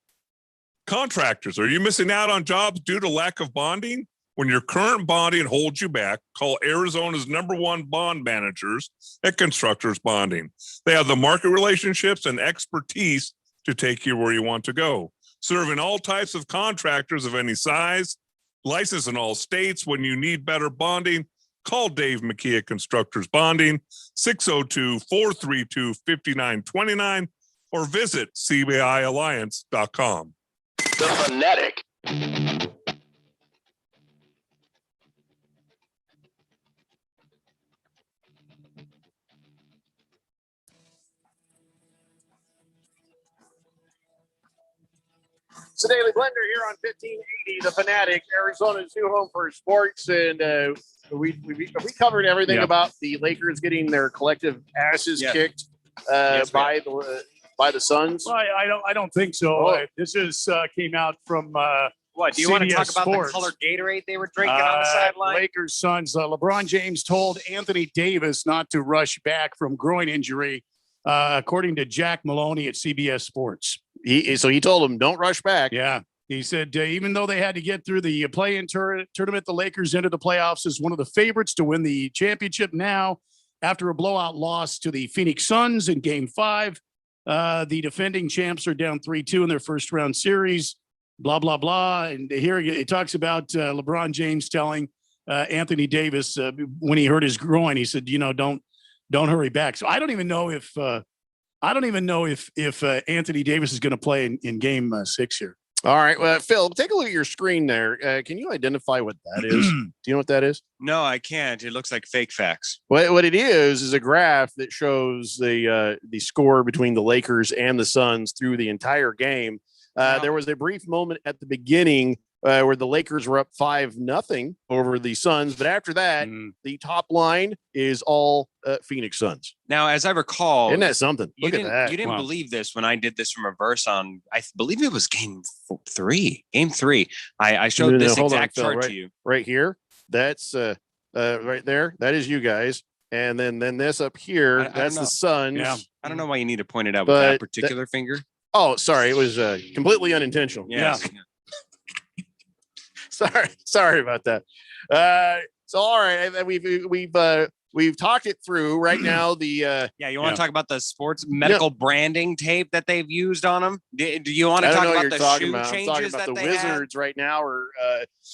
Contractors, are you missing out on jobs due to lack of bonding? When your current bonding holds you back, call Arizona's #1 bond managers at Constructors Bonding. They have the market relationships and expertise to take you where you want to go. Serving all types of contractors of any size, licensed in all states. When you need better bonding, call Dave McKee at Constructors Bonding, 602-432-5929, or visit CBIalliance.com. The Fanatic. It's the Daily Blender here on 1580 The Fanatic, Arizona's new home for sports, and we covered everything about the Lakers getting their collective asses kicked by the Suns. Well, I don't think so. This is came out from what? Do you want to talk about Sports. the colored Gatorade they were drinking on the sideline? Lakers Suns. LeBron James told Anthony Davis not to rush back from groin injury, according to Jack Maloney at CBS Sports. So he told him, don't rush back. Yeah. He said, even though they had to get through the play-in tournament, the Lakers entered the playoffs as one of the favorites to win the championship now after a blowout loss to the Phoenix Suns in Game 5. The defending champs are down 3-2 in their first round series, blah, blah, blah. And here it talks about LeBron James telling Anthony Davis when he hurt his groin, he said, don't hurry back. So I don't even know if Anthony Davis is going to play in Game 6 here. All right. Well, Phil, take a look at your screen there. Can you identify what that is? Do you know what that is? No, I can't. It looks like fake facts. What it is a graph that shows the score between the Lakers and the Suns through the entire game. There was a brief moment at the beginning where the Lakers were up 5-0 over the Suns, but after that, the top line is all Phoenix Suns. Now, as I recall, isn't that something? Look at that. You didn't believe this when I did this from reverse on, I believe it was Game 3. Game 3. I showed this exact chart to you right here. That's right there. That is you guys. And then this up here, that's the Suns. Yeah. I don't know why you need to point it out with that particular finger. Oh, sorry. It was completely unintentional. Yes. Yeah. Sorry about that. So all right, we've talked it through right now. The you want to talk about the sports medical branding tape that they've used on them? Do you want to talk about the shoe changes I'm talking about that the they Wizards right now are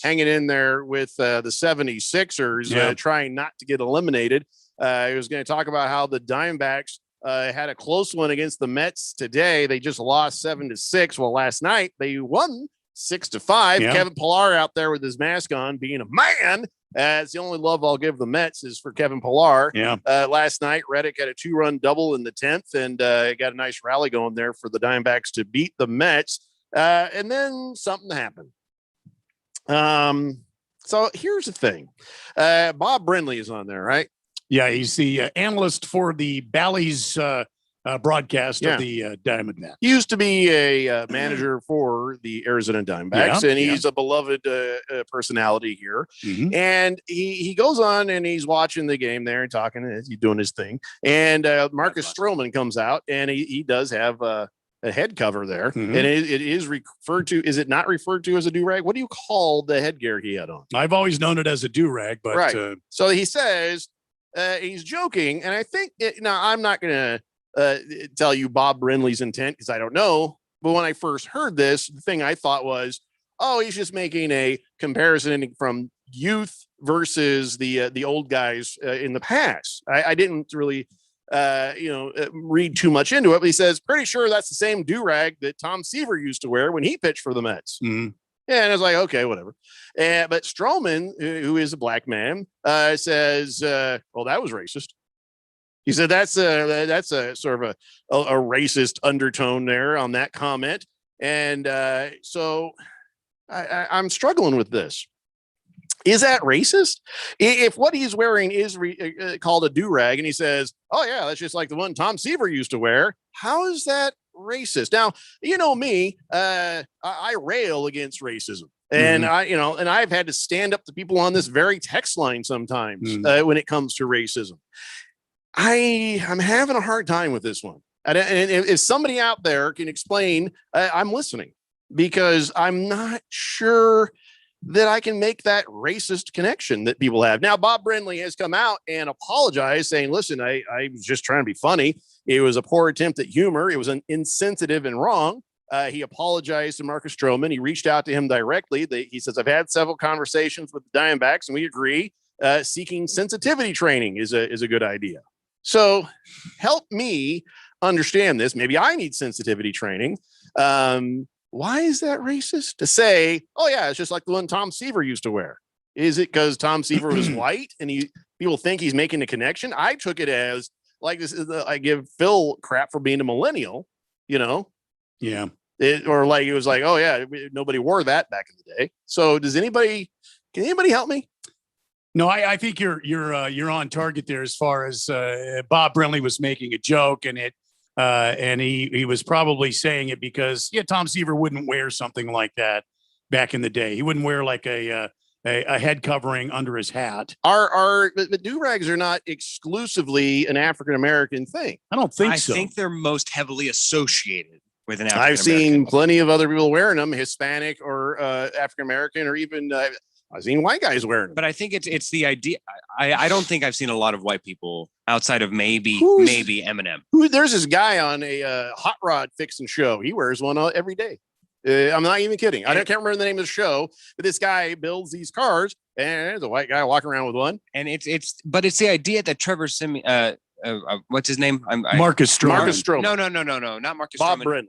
hanging in there with the 76ers, trying not to get eliminated. I was going to talk about how the Diamondbacks had a close one against the Mets today. They just lost 7-6. Well, last night they won 6-5. Yeah. Kevin Pillar out there with his mask on, being a man. It's the only love I'll give the Mets is for Kevin Pillar. Yeah. Last night, Reddick had a 2-run double in the 10th and got a nice rally going there for the Diamondbacks to beat the Mets. And then something happened. So here's the thing. Bob Brenly is on there, right? Yeah, he's the analyst for the Bally's broadcast Yeah. of the Diamondbacks. He used to be a manager for the Arizona Diamondbacks, Yeah, and he's a beloved personality here. Mhm. And he goes on and he's watching the game there and talking, and he's doing his thing. And Marcus Stroman comes out, and he does have a head cover there, Mhm. and it is referred to. Is it not referred to as a do-rag? What do you call the headgear he had on? I've always known it as a do-rag, but Right. So he says he's joking, and I think now I'm not going to tell you Bob Brenly's intent because I don't know. But when I first heard this, the thing I thought was, oh, he's just making a comparison from youth versus the old guys in the past. I didn't really read too much into it, but he says pretty sure that's the same do-rag that Tom Seaver used to wear when he pitched for the Mets. Mhm. Yeah, and I was like, okay, whatever. But Stroman, who is a black man, says, well, that was racist. He said that's a sort of a racist undertone there on that comment. And so I'm struggling with this. Is that racist? If what he's wearing is called a do-rag and he says, oh, yeah, that's just like the one Tom Seaver used to wear, how is that racist? Now, you know me, I rail against racism. And and I've had to stand up to people on this very text line sometimes when it comes to racism. I'm having a hard time with this one. And if somebody out there can explain, I'm listening, because I'm not sure that I can make that racist connection that people have. Now, Bob Brenly has come out and apologized, saying, listen, I was just trying to be funny. It was a poor attempt at humor. It was insensitive and wrong. He apologized to Marcus Stroman. He reached out to him directly. He says, I've had several conversations with the Diamondbacks, and we agree seeking sensitivity training is a good idea. So help me understand this. Maybe I need sensitivity training. Why is that racist to say, oh, yeah, it's just like the one Tom Seaver used to wear? Is it because Tom Seaver was white and people think he's making a connection? I took it as like this is I give Phil crap for being a millennial, Yeah. Or like it was like, oh, yeah, nobody wore that back in the day. So can anybody help me? No, I think you're on target there as far as Bob Brenly was making a joke, and he was probably saying it because Tom Seaver wouldn't wear something like that back in the day. He wouldn't wear like a head covering under his hat. The do-rags are not exclusively an African American thing. I don't think so. I think they're most heavily associated with an African I've seen plenty of other people wearing them, Hispanic or African American, or even I've seen white guys wearing them. But I think it's the idea. I don't think I've seen a lot of white people outside of maybe Eminem. There's this guy on a hot rod fixing show. He wears one every day. I'm not even kidding. I can't remember the name of the show, but this guy builds these cars, and there's a white guy walking around with one. And it's the idea that Trevor Simeon, what's his name? Marcus Stroman. Marcus Stroman. No, not Marcus Bob Stroman. Brenly.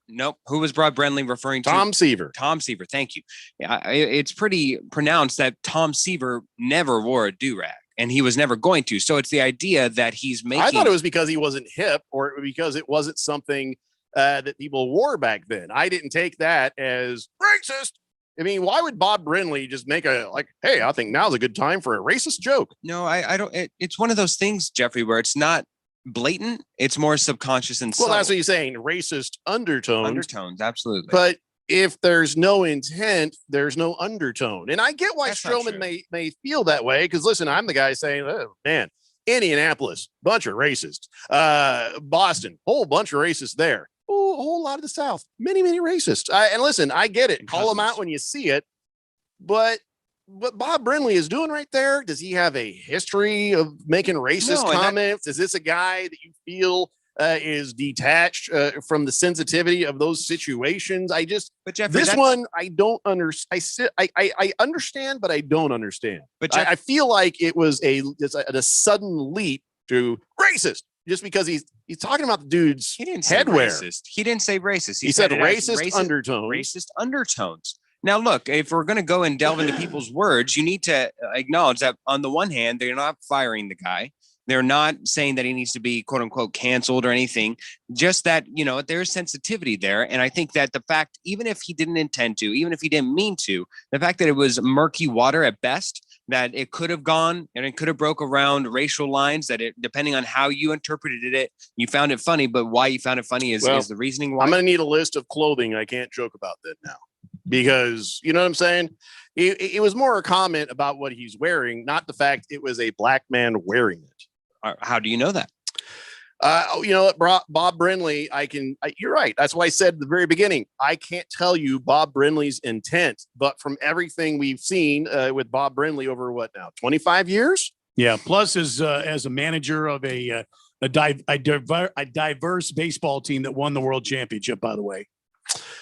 Nope. Who was Bob Brenly referring to? Tom Seaver. Tom Seaver. Thank you. It's pretty pronounced that Tom Seaver never wore a do-rag, and he was never going to. So it's the idea that he's making. I thought it was because he wasn't hip, or because it wasn't something that people wore back then. I didn't take that as racist. I mean, why would Bob Brenly just make hey, I think now's a good time for a racist joke? No, I don't. It's one of those things, Jeffrey, where it's not blatant, it's more subconscious and subtle. That's what you're saying, racist undertones, absolutely. But if there's no intent, there's no undertone. And I get why Stroman may feel that way, because listen, I'm the guy saying, oh, man, Indianapolis, bunch of racists. Boston, whole bunch of racists there. Oh, a whole lot of the South, many racists. And listen, I get it, call them out when you see it, but what Bob Brenly is doing right there, does he have a history of making racist comments? Is this a guy that you feel is detached from the sensitivity of those situations? But Jeffrey, this one, I don't understand. I understand, but I don't understand. But I feel like it was a sudden leap to racist just because he's talking about the dude's headwear. He didn't say racist. He said racist undertones. Racist undertones. Now, look, if we're going to go and delve into people's words, you need to acknowledge that on the one hand, they're not firing the guy. They're not saying that he needs to be, quote unquote, canceled or anything. Just that, there's sensitivity there. And I think that the fact, even if he didn't intend to, even if he didn't mean to, the fact that it was murky water at best that it could have gone and it could have broke around racial lines, that it, depending on how you interpreted it, you found it funny, but why you found it funny is the reasoning why. I'm going to need a list of clothing I can't joke about that now, because you know what I'm saying? It was more a comment about what he's wearing, not the fact it was a black man wearing it. How do you know that? You know what, Bob Brenly, you're right. That's why I said at the very beginning, I can't tell you Bob Brenly's intent, but from everything we've seen with Bob Brenly over what now, 25 years? Yeah. Plus as a manager of a diverse baseball team that won the world championship, by the way.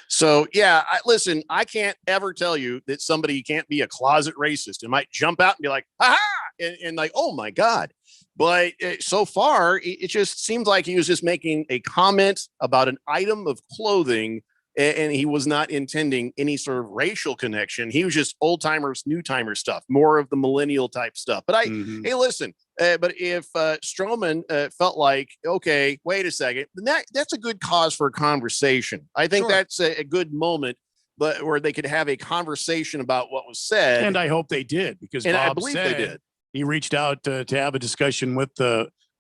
So, yeah, listen, I can't ever tell you that somebody can't be a closet racist and might jump out and be like, ha and like, oh my God. But so far, it just seems like he was just making a comment about an item of clothing, and he was not intending any sort of racial connection. He was just old timers, new timer stuff, more of the millennial type stuff. But hey, listen, but if Stroman felt like, okay, wait a second, that's a good cause for a conversation. I think that's a good moment, but where they could have a conversation about what was said. And I hope they did, because Bob I believe they did. He reached out to have a discussion with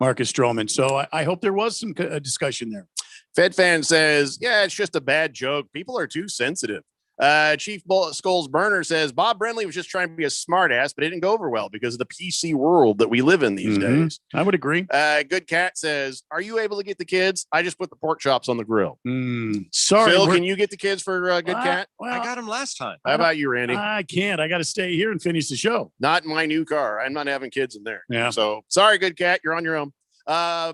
Marcus Stroman. So I hope there was some discussion there. Fed Fan says, yeah, it's just a bad joke. People are too sensitive. Chief Skulls Burner says Bob Brenly was just trying to be a smart ass, but it didn't go over well because of the PC world that we live in these days. I would agree. Good Cat says, are you able to get the kids? I just put the pork chops on the grill. Sorry. Phil, can you get the kids for Good Cat? Well, I got them last time. How about you, Randy? I can't. I got to stay here and finish the show. Not in my new car. I'm not having kids in there. Yeah. So sorry, Good Cat. You're on your own.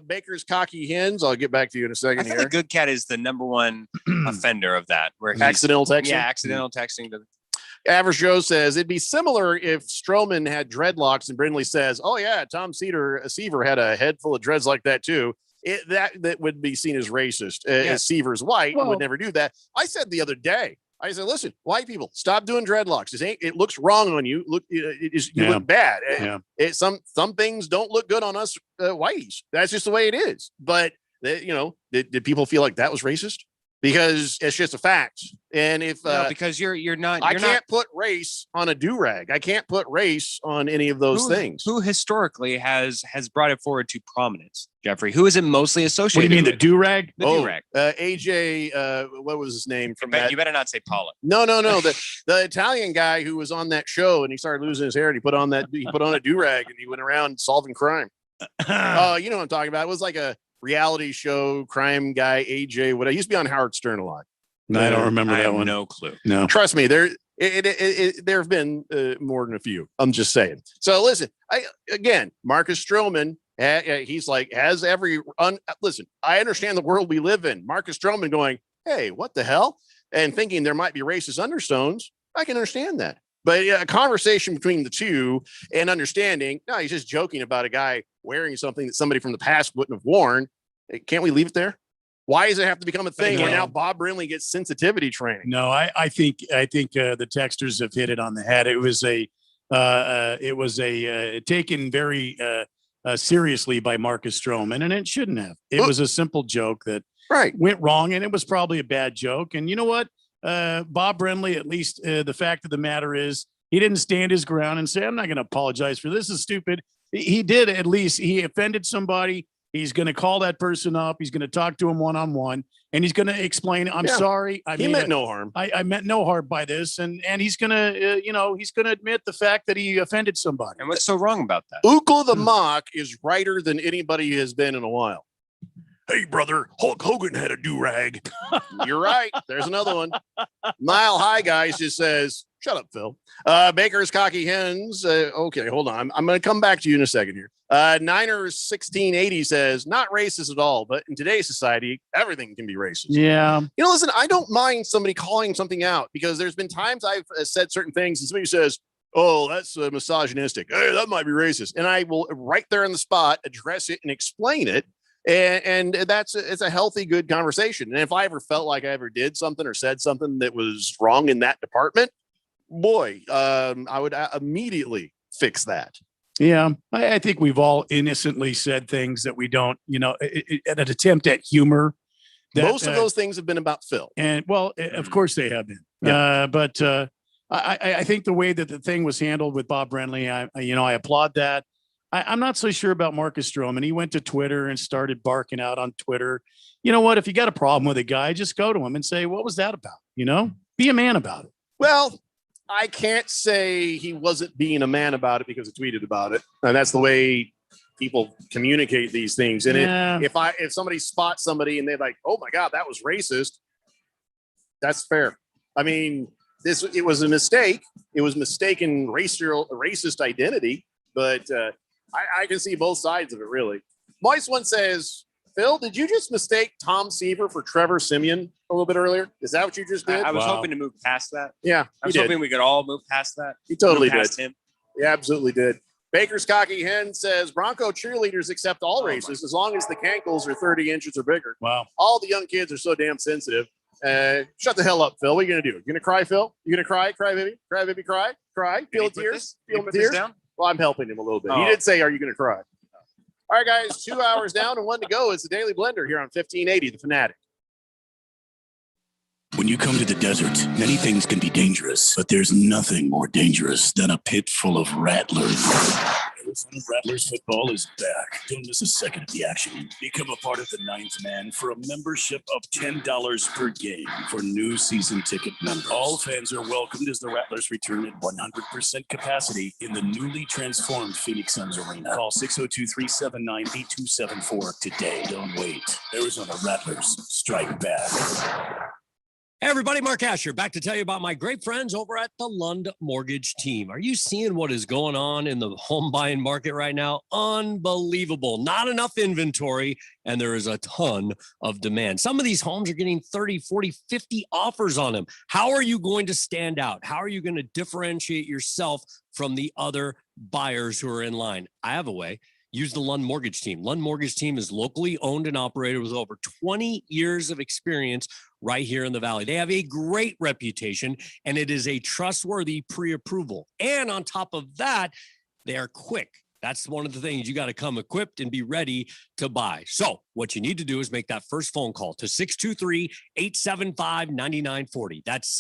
Baker's Cocky Hens. I'll get back to you in a second. I feel here. like Good Cat is the number one offender of that. Where Accidental texting? Yeah, accidental texting. Average Joe says it'd be similar if Stroman had dreadlocks and Brindley says, oh yeah, Tom Seaver had a head full of dreads like that too. That would be seen as racist. As Seaver's white, would never do that. I said the other day, I said, listen, white people, stop doing dreadlocks. It looks wrong on you. You look bad. Some things don't look good on us whiteys. That's just the way it is. But did people feel like that was racist? Because it's just a fact. And if because you're not, I can't put race on a do-rag. I can't put race on any of those things. Who historically has brought it forward to prominence, Jeffrey? Who is it mostly associated? What do you mean, with? the do-rag? The do-rag. AJ, what was his name? You better not say Paula. No. the Italian guy who was on that show and he started losing his hair and he put on a do-rag and he went around solving crime. Oh, you know what I'm talking about. It was like a reality show crime guy, AJ. What I used to be on Howard Stern a lot. I don't remember that one. No clue. No, trust me. There have been more than a few. I'm just saying. So listen, Marcus Stroman. He's like, listen, I understand the world we live in. Marcus Stroman going, hey, what the hell? And thinking there might be racist undertones. I can understand that. But a conversation between the two and understanding, no, he's just joking about a guy wearing something that somebody from the past wouldn't have worn. Can't we leave it there? Why does it have to become a thing where now Bob Brenly gets sensitivity training? No, I think the texters have hit it on the head. It was taken very seriously by Marcus Stroman, and it shouldn't have. It was a simple joke that went wrong, and it was probably a bad joke. And you know what? Bob Brenly, at least the fact of the matter is, he didn't stand his ground and say, I'm not going to apologize for this. Is stupid. He did. At least he offended somebody. He's going to call that person up. He's going to talk to him one-on-one, and he's going to explain, I'm sorry. He meant no harm. I meant no harm by this. And he's going to, he's going to admit the fact that he offended somebody. And what's so wrong about that? Ukla the Mock is righter than anybody has been in a while. Hey, brother, Hulk Hogan had a do-rag. You're right. There's another one. Mile High Guys just says, shut up, Phil. Baker's Cocky Hens. Okay, hold on. I'm going to come back to you in a second here. Niners 1680 says, not racist at all, but in today's society, everything can be racist. Yeah. Listen, I don't mind somebody calling something out because there's been times I've said certain things and somebody says, oh, that's misogynistic. Hey, that might be racist. And I will right there on the spot address it and explain it. And it's a healthy, good conversation. And if I ever felt like I ever did something or said something that was wrong in that department, boy, I would immediately fix that. Yeah, I think we've all innocently said things that we don't, an attempt at humor. Most of those things have been about Phil. And of course they have been. Yeah. But I think the way that the thing was handled with Bob Brenly, I applaud that. I'm not so sure about Marcus Stroman. He went to Twitter and started barking out on Twitter. You know what? If you got a problem with a guy, just go to him and say, what was that about? Be a man about it. Well, I can't say he wasn't being a man about it because he tweeted about it. And that's the way people communicate these things. And if somebody spots somebody and they're like, oh my God, that was racist, that's fair. I mean, it was a mistake. It was mistaken racist identity, but I can see both sides of it, really. Moise one says, Phil, did you just mistake Tom Seaver for Trevor Siemian a little bit earlier? Is that what you just did? I was hoping to move past that. Yeah, I was hoping we could all move past that. He totally Move past did. him. Yeah, absolutely did. Baker's Cocky Hen says Bronco cheerleaders accept all races as long as the cankles are 30 inches or bigger. Wow. All the young kids are so damn sensitive. Shut the hell up, Phil. What are you going to do? You going to cry, Phil? You going to cry? Cry, baby? Cry, baby, cry? Cry? Feel tears? Feel tears? Well, I'm helping him a little bit. He did say, are you going to cry? All right, guys, 2 hours down and 1 to go. It's the Daily Blender here on 1580, The Fanatic. When you come to the desert, many things can be dangerous, but there's nothing more dangerous than a pit full of rattlers. Arizona Rattlers football is back. Don't miss a second of the action. Become a part of the Ninth Man for a membership of $10 per game for new season ticket members. All fans are welcomed as the Rattlers return at 100% capacity in the newly transformed Phoenix Suns Arena. Call 602-379-8274 today. Don't wait. Arizona Rattlers strike back. Hey everybody, Mark Asher back to tell you about my great friends over at the Lund Mortgage Team. Are you seeing what is going on in the home buying market right now? Unbelievable. Not enough inventory, and there is a ton of demand. Some of these homes are getting 30, 40, 50 offers on them. How are you going to stand out? How are you going to differentiate yourself from the other buyers who are in line? I have a way. Use the Lund Mortgage Team. Lund Mortgage Team is locally owned and operated with over 20 years of experience right here in the Valley. They have a great reputation, and it is a trustworthy pre-approval. And on top of that, they are quick. That's one of the things. You got to come equipped and be ready to buy. So what you need to do is make that first phone call to 623-875-9940. That's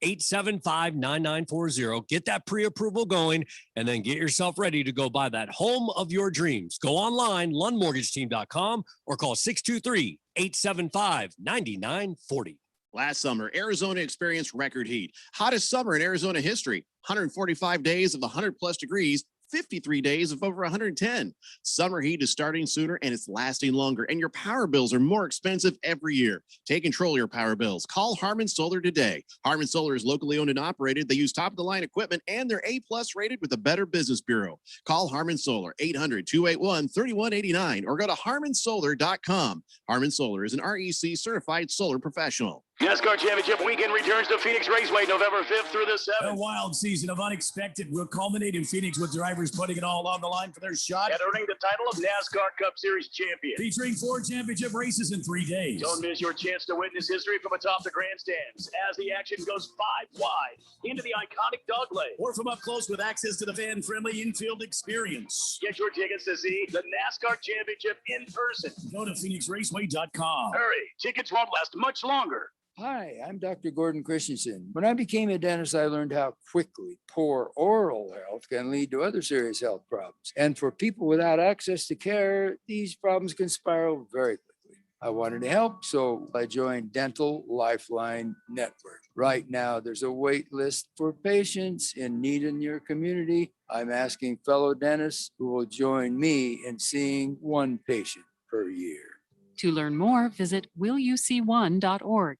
623-875-9940. Get that pre-approval going and then get yourself ready to go buy that home of your dreams. Go online, lundmortgageteam.com, or call 623-875-9940. Last summer, Arizona experienced record heat. Hottest summer in Arizona history. 145 days of 100+ degrees. 53 days of over 110. Summer heat is starting sooner and it's lasting longer, and your power bills are more expensive every year. Take control of your power bills. Call Harmon Solar today. Harmon Solar is locally owned and operated. They use top-of-the-line equipment, and they're A+ rated with the Better Business Bureau. Call Harmon Solar, 800-281-3189, or go to harmonsolar.com. Harmon Solar is an REC certified solar professional. NASCAR Championship Weekend returns to Phoenix Raceway November 5th through the 7th. A wild season of unexpected will culminate in Phoenix with drivers putting it all on the line for their shot at earning the title of NASCAR Cup Series champion. Featuring 4 championship races in 3 days. Don't miss your chance to witness history from atop the grandstands as the action goes 5 wide into the iconic dog leg. Or from up close with access to the fan-friendly infield experience. Get your tickets to see the NASCAR Championship in person. Go to PhoenixRaceway.com. Hurry, tickets won't last much longer. Hi, I'm Dr. Gordon Christensen. When I became a dentist, I learned how quickly poor oral health can lead to other serious health problems. And for people without access to care, these problems can spiral very quickly. I wanted to help, so I joined Dental Lifeline Network. Right now, there's a wait list for patients in need in your community. I'm asking fellow dentists who will join me in seeing 1 patient per year. To learn more, visit willyouseeone.org.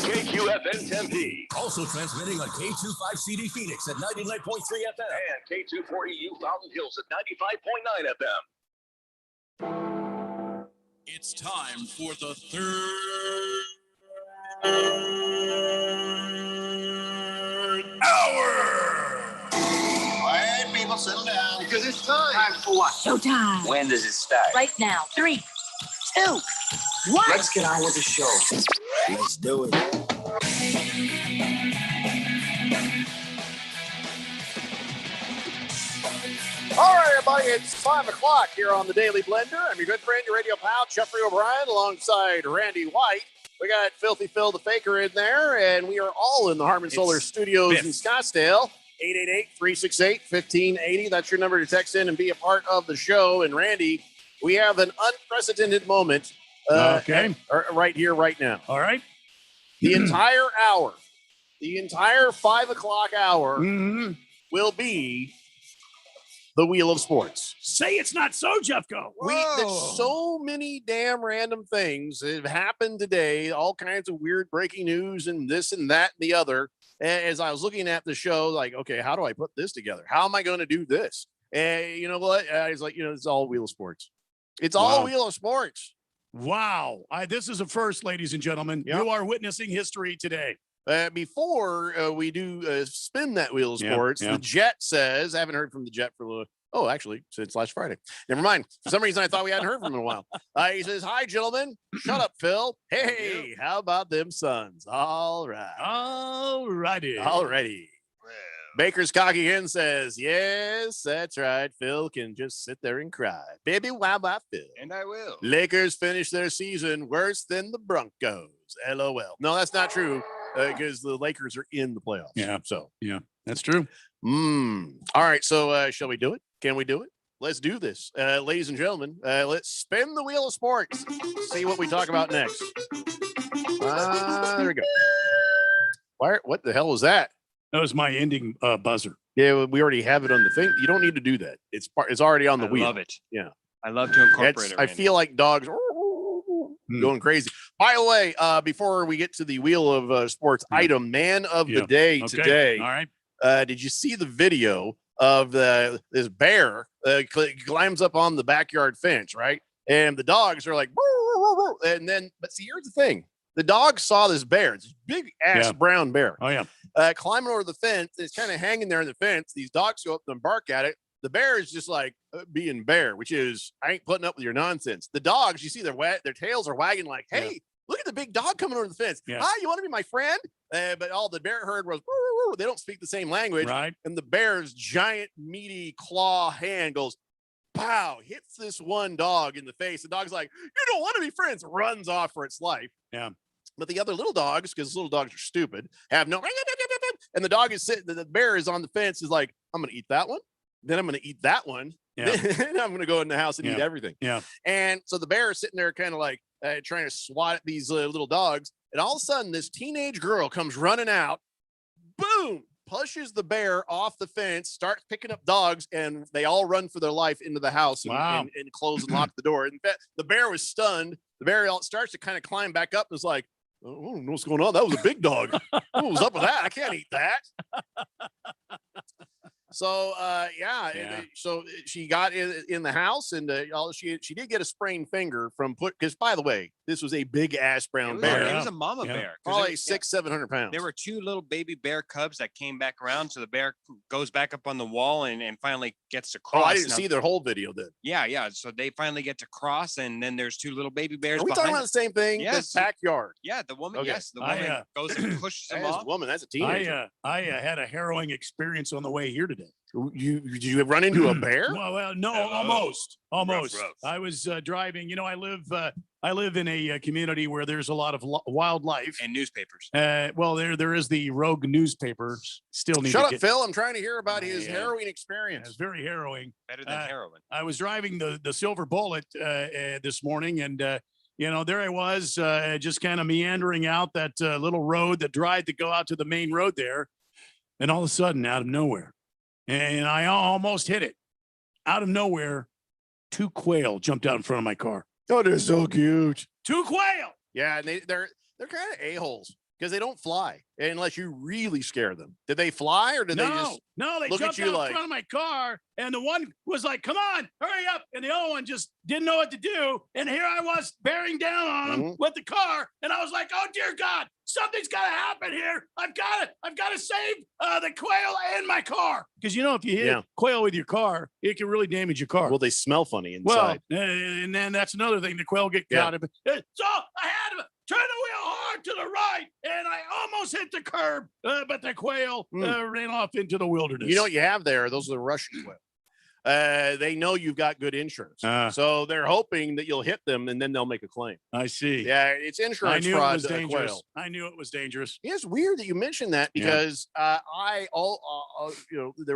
KQFN Tempe. Also transmitting on K25CD Phoenix at 99.3 FM. And K240U Fountain Hills at 95.9 FM. It's time for the third hour. All right, people, settle down because it's time. Time for what? Showtime. When does it start? Right now. 3, 2, 1. Let's get on with the show. Let's do it. All right, everybody, it's 5 o'clock here on the Daily Blender. I'm your good friend, your radio pal, Jeffrey O'Brien, alongside Randy White. We got Filthy Phil the Faker in there, and we are all in the Harmon Solar Studios in Scottsdale. 888-368-1580. That's your number to text in and be a part of the show. And Randy, we have an unprecedented moment right here, right now. All right. The entire hour, the entire 5 o'clock hour will be the Wheel of Sports. Say it's not so, Jeffco. There's so many damn random things that have happened today, all kinds of weird breaking news and this and that and the other. As I was looking at the show, like, okay, how do I put this together? How am I going to do this? And you know what? I was like, it's all Wheel of Sports. It's all Wheel of Sports. Wow. This is a first, ladies and gentlemen. Yep. You are witnessing history today. Before we do spin that Wheel of Sports, the Jet says, I haven't heard from the Jet for a little. Oh, actually, since last Friday. Never mind. For some reason, I thought we hadn't heard from him in a while. He says, hi, gentlemen. Shut up, Phil. Hey, how about them Suns? All right. All righty. Alrighty. Baker's Cocky Hen says, yes, that's right. Phil can just sit there and cry. Baby, why by Phil? And I will. Lakers finish their season worse than the Broncos. LOL. No, that's not true. Because the Lakers are in the playoffs. Yeah. So, yeah, that's true. All right. So, shall we do it? Can we do it? Let's do this. Ladies and gentlemen, let's spin the Wheel of Sports. See what we talk about next. There we go. What the hell was that? That was my ending buzzer. Yeah, we already have it on the thing. You don't need to do that. It's already on the wheel. I love it. Yeah. I love to incorporate it. I feel like dogs going crazy. By the way, before we get to the Wheel of Sports item, man of the day today. All right. Did you see the video of this bear climbs up on the backyard fence, right? And the dogs are like, and then, but see, here's the thing. The dog saw this bear, this big ass brown bear. Oh, yeah. Climbing over the fence. It's kind of hanging there in the fence. These dogs go up and bark at it. The bear is just like being bear, which is, I ain't putting up with your nonsense. The dogs, you see their tails are wagging like, hey, look at the big dog coming over the fence. Hi, you want to be my friend? But all the bear heard was, they don't speak the same language. Right. And the bear's giant, meaty claw hand goes, pow, hits this one dog in the face. The dog's like, you don't want to be friends, runs off for its life. Yeah. But the other little dogs, because little dogs are stupid, have no, and the dog is sitting, the bear is on the fence, is like, I'm going to eat that one. Then I'm going to eat that one. Yeah. Then I'm going to go in the house and eat everything. Yeah. And so the bear is sitting there kind of like trying to swat at these little dogs. And all of a sudden, this teenage girl comes running out, boom, pushes the bear off the fence, starts picking up dogs, and they all run for their life into the house and close and lock the door. In fact, the bear was stunned. The bear starts to kind of climb back up and is like, I don't know what's going on. That was a big dog. What was up with that? I can't eat that. So, so she got in the house, and she did get a sprained finger from because, by the way, this was a big ass brown bear. It was a mama bear. Probably 600-700 pounds. There were two little baby bear cubs that came back around. So the bear goes back up on the wall and finally gets to cross. Oh, I didn't see their whole video then. Yeah. So they finally get to cross, and then there's two little baby bears. Are we talking about the same thing? Yes. The backyard. Yeah, the woman. Okay. Yes, the woman goes and pushes him off. Woman, that's a teenager. I had a harrowing experience on the way here today. Did you run into a bear? Well, no, almost. Rough. I was driving. You know, I live in a community where there's a lot of wildlife and newspapers. Well, there is the rogue newspapers. Still need. Shut up, Phil. I'm trying to hear about his harrowing experience. It's very harrowing. Better than heroin. I was driving the Silver Bullet this morning, and there I was, just kind of meandering out that little road that tried to go out to the main road there, and all of a sudden, out of nowhere. And I almost hit it. Out of nowhere, two quail jumped out in front of my car. Oh, they're so cute. Two quail. Yeah, and they're kind of a-holes because they don't fly unless you really scare them. Did they fly or did they just they look jumped at you out like in front of my car, and the one was like, come on, hurry up. And the other one just didn't know what to do. And here I was bearing down on him with the car. And I was like, oh, dear God, something's got to happen here. I've got to save the quail and my car. Because, if you hit quail with your car, it can really damage your car. Well, they smell funny inside. Well, and then that's another thing. The quail get caught. So I had to turn the wheel hard to the right, and I almost hit the curb, but the quail ran off into the wilderness. You know what you have there? Those are the Russian quail. they know you've got good insurance. So they're hoping that you'll hit them and then they'll make a claim. I see. Yeah, it's insurance I knew fraud. it was to dangerous. quail. I knew it was dangerous. It's weird that you mentioned that because there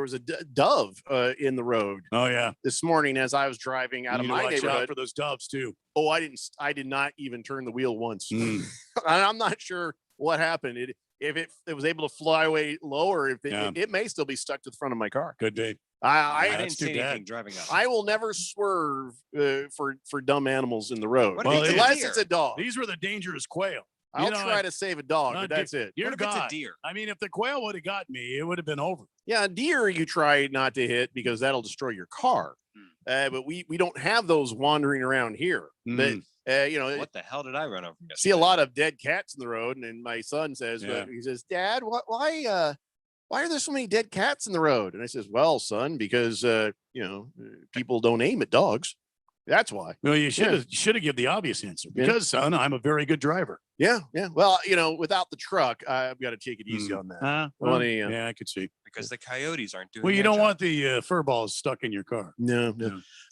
was a dove in the road. Oh yeah, this morning as I was driving out of my watch out neighborhood. for those doves too. Oh, I did not even turn the wheel once. Mm. I'm not sure what happened. If it was able to fly away lower, it may still be stuck to the front of my car. Could be. I didn't see anything driving up. I will never swerve for dumb animals in the road unless it's a dog. These were the dangerous quail. I'll try to save a dog, but that's it. Dear What if it's a God. deer? I mean, if the quail would have got me, it would have been over. Yeah, a deer you try not to hit because that'll destroy your car. But we don't have those wandering around here. But what the hell did I run over? See a lot of dead cats in the road, and my son says, he says, Dad, why are there so many dead cats in the road? And I says, well, son, because people don't aim at dogs. That's why. Well, you should have given the obvious answer because, son, I'm a very good driver. Yeah. Well, without the truck, I've got to take it easy on that. Yeah, I could see. Because the coyotes aren't doing. Well, you their don't job. want the fur balls stuck in your car. No.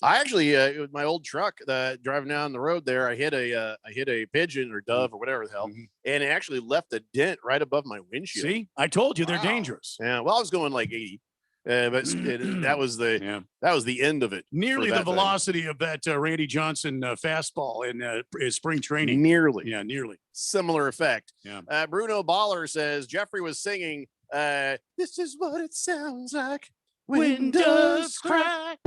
I actually, with my old truck, driving down the road there, I hit a pigeon or dove or whatever the hell, and it actually left a dent right above my windshield. See, I told you they're dangerous. Yeah. Well, I was going like 80. But that was the end of it. Nearly the velocity of that Randy Johnson fastball in spring training. Nearly. Yeah, nearly. Similar effect. Yeah. Bruno Baller says Jeffrey was singing, this is what it sounds like when doves cry.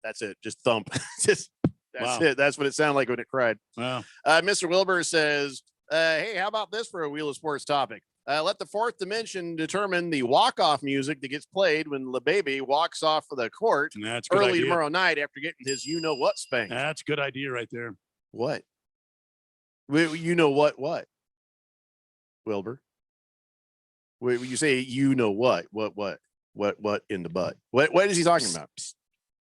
That's it. Just thump. That's it. That's what it sounded like when it cried. Wow. Mr. Wilbur says, hey, how about this for a Wheel of Sports topic? Let the fourth dimension determine the walk-off music that gets played when LeBaby walks off of the court early tomorrow night after getting his you-know-what spanked. That's a good idea right there. What? You know what? Wilbur? When you say you know what in the butt? What is he talking about?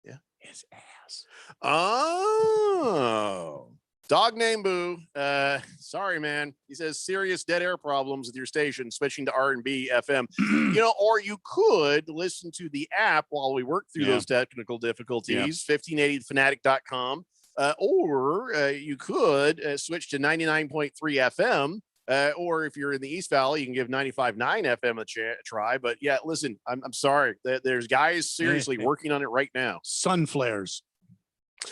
Yeah. His ass. Oh. Dog named Boo. Sorry, man. He says serious dead air problems with your station, switching to R&B FM. Or you could listen to the app while we work through those technical difficulties. 1580fanatic.com. Or you could switch to 99.3 FM. Or if you're in the East Valley, you can give 95.9 FM a try. But yeah, listen, I'm sorry. There's guys seriously working on it right now. Sun flares.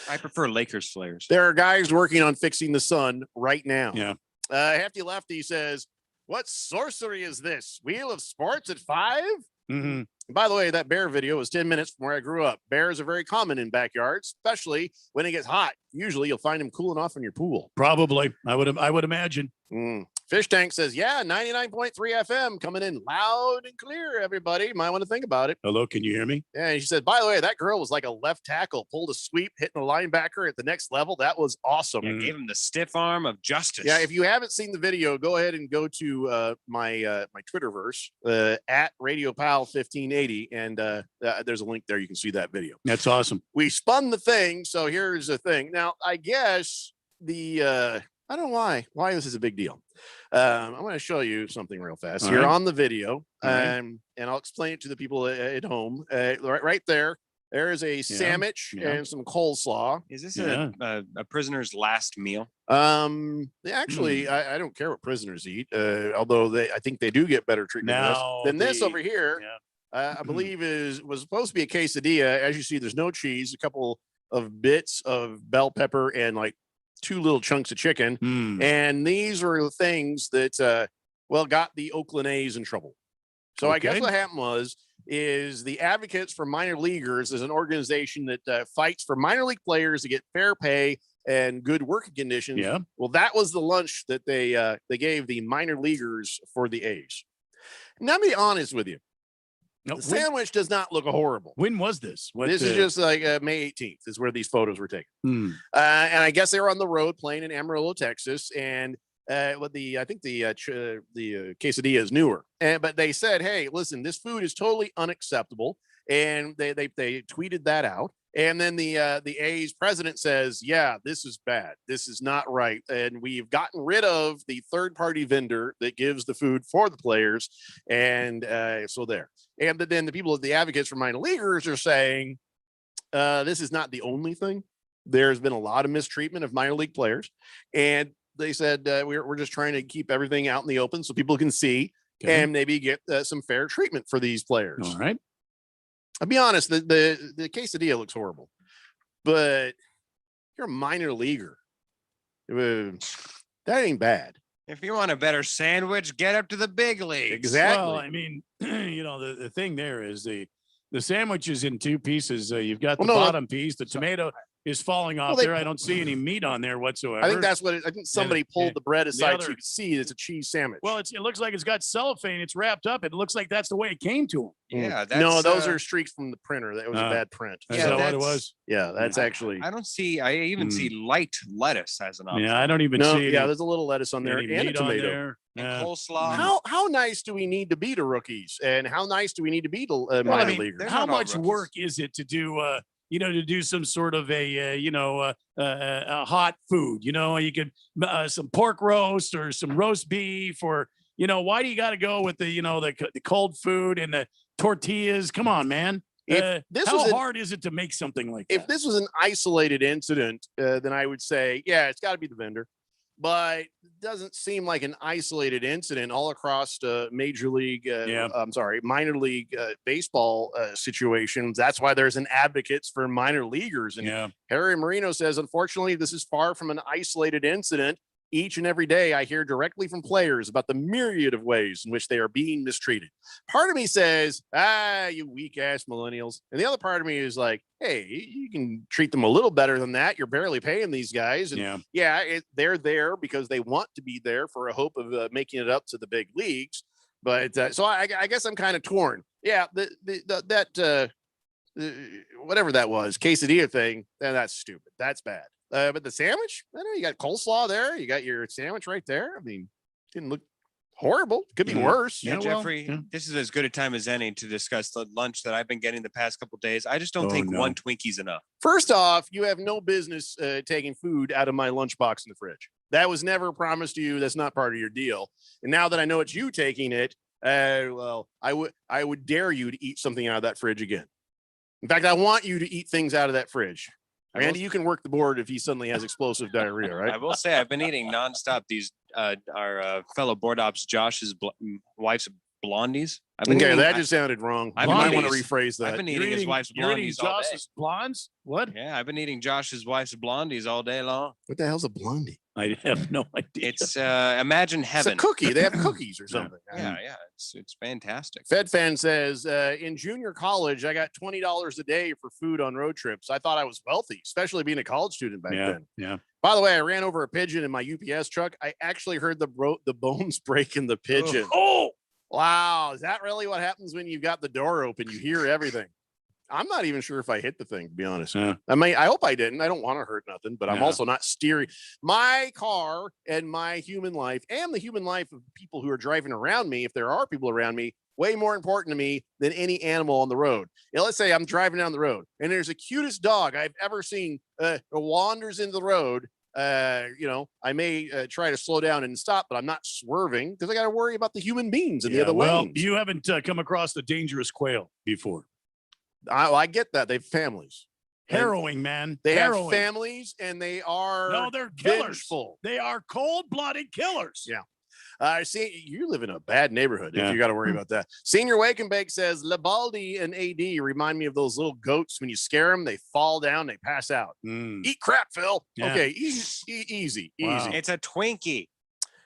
I prefer Lakers flares. There are guys working on fixing the sun right now. Yeah. Hefty Lefty says, what sorcery is this? Wheel of Sports at 5? Mm-hmm. By the way, that bear video was 10 minutes from where I grew up. Bears are very common in backyards, especially when it gets hot. Usually you'll find them cooling off in your pool. Probably. I would imagine. Fish Tank says, yeah, 99.3 FM coming in loud and clear, everybody. Might want to think about it. Hello, can you hear me? Yeah, and she said, by the way, that girl was like a left tackle, pulled a sweep, hitting a linebacker at the next level. That was awesome. Yeah, gave him the stiff arm of justice. Yeah, if you haven't seen the video, go ahead and go to my Twitterverse at Radio Pal 1580, and there's a link there. You can see that video. That's awesome. We spun the thing, so here's the thing. Now, I guess I don't know why this is a big deal. I'm going to show you something real fast here on the video, and I'll explain it to the people at home. Right there. There is a sandwich and some coleslaw. Is this a prisoner's last meal? Actually, I don't care what prisoners eat, although I think they do get better treatment than this over here. I believe was supposed to be a quesadilla. As you see, there's no cheese, a couple of bits of bell pepper, and like 2 little chunks of chicken. And these are the things that got the Oakland A's in trouble. So I guess what happened is the Advocates for Minor Leaguers is an organization that fights for minor league players to get fair pay and good working conditions. Yeah. Well, that was the lunch that they gave the minor leaguers for the A's. Now, I'll be honest with you. The sandwich does not look horrible. When was this? This is just like May 18th is where these photos were taken. And I guess they were on the road playing in Amarillo, Texas. And I think the quesadilla is newer. But they said, hey, listen, this food is totally unacceptable. And they tweeted that out. And then the A's president says, yeah, this is bad. This is not right. And we've gotten rid of the third-party vendor that gives the food for the players. And so there. And then the people, the advocates for minor leaguers are saying, this is not the only thing. There's been a lot of mistreatment of minor league players. And they said, we're just trying to keep everything out in the open so people can see and maybe get some fair treatment for these players. All right. I'll be honest, the quesadilla looks horrible, but you're a minor leaguer. That ain't bad. If you want a better sandwich, get up to the big leagues. Exactly. Well, I mean, the thing there is the sandwich is in two pieces. You've got the bottom piece, the tomato is falling off there. I don't see any meat on there whatsoever. I think that's what I think somebody pulled the bread aside so you could see it's a cheese sandwich. Well, it looks like it's got cellophane. It's wrapped up. It looks like that's the way it came to him. Yeah. No, those are streaks from the printer. That was a bad print. Is that what it was? Yeah, that's actually. I don't see. I even see light lettuce as an option. Yeah, I don't even No, see. yeah, there's a little lettuce on there and a tomato. And coleslaw. How nice do we need to be to rookies, and how nice do we need to be to minor leaguers? How much work is it to do? To do some sort of a hot food. You could some pork roast or some roast beef, or why do you got to go with the cold food and the tortillas? Come on, man. How hard is it to make something like that? If this was an isolated incident, then I would say, yeah, it's got to be the vendor. But it doesn't seem like an isolated incident all across minor league baseball situations. That's why there's an advocates for minor leaguers. And Harry Marino says, unfortunately, this is far from an isolated incident. Each and every day, I hear directly from players about the myriad of ways in which they are being mistreated. Part of me says, you weak ass millennials. And the other part of me is like, hey, you can treat them a little better than that. You're barely paying these guys. And they're there because they want to be there for a hope of making it up to the big leagues. But so I guess I'm kind of torn. Yeah, whatever that was, quesadilla thing, that's stupid. That's bad. But the sandwich, I know you got coleslaw there. You got your sandwich right there. I mean, didn't look horrible. Could be worse. Yeah, Jeffrey, this is as good a time as any to discuss the lunch that I've been getting the past couple of days. I just don't think one Twinkie's enough. First off, you have no business taking food out of my lunchbox in the fridge. That was never promised to you. That's not part of your deal. And now that I know it's you taking it, well, I would dare you to eat something out of that fridge again. In fact, I want you to eat things out of that fridge. Randy, you can work the board if he suddenly has explosive diarrhea, right? I will say I've been eating nonstop these our fellow board ops Josh's wife's blondies. That just sounded wrong. I might want to rephrase that. I've been eating his wife's blondies all day. Josh's blondes? What? Yeah, I've been eating Josh's wife's blondies all day long. What the hell's a blondie? I have no idea. It's imagine heaven. It's a cookie. They have cookies or something. Yeah, it's fantastic. Fed fan says in junior college, I got $20 a day for food on road trips. I thought I was wealthy, especially being a college student back then. Yeah. By the way, I ran over a pigeon in my UPS truck. I actually heard the bones break in the pigeon. Oh, wow. Is that really what happens when you've got the door open? You hear everything. I'm not even sure if I hit the thing, to be honest. I hope I didn't. I don't want to hurt nothing, but I'm also not steering my car and my human life and the human life of people who are driving around me. If there are people around me, way more important to me than any animal on the road. Let's say I'm driving down the road and there's the cutest dog I've ever seen wanders into the road. I may try to slow down and stop, but I'm not swerving because I got to worry about the human beings in the other lanes. You haven't come across the dangerous quail before. I get that. They have families. Harrowing, man. They have families and they are they're killers. Vengeful. They are cold-blooded killers. Yeah. See, you live in a bad neighborhood if you got to worry about that. Senior Wake and Bake says Labaldi and AD remind me of those little goats. When you scare them, they fall down, they pass out. Eat crap, Phil. Yeah. Okay, easy. Wow. It's a Twinkie.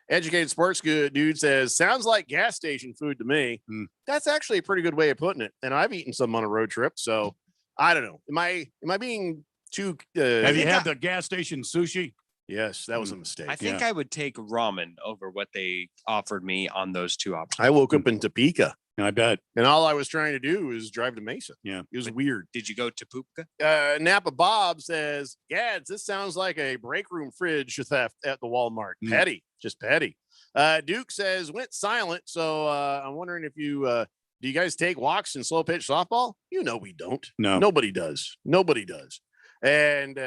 Educated Sports Good dude says, sounds like gas station food to me. That's actually a pretty good way of putting it. And I've eaten some on a road trip, so I don't know. Am I being too? Have you had the gas station sushi? Yes, that was a mistake. I think I would take ramen over what they offered me on those two options. I woke up in Topeka. I bet. And all I was trying to do was drive to Mesa. Yeah. It was weird. Did you go to Poopka? Napa Bob says, this sounds like a break room fridge theft at the Walmart. Petty, just petty. Duke says, went silent. So I'm wondering if you Do you guys take walks in slow pitch softball? You know we don't. No. Nobody does. Nobody does. And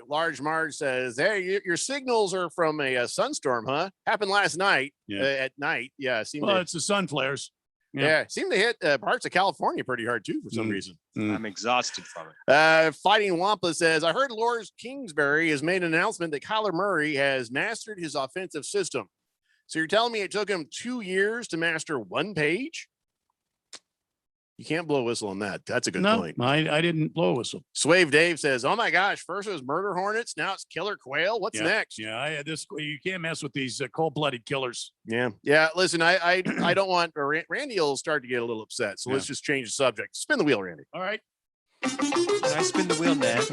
Large Marge says, hey, your signals are from a sunstorm, huh? Happened last night at night. Yeah. It's the sun flares. Yeah. Seemed to hit parts of California pretty hard, too, for some reason. I'm exhausted from it. Fighting Wampa says, I heard Lors Kingsbury has made an announcement that Kyler Murray has mastered his offensive system. So you're telling me it took him 2 years to master one page? You can't blow a whistle on that. That's a good point. I didn't blow a whistle. Swave Dave says, oh my gosh, first it was murder hornets. Now it's killer quail. What's next? Yeah. You can't mess with these cold-blooded killers. Yeah. Yeah. Listen, I don't want Randy will start to get a little upset. So let's just change the subject. Spin the wheel, Randy. All right. Can I spin the wheel, Dad?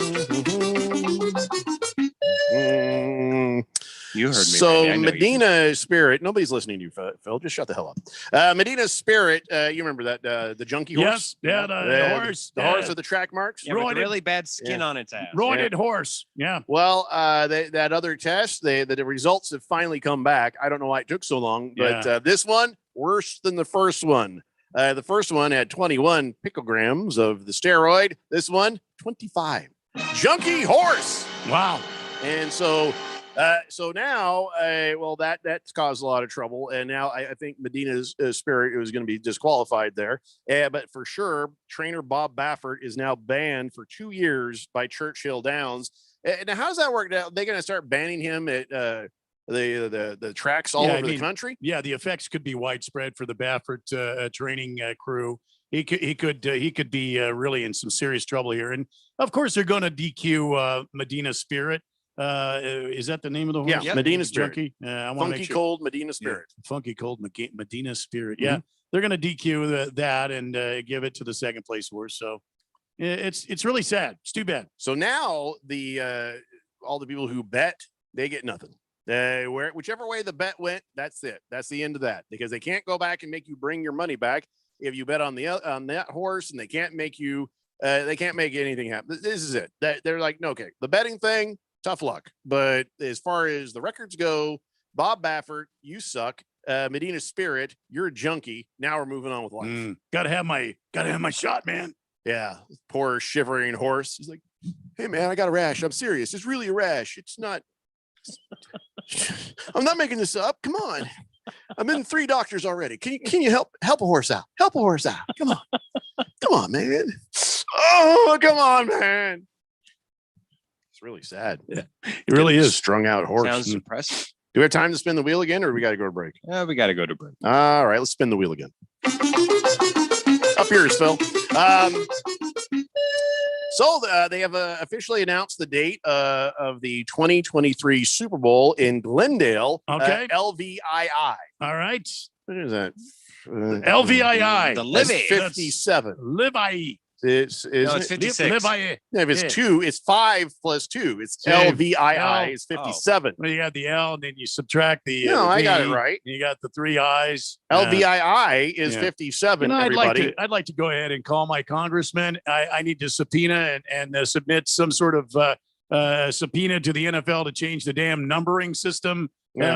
You heard me. So Randy. Medina Spirit, nobody's listening to you, Phil. Just shut the hell up. Medina Spirit, you remember that the junkie horse? Yes, the horse. The horse with the track marks. Yeah, with really bad skin on its ass. Roided horse. Yeah. Well, that other test, the results have finally come back. I don't know why it took so long, but this one worse than the first one. The first one had 21 picograms of the steroid. This one, 25. Junkie horse. Wow. And so now, that's caused a lot of trouble. And now I think Medina's Spirit was going to be disqualified there. But for sure, trainer Bob Baffert is now banned for 2 years by Churchill Downs. Now, how does that work out? They're going to start banning him at the tracks all over the country? Yeah, the effects could be widespread for the Baffert training crew. He could be really in some serious trouble here. And of course, they're going to DQ Medina Spirit. Is that the name of the horse? Yeah, Medina Spirit. Junkie. I want to make sure. Cold Medina Spirit. Yeah, funky cold Medina Spirit. Yeah, they're going to DQ that and give it to the second place horse. So it's really sad. It's too bad. So now all the people who bet, they get nothing. Whichever way the bet went, that's it. That's the end of that, because they can't go back and make you bring your money back if you bet on that horse, and they can't make anything happen. This is it. They're like, no, okay, the betting thing, tough luck. But as far as the records go, Bob Baffert, you suck. Medina Spirit, you're a junkie. Now we're moving on with life. Gotta have my shot, man. Yeah, poor shivering horse. He's like, hey man, I got a rash. I'm serious. It's really a rash. It's not. I'm not making this up. Come on. I've been 3 doctors already. Can you help a horse out? Help a horse out. Come on, man. Oh, come on, man. It's really sad. Yeah, it really is. Strung out horse. Sounds depressing. Do we have time to spin the wheel again, or do we got to go to break? We got to go to break. All right, let's spin the wheel again. Up yours, Phil. So they have officially announced the date of the 2023 Super Bowl in Glendale. Okay. LVII. All right. What is that? LVII. The Livy. 57. Livii. It's 56. Livii. If it's 2, it's 5 plus 2. It's LVII. It's 57. Well, you got the L, and then you subtract the. No, I got V, it right. You got the 3 I's. LVII is 57. Everybody. I'd like to go ahead and call my congressman. I need to subpoena and submit some sort of subpoena to the NFL to change the damn numbering system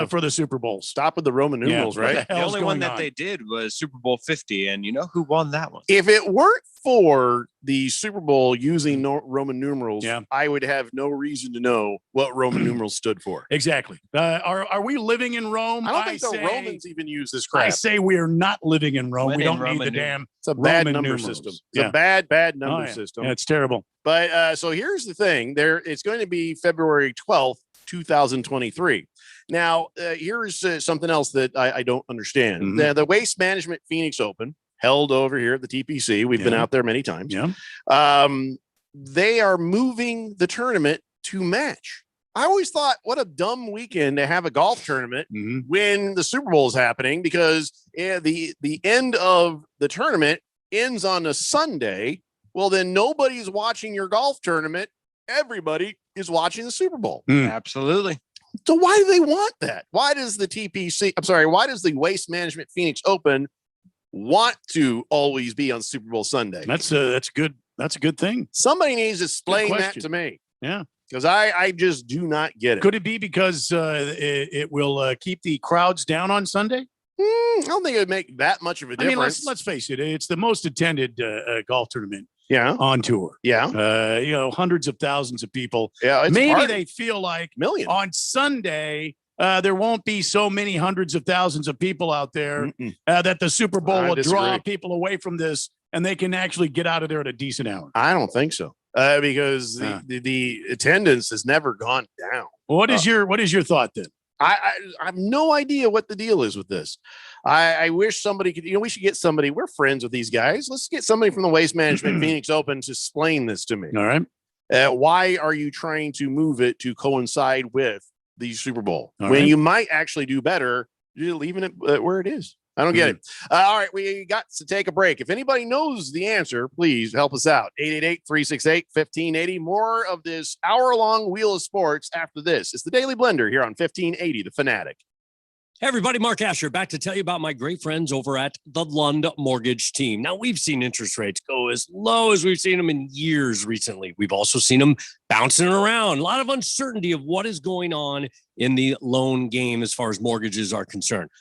for the Super Bowl. Stop with the Roman numerals, right? The only one that they did was Super Bowl 50, and you know who won that one? If it weren't for the Super Bowl using Roman numerals, I would have no reason to know what Roman numerals stood for. Exactly. Are we living in Rome? I don't think the Romans even use this crap. I say we are not living in Rome. We don't need the damn. It's a bad Roman number numerals. system. It's a bad number yeah. system. Yeah, it's terrible. But so here's the thing. It's going to be February 12th, 2023. Now, here's something else that I don't understand. The Waste Management Phoenix Open, held over here at the TPC. We've been out there many times. They are moving the tournament to match. I always thought, what a dumb weekend to have a golf tournament when the Super Bowl is happening, because the end of the tournament ends on a Sunday. Well, then nobody's watching your golf tournament. Everybody is watching the Super Bowl. Absolutely. So why do they want that? Why does the why does the Waste Management Phoenix Open want to always be on Super Bowl Sunday? That's good. That's a good thing. Somebody needs to explain that to me. Yeah. Because I just do not get it. Could it be because it will keep the crowds down on Sunday? I don't think it would make that much of a I difference. mean, let's face it. It's the most attended golf tournament on tour. Yeah. Hundreds of thousands of people. Yeah. It's Maybe hard. they feel like Million. on Sunday, there won't be so many hundreds of thousands of people out there that the Super Bowl I will draw disagree. people away from this and they can actually get out of there at a decent hour. I don't think so. Because the attendance has never gone down. What is your thought then? I have no idea what the deal is with this. I wish somebody could, we should get somebody. We're friends with these guys. Let's get somebody from the Waste Management Phoenix Open to explain this to me. All right. Why are you trying to move it to coincide with the Super Bowl All when right. you might actually do better leaving it where it is? I don't get it. All right, we got to take a break. If anybody knows the answer, please help us out. 888-368-1580. More of this hour-long Wheel of Sports after this. It's the Daily Blender here on 1580, The Fanatic. Hey everybody, Mark Asher back to tell you about my great friends over at the Lund Mortgage Team. Now, we've seen interest rates go as low as we've seen them in years recently. We've also seen them bouncing around. A lot of uncertainty of what is going on in the loan game as far as mortgages are concerned.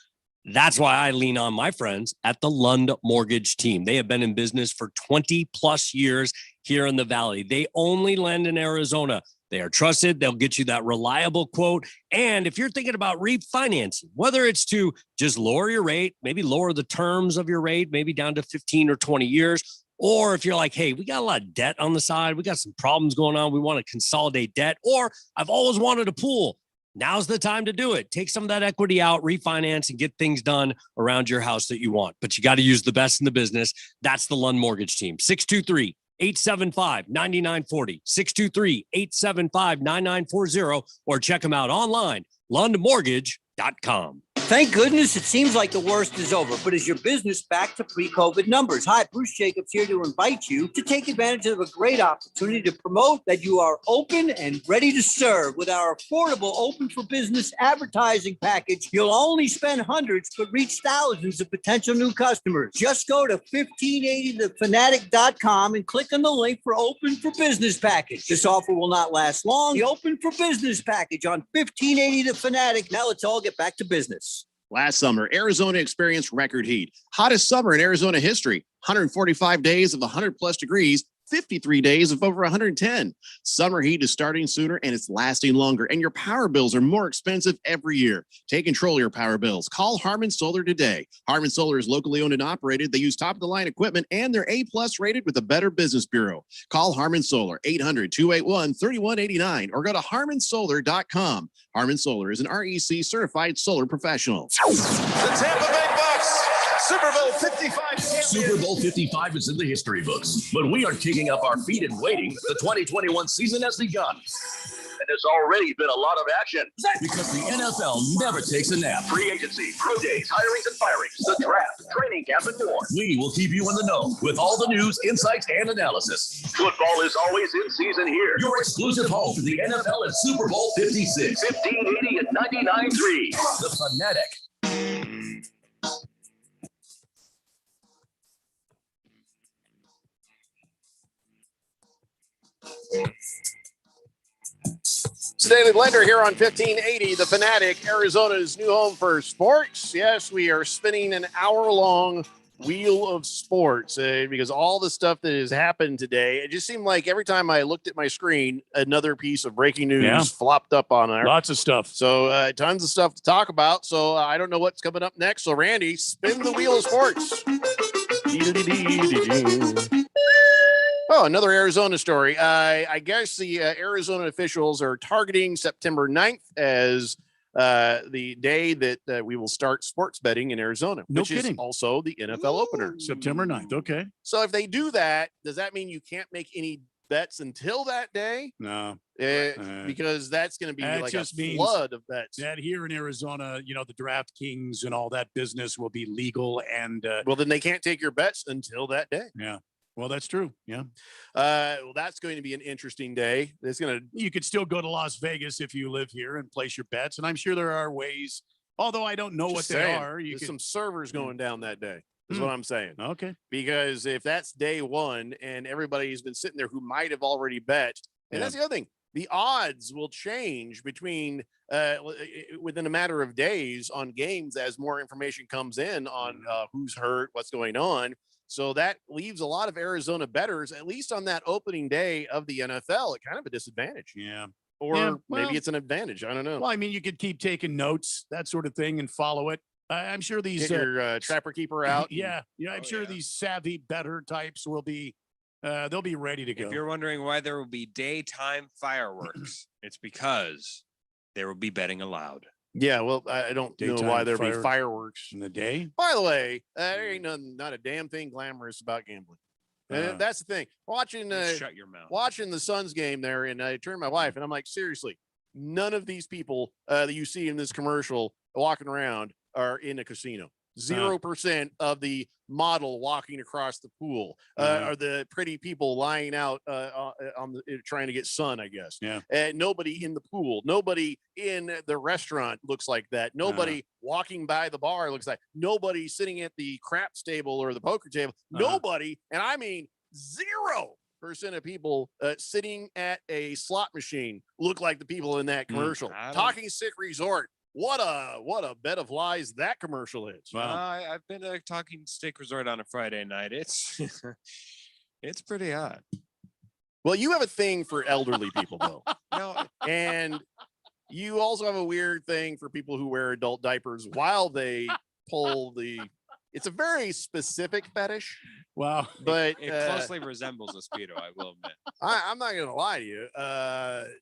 That's why I lean on my friends at the Lund Mortgage Team. They have been in business for 20 plus years here in the Valley. They only lend in Arizona. They are trusted. They'll get you that reliable quote. And if you're thinking about refinancing, whether it's to just lower your rate, maybe lower the terms of your rate, maybe down to 15 or 20 years, or if you're like, hey, we got a lot of debt on the side, we got some problems going on, we want to consolidate debt, or I've always wanted a pool. Now's the time to do it. Take some of that equity out, refinance, and get things done around your house that you want. But you got to use the best in the business. That's the Lund Mortgage Team. 623-875-9940. 623-875-9940. Or check them out online, lundmortgage.com. Thank goodness it seems like the worst is over, but is your business back to pre-COVID numbers? Hi, Bruce Jacobs here to invite you to take advantage of a great opportunity to promote that you are open and ready to serve. With our affordable Open for Business advertising package, you'll only spend hundreds but reach thousands of potential new customers. Just go to 1580thefanatic.com and click on the link for Open for Business package. This offer will not last long. The Open for Business package on 1580 The Fanatic. Now let's all get back to business. Last summer, Arizona experienced record heat. Hottest summer in Arizona history. 145 days of 100 plus degrees, 53 days of over 110. Summer heat is starting sooner and it's lasting longer. And your power bills are more expensive every year. Take control of your power bills. Call Harmon Solar today. Harmon Solar is locally owned and operated. They use top-of-the-line equipment and they're A-plus rated with the Better Business Bureau. Call Harmon Solar, 800-281-3189 or go to harmonsolar.com. Harmon Solar is an REC certified solar professional. The Tampa Bay Bucks, Super Bowl 55. Super Bowl 55 is in the history books, but we are kicking up our feet and waiting. The 2021 season has begun. And there's already been a lot of action. Because the NFL never takes a nap. Free agency, pro days, hirings and firings, the draft, training camp, and more. We will keep you in the know with all the news, insights, and analysis. Football is always in season here. Your exclusive home to the NFL and Super Bowl 56. 1580 and 99.3. The Fanatic. It's the Daily Blender here on 1580, The Fanatic, Arizona's new home for sports. Yes, we are spinning an hour-long wheel of sports because all the stuff that has happened today, it just seemed like every time I looked at my screen, another piece of breaking news flopped up on there. Lots of stuff. So tons of stuff to talk about. So I don't know what's coming up next. So Randy, spin the wheel of sports. Oh, another Arizona story. I guess the Arizona officials are targeting September 9th as the day that we will start sports betting in Arizona, which is also the NFL opener. September 9th. Okay. So if they do that, does that mean you can't make any bets until that day? No. Because that's going to be like a just means flood of bets. That here in Arizona, the DraftKings and all that business will be legal. And well, then they can't take your bets until that day. Yeah. Well, that's true. Yeah. Well, that's going to be an interesting day. You could still go to Las Vegas if you live here and place your bets. And I'm sure there are ways, although I don't know what they are. There's some servers going down that day. Is what I'm saying. Okay. Because if that's day one and everybody's been sitting there who might have already bet, and that's the other thing, the odds will change between within a matter of days on games as more information comes in on who's hurt, what's going on. So that leaves a lot of Arizona bettors, at least on that opening day of the NFL, at kind of a disadvantage. Yeah. Or Yeah, well- maybe it's an advantage. I don't know. Well, I mean, you could keep taking notes, that sort of thing, and follow it. I'm sure these Get your trapper keeper out. Yeah, I'm sure these savvy better types will be. They'll be ready to go. If you're wondering why there will be daytime fireworks, it's because there will be betting allowed. Yeah, well, I don't know Daytime why there'll be fireworks in the day. By the way, there ain't not a damn thing glamorous about gambling. And that's the thing. Watching shut your mouth. Watching the Suns game there, and I turned to my wife and I'm like, seriously, none of these people that you see in this commercial walking around are in a casino. 0% of the model walking across the pool are the pretty people lying out on the trying to get sun, I guess. Yeah. Nobody in the pool, nobody in the restaurant looks like that. Nobody walking by the bar looks like. Nobody sitting at the craps table or the poker table. Nobody, and I mean 0% of people sitting at a slot machine look like the people in that commercial. Talking Sick Resort. What a bed of lies that commercial is. I've been to Talking Steak Resort on a Friday night. It's it's pretty hot. Well, you have a thing for elderly people, though. No, and you also have a weird thing for people who wear adult diapers while they pull the. It's a very specific fetish. Wow. But it closely resembles a Speedo, I will admit. I'm not going to lie to you.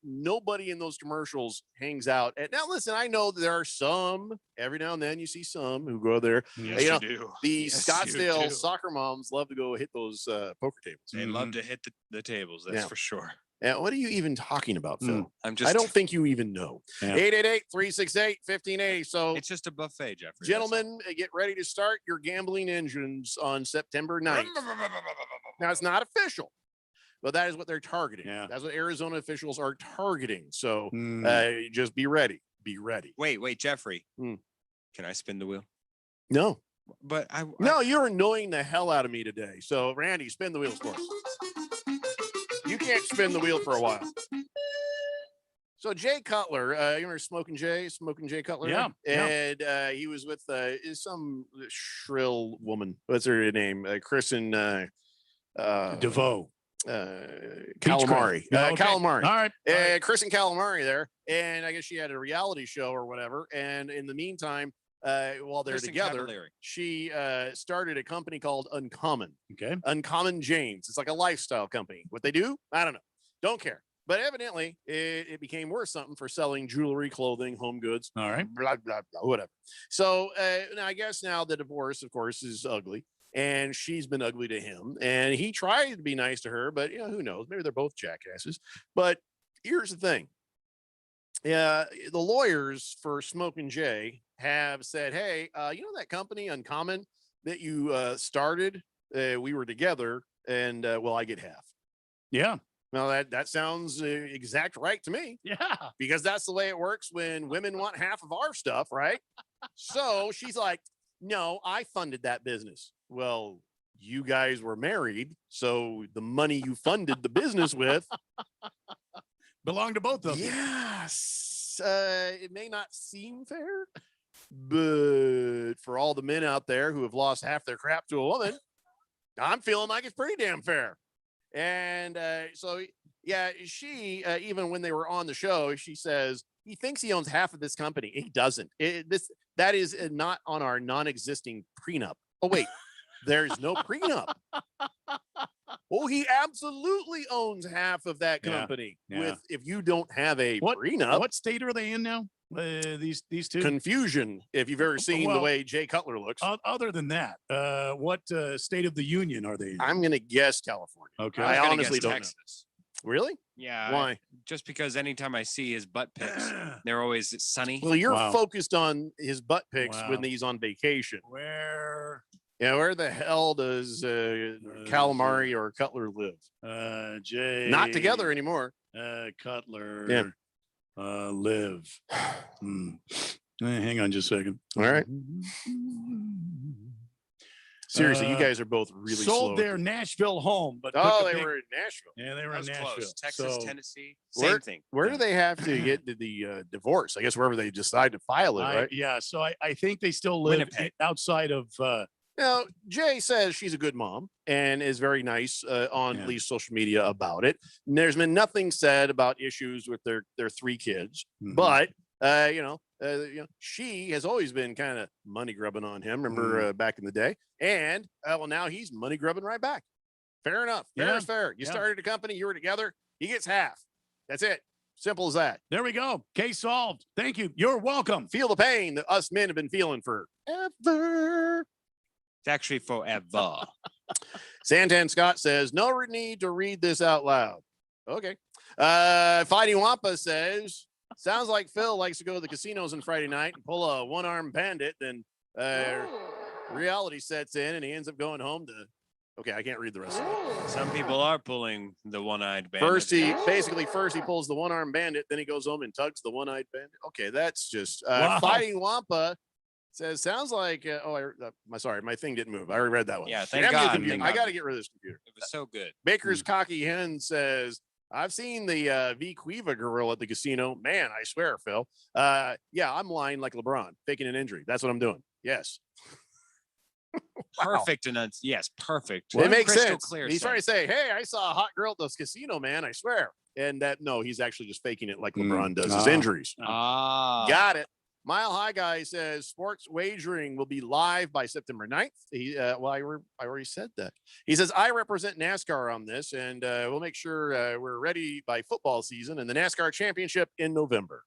Nobody in those commercials hangs out. Now, listen, I know that there are some, every now and then you see some who go there. Yes, you do. The Yes, you Scottsdale do. soccer moms love to go hit those poker tables. They love to hit the tables, that's Yeah. for sure. Yeah, what are you even talking about, Phil? I'm just I don't think you even know. Yeah. 888-368-1580. So it's just a buffet, Jeffrey. gentlemen, get ready to start your gambling engines on September 9th. Now, it's not official, but that is what they're targeting. Yeah. That's what Arizona officials are targeting. So just be ready. Be ready. Wait, Jeffrey. Can I spin the wheel? No. But No, you're annoying the hell out of me today. So, Randy, spin the wheels for us. You can't spin the wheel for a while. So Jay Cutler, you remember Smoking Jay Cutler? Yeah, And he was with some shrill woman. What's her name? Kristen DeVoe. Calamari. Okay. Calamari. All right. Kristen Calamari there. And I guess she had a reality show or whatever. And in the meantime, while they're Kristen together, Cavallari. she started a company called Uncommon. Okay. Uncommon James. It's like a lifestyle company. What they do, I don't know. Don't care. But evidently, it became worth something for selling jewelry, clothing, home goods. All right. Blah, blah, blah, whatever. So now I guess now the divorce, of course, is ugly. And she's been ugly to him. And he tried to be nice to her, but who knows? Maybe they're both jackasses. But here's the thing. The lawyers for Smoking Jay have said, hey, you know that company Uncommon that you started? We were together, and well, I get half. Yeah. Now that sounds exact right to me. Yeah. Because that's the way it works when women want half of our stuff, right? So she's like, no, I funded that business. Well, you guys were married, so the money you funded the business with belonged to both of them. Yes. It may not seem fair, but for all the men out there who have lost half their crap to a woman, I'm feeling like it's pretty damn fair. And so, yeah, she, even when they were on the show, she says he thinks he owns half of this company. He doesn't. That is not on our non-existing prenup. Oh, wait, there's no prenup. Oh, he absolutely owns half of that company. Yeah. With if you don't have a prenup. What state are they in now? These two? Confusion. If you've ever seen the way Jay Cutler looks. Other than that, what state of the union are they in? I'm going to guess California. Okay. I gonna honestly guess don't Texas. know. Really? Yeah. Why? Just because anytime I see his butt pics, they're always sunny. Well, you're focused on his butt pics when he's on vacation. Where? Yeah, where the hell does Calamari or Cutler live? Jay. Not together anymore. Cutler. Yeah. Live. Hang on just a second. All right. Seriously, you guys are both really sold slow. their Nashville home, but Oh, they were in Nashville. Yeah, they were in That was Nashville. close. Texas, So- Tennessee, Where, same thing. where do they have to get the divorce? I guess wherever they decide to file it, right? Yeah, so I think they still live Winnipeg. outside of. Now, Jay says she's a good mom and is very nice on at least social media about it. And there's been nothing said about issues with their 3 kids, but she has always been kind of money grubbing on him. Remember back in the day, and well, now he's money grubbing right back. Fair enough. Fair Yeah. is fair. You Yeah. started a company, you were together. He gets half. That's it. Simple as that. There we go. Case solved. Thank you. You're welcome. Feel the pain that us men have been feeling forever. It's actually forever. Santan Scott says, no need to read this out loud. Okay. Fighting Wampa says, sounds like Phil likes to go to the casinos on Friday night and pull a one-armed bandit. Then reality sets in and he ends up going home to, okay, I can't read the rest of it. Some people are pulling the one-eyed bandit. First he pulls the one-armed bandit, then he goes home and tugs the one-eyed bandit. Okay, that's just Wow. Fighting Wampa says sounds like my thing didn't move. I already read that one. Yeah, thank Damn you, God, computer. thank I God. got to get rid of this computer. It was so good. Baker's Cocky Hen says, I've seen the V Quiva girl at the casino. Man, I swear, Phil. Yeah, I'm lying like LeBron, faking an injury. That's what I'm doing. Yes. Perfect yes, perfect. It makes Crystal sense. Clear He's trying to sense. say, hey, I saw a hot girl at this casino, man. I swear. And no, he's actually just faking it like LeBron does his injuries. Got it. Mile High Guy says sports wagering will be live by September 9th. I already said that. He says, I represent NASCAR on this, and we'll make sure we're ready by football season and the NASCAR championship in November.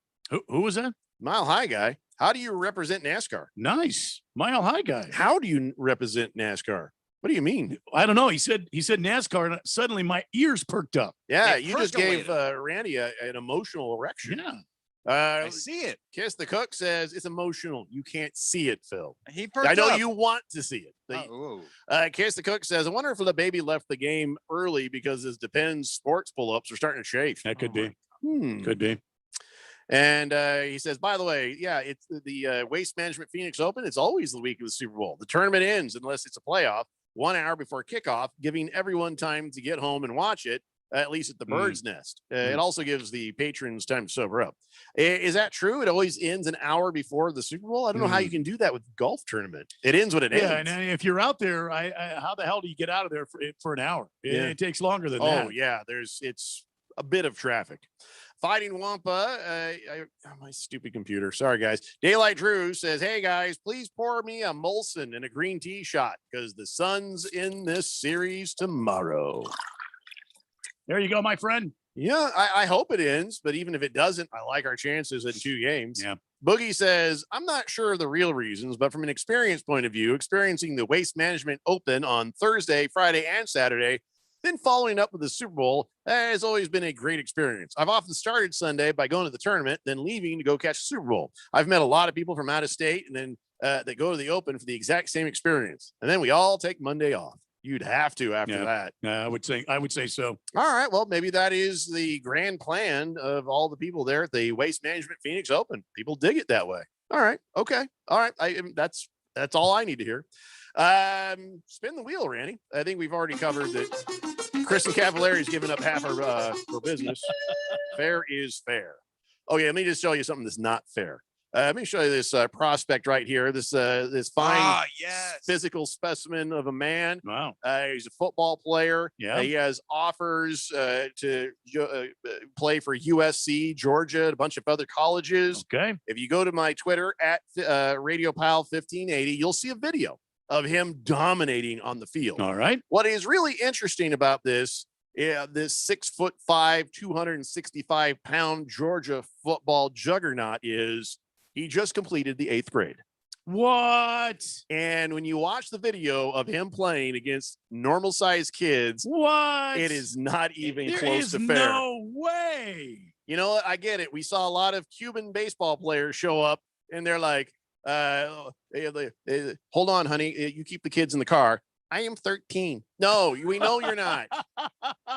Who was that? Mile High Guy. How do you represent NASCAR? Nice. Mile High Guy. How do you represent NASCAR? What do you mean? I don't know. He said NASCAR, and suddenly my ears perked up. Yeah, It you just gave percolated. Randy an emotional erection. Yeah. I see it. Kiss the Cook says it's emotional. You can't see it, Phil. He I perked know up. you want to see it. Kiss the Cook says, I wonder if the baby left the game early because his Depends sports pull-ups are starting to chafe. That could be. Hmm. Could be. And he says, by the way, yeah, it's the Waste Management Phoenix Open. It's always the week of the Super Bowl. The tournament ends unless it's a playoff 1 hour before kickoff, giving everyone time to get home and watch it, at least at the Bird's Nest. It also gives the patrons time to sober up. Is that true? It always ends an hour before the Super Bowl? I don't know how you can do that with golf tournament. It ends when it ends. Yeah, and if you're out there, how the hell do you get out of there for an hour? It takes longer than that. Oh, yeah. It's a bit of traffic. Fighting Wampa, my stupid computer. Sorry, guys. Daylight Drew says, hey, guys, please pour me a Molson and a green tea shot because the Sun's in this series tomorrow. There you go, my friend. Yeah, I hope it ends, but even if it doesn't, I like our chances in 2 games. Yeah. Boogie says, I'm not sure of the real reasons, but from an experience point of view, experiencing the Waste Management Open on Thursday, Friday, and Saturday, then following up with the Super Bowl has always been a great experience. I've often started Sunday by going to the tournament, then leaving to go catch the Super Bowl. I've met a lot of people from out of state and then that go to the Open for the exact same experience. And then we all take Monday off. You'd have to after that. I would say so. All right. Well, maybe that is the grand plan of all the people there at the Waste Management Phoenix Open. People dig it that way. All right. Okay. All right. That's all I need to hear. Spin the wheel, Randy. I think we've already covered that. Kristen Cavallari's given up half her business. Fair is fair. Okay, let me just show you something that's not fair. Let me show you this prospect right here. This fine physical specimen of a man. Wow. He's a football player. Yeah. He has offers to play for USC, Georgia, and a bunch of other colleges. Okay. If you go to my Twitter at RadioPal1580, you'll see a video of him dominating on the field. All right. What is really interesting about this 6'5", 265-pound Georgia football juggernaut is he just completed the 8th grade. What? And when you watch the video of him playing against normal sized kids, what? It is not even There close is to fair. no way. You know what? I get it. We saw a lot of Cuban baseball players show up and they're like, hold on, honey. You keep the kids in the car. I am 13. No, we know you're not.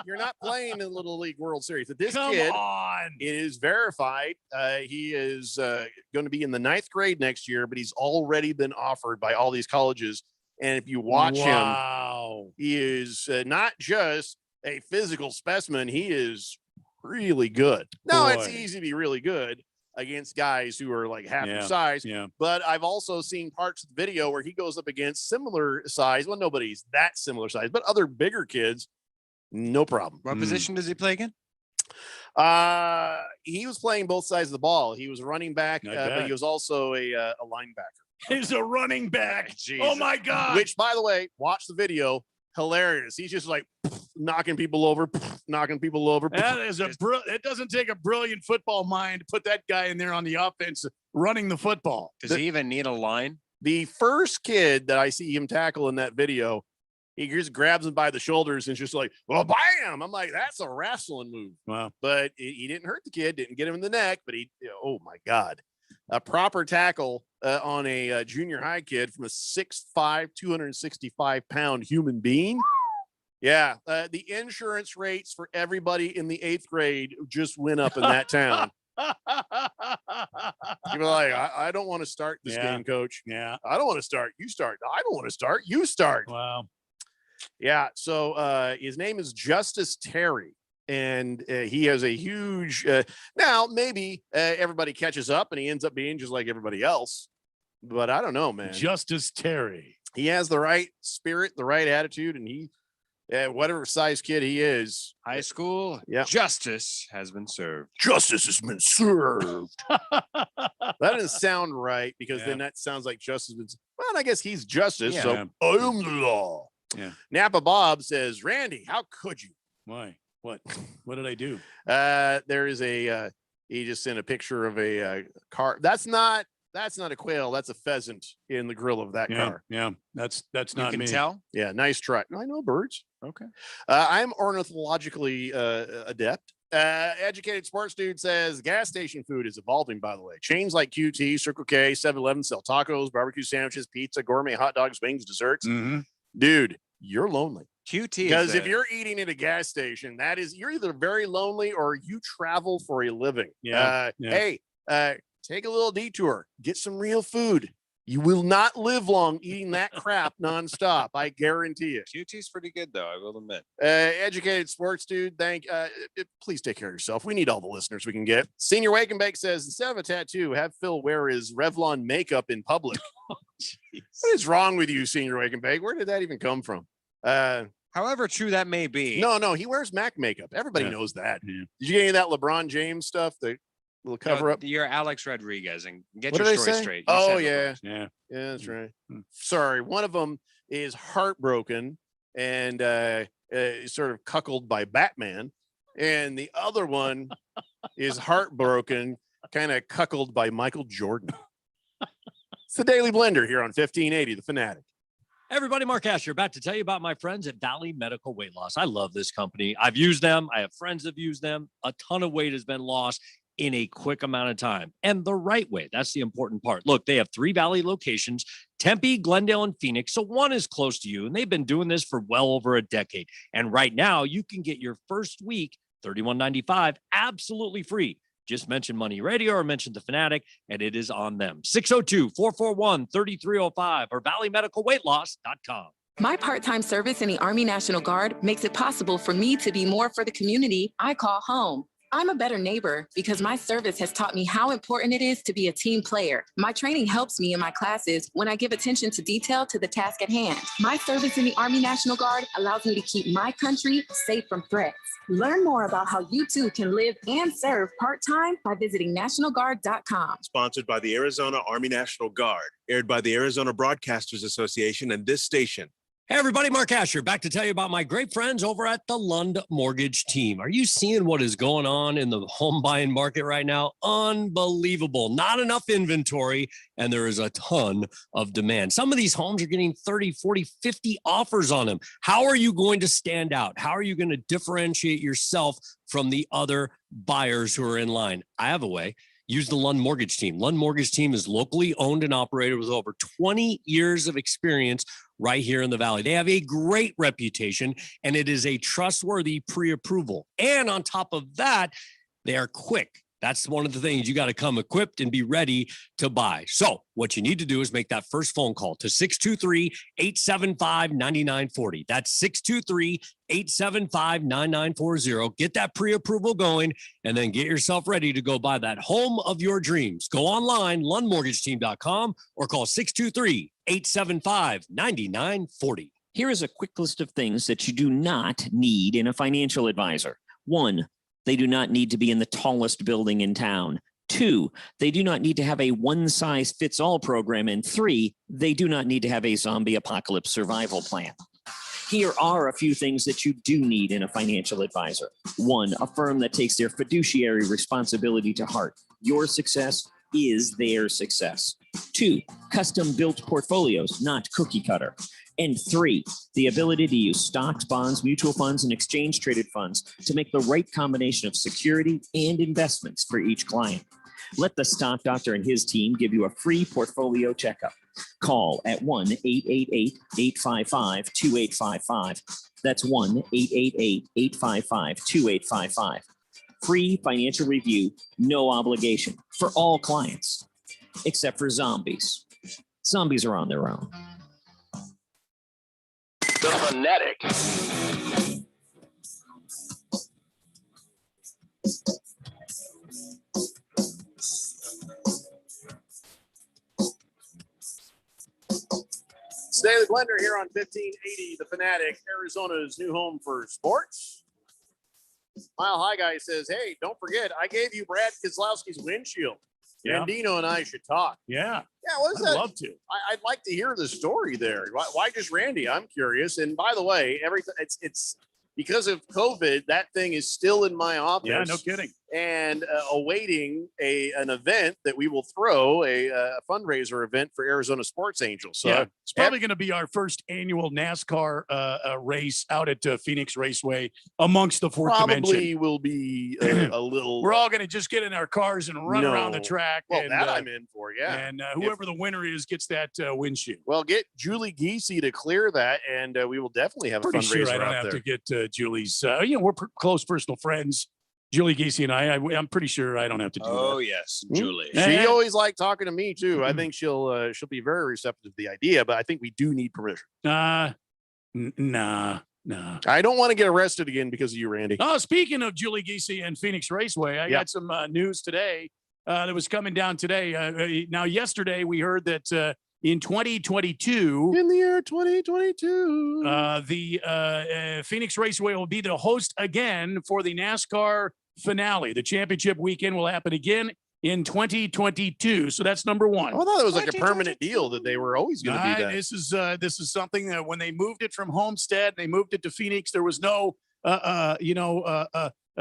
You're not playing in the Little League World Series. But this Come kid on. It is verified. He is going to be in the 9th grade next year, but he's already been offered by all these colleges. And if you watch Wow. him, he is not just a physical specimen. He is really good. Now, it's Boy. easy to be really good against guys who are like half your Yeah, size. yeah. But I've also seen parts of the video where he goes up against similar size. Well, nobody's that similar size, but other bigger kids, no problem. What position does he play again? He was playing both sides of the ball. He was a running back, but bet. he was also a linebacker. He's a running back. Oh my God. Which, by the way, watch the video. Hilarious. He's just like knocking people over, knocking people over. That is it doesn't take a brilliant football mind to put that guy in there on the offense running the football. Does he even need a line? The first kid that I see him tackle in that video, he just grabs him by the shoulders and just like, well, bam. I'm like, that's a wrestling move. Wow. But he didn't hurt the kid, didn't get him in the neck, but oh my God. A proper tackle on a junior high kid from a 6'5", 265-pound human being. Yeah. The insurance rates for everybody in the 8th grade just went up in that town. You're like, I don't want to start this game, coach. Yeah. I don't want to start. You start. I don't want to start. You start. Wow. Yeah. So his name is Justice Terry. And he has a huge now maybe everybody catches up and he ends up being just like everybody else. But I don't know, man. Justice Terry. He has the right spirit, the right attitude, and he whatever size kid he is. High school, justice has been served. Justice has been served. That doesn't sound right because then that sounds like justice has been. Well, I guess he's justice, so I am the law. Yeah. Napa Bob says, Randy, how could you? Why? What did I do? There is he just sent a picture of a car. That's not a quail. That's a pheasant in the grill of that car. Yeah. That's not You can me. tell? Yeah. Nice try. I know birds. Okay. I'm ornithologically adept. Educated sports dude says gas station food is evolving, by the way. Chains like QT, Circle K, 7-Eleven sell tacos, barbecue sandwiches, pizza, gourmet hot dogs, wings, desserts. Dude, you're lonely. QT Because if you're eating at a gas station, you're either very lonely or you travel for a living. Hey, take a little detour, get some real food. You will not live long eating that crap nonstop. I guarantee it. QT's pretty good though, I will admit. Educated sports dude, please take care of yourself. We need all the listeners we can get. Senior Wake and Bake says instead of a tattoo, have Phil wear his Revlon makeup in public. What is wrong with you, Senior Wake and Bake? Where did that even come from? However true that may be. No, he wears MAC makeup. Everybody knows that. Did you get any of that LeBron James stuff? The little cover up. You're Alex Rodriguez and get What your did I story say? straight. You Oh said yeah, LeBron. that's right. Sorry, one of them is heartbroken and sort of cuckolded by Batman, and the other one is heartbroken, kind of cuckolded by Michael Jordan. It's the Daily Blender here on 1580 The Fanatic. Everybody, Mark Asher, about to tell you about my friends at Valley Medical Weight Loss. I love this company. I've used them. I have friends that have used them. A ton of weight has been lost in a quick amount of time and the right way. That's the important part. Look, they have 3 Valley locations, Tempe, Glendale, and Phoenix. So one is close to you, and they've been doing this for well over a decade. And right now you can get your first week, $31.95, absolutely free. Just mention Money Radio or mention The Fanatic, and it is on them. 602-441-3305 or valleymedicalweightloss.com. My part-time service in the Army National Guard makes it possible for me to be more for the community I call home. I'm a better neighbor because my service has taught me how important it is to be a team player. My training helps me in my classes when I give attention to detail to the task at hand. My service in the Army National Guard allows me to keep my country safe from threats. Learn more about how you too can live and serve part-time by visiting NationalGuard.com. Sponsored by the Arizona Army National Guard, aired by the Arizona Broadcasters Association and this station. Hey, everybody, Mark Asher, back to tell you about my great friends over at the Lund Mortgage Team. Are you seeing what is going on in the home buying market right now? Unbelievable. Not enough inventory, and there is a ton of demand. Some of these homes are getting 30, 40, 50 offers on them. How are you going to stand out? How are you going to differentiate yourself from the other buyers who are in line? I have a way. Use the Lund Mortgage Team. Lund Mortgage Team is locally owned and operated with over 20 years of experience right here in the Valley. They have a great reputation, and it is a trustworthy pre-approval. And on top of that, they are quick. That's one of the things you got to come equipped and be ready to buy. So what you need to do is make that first phone call to 623-875-9940. That's 623-875-9940. Get that pre-approval going and then get yourself ready to go buy that home of your dreams. Go online, lundmortgageteam.com, or call 623-875-9940. Here is a quick list of things that you do not need in a financial advisor. 1, they do not need to be in the tallest building in town. 2, they do not need to have a one-size-fits-all program. And 3, they do not need to have a zombie apocalypse survival plan. Here are a few things that you do need in a financial advisor. 1, a firm that takes their fiduciary responsibility to heart. Your success is their success. 2, custom-built portfolios, not cookie cutter. And 3, the ability to use stocks, bonds, mutual funds, and exchange-traded funds to make the right combination of security and investments for each client. Let the Stock Doctor and his team give you a free portfolio checkup. Call at 1-888-855-2855. That's 1-888-855-2855. Free financial review, no obligation for all clients, except for zombies. Zombies are on their own. The Fanatic. It's Daily Blender here on 1580, The Fanatic, Arizona's new home for sports. Mile High Guy says, hey, don't forget, I gave you Brad Keselowski's windshield. Yeah. Andino and I should talk. Yeah. Yeah, what is I'd that? love to. I'd like to hear the story there. Why just Randy? I'm curious. And by the way, everything it's because of COVID, that thing is still in my office. Yeah, no kidding. And awaiting an event that we will throw, a fundraiser event for Arizona Sports Angels. So yeah, it's probably going to be our first annual NASCAR race out at Phoenix Raceway amongst the fourth dimension. Probably will be a little. We're all going to just get in our cars and run around the track. Well, and, that I'm in for, yeah. And whoever the winner is gets that windshield. Well, get Julie Giese to clear that, and we will definitely have Pretty a fundraiser sure I don't out have there. to get Julie's. We're close personal friends. Julie Giese and I'm pretty sure I don't have to do that. Oh, yes, Julie. She always liked talking to me too. I think she'll be very receptive to the idea, but I think we do need permission. Nah. I don't want to get arrested again because of you, Randy. Oh, speaking of Julie Giese and Phoenix Raceway, I got some news today that was coming down today. Now, yesterday we heard that in 2022, in the year 2022, the Phoenix Raceway will be the host again for the NASCAR finale. The championship weekend will happen again in 2022. So that's number one. I thought it was like a permanent deal that they were always going to be that. This is something that when they moved it from Homestead, they moved it to Phoenix. There was no,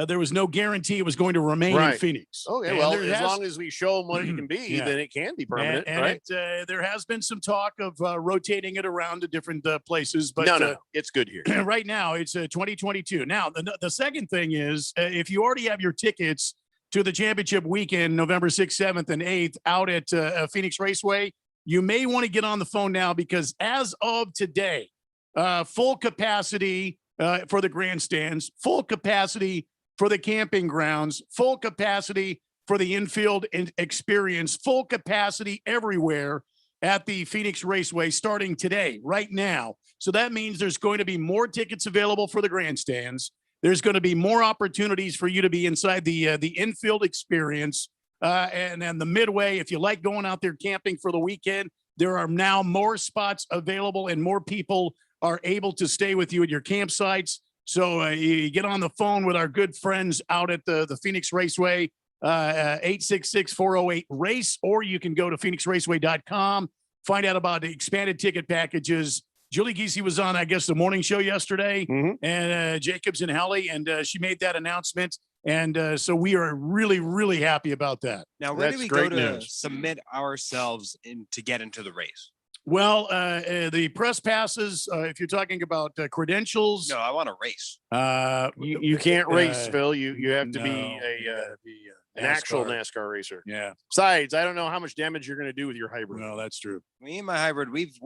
there was no guarantee it was going to remain in Phoenix. Okay, well, as long as we show them what it can be, then it can be permanent, right? There has been some talk of rotating it around to different places, but no, it's good here. Right now, it's 2022. Now, the second thing is, if you already have your tickets to the championship weekend, November 6th, 7th, and 8th, out at Phoenix Raceway, you may want to get on the phone now because as of today, full capacity for the grandstands, full capacity for the camping grounds, full capacity for the infield experience, full capacity everywhere at the Phoenix Raceway starting today, right now. So that means there's going to be more tickets available for the grandstands. There's going to be more opportunities for you to be inside the infield experience. And then the midway, if you like going out there camping for the weekend, there are now more spots available and more people are able to stay with you at your campsites. So you get on the phone with our good friends out at the Phoenix Raceway, 866-408-RACE, or you can go to phoenixraceway.com, find out about the expanded ticket packages. Julie Giese was on, I guess, the morning show yesterday, and Jacobs and Helly, and she made that announcement. And so we are really, really happy about that. Now, where do we go to submit ourselves to get into the race? Well, the press passes, if you're talking about credentials. No, I want to race. You can't race, Phil. You have to be an actual NASCAR racer. Yeah. Besides, I don't know how much damage you're going to do with your hybrid. No, that's true. Me and my hybrid, we've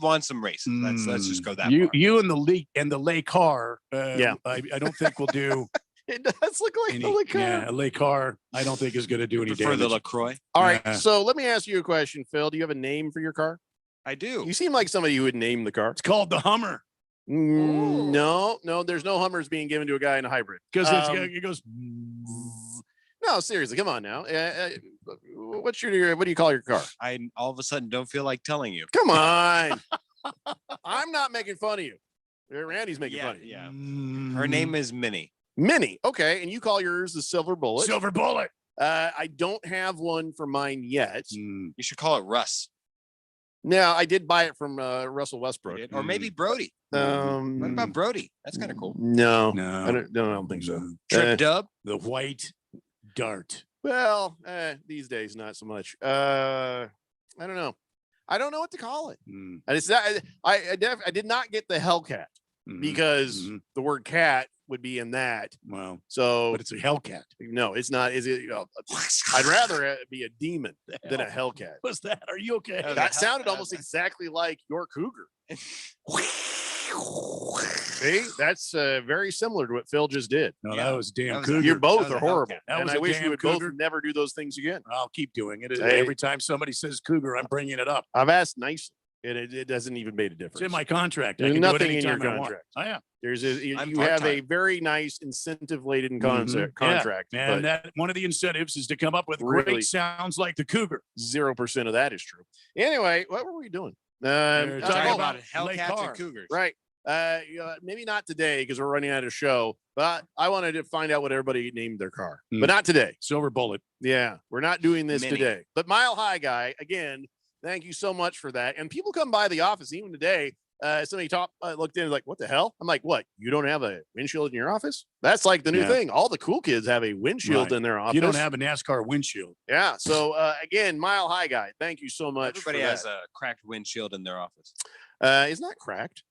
won some races. Let's just go that far. You and the Lake car. I don't think we'll do. It does look like the LaCar. Yeah, LaCar, I don't think is going to do any Prefer damage. the LaCroix. All right, Yeah. so let me ask you a question, Phil. Do you have a name for your car? I do. You seem like somebody who would name the car. It's called the Hummer No, there's no Hummers being given to a guy in a hybrid. because it goes. No, seriously, come on now. What do you call your car? I all of a sudden don't feel like telling you. Come on. I'm not making fun of you. Randy's making fun of you. Yeah. Her name is Minnie. Minnie. Okay, and you call yours the Silver Bullet. Silver Bullet. I don't have one for mine yet. You should call it Russ. Now, I did buy it from Russell Westbrook. Or maybe Brody. What about Brody? That's kind of cool. No, No. I don't think so. Trip Dub. The White Dart. Well, these days, not so much. I don't know. I don't know what to call it. And it's not. I did not get the Hellcat because the word cat would be in that. Wow. So, But it's a Hellcat. no, it's not. Is it? I'd rather it be a demon than a Hellcat. What's that? Are you okay? That sounded almost exactly like your Cougar. See, that's very similar to what Phil just did. No, that was damn That was Cougar. You both was a are horrible, Hellcat. That and was I a wish damn you would Cougar. both never do those things again. I'll keep doing it. Hey. Every time somebody says Cougar, I'm bringing it up. I've asked nicely, and it doesn't even make a difference. It's in my contract. I There's can do it nothing in your anytime I want. contract. Oh yeah. You I'm have a part-time. very nice incentive-laden Mhm. contract, Yeah. And but that one of the incentives is to come up with Really? great sounds like the Cougar. 0% of that is true. Anyway, what were we doing? We're Talking talking about about Hellcats LaCar. and Cougars. Right. Maybe not today because we're running out of show, but I wanted to find out what everybody named their car, but not today. Silver Bullet. Yeah, we're not doing this Mini. today. But Mile High Guy, again, thank you so much for that. And people come by the office even today. Somebody looked in like, what the hell? I'm like, what? You don't have a windshield in your office? That's like the new Yeah. thing. All the cool kids have a windshield Right. in their office. You don't have a NASCAR windshield. Yeah. So again, Mile High Guy, thank you so much. Everybody for has that. a cracked windshield in their office, It's not cracked.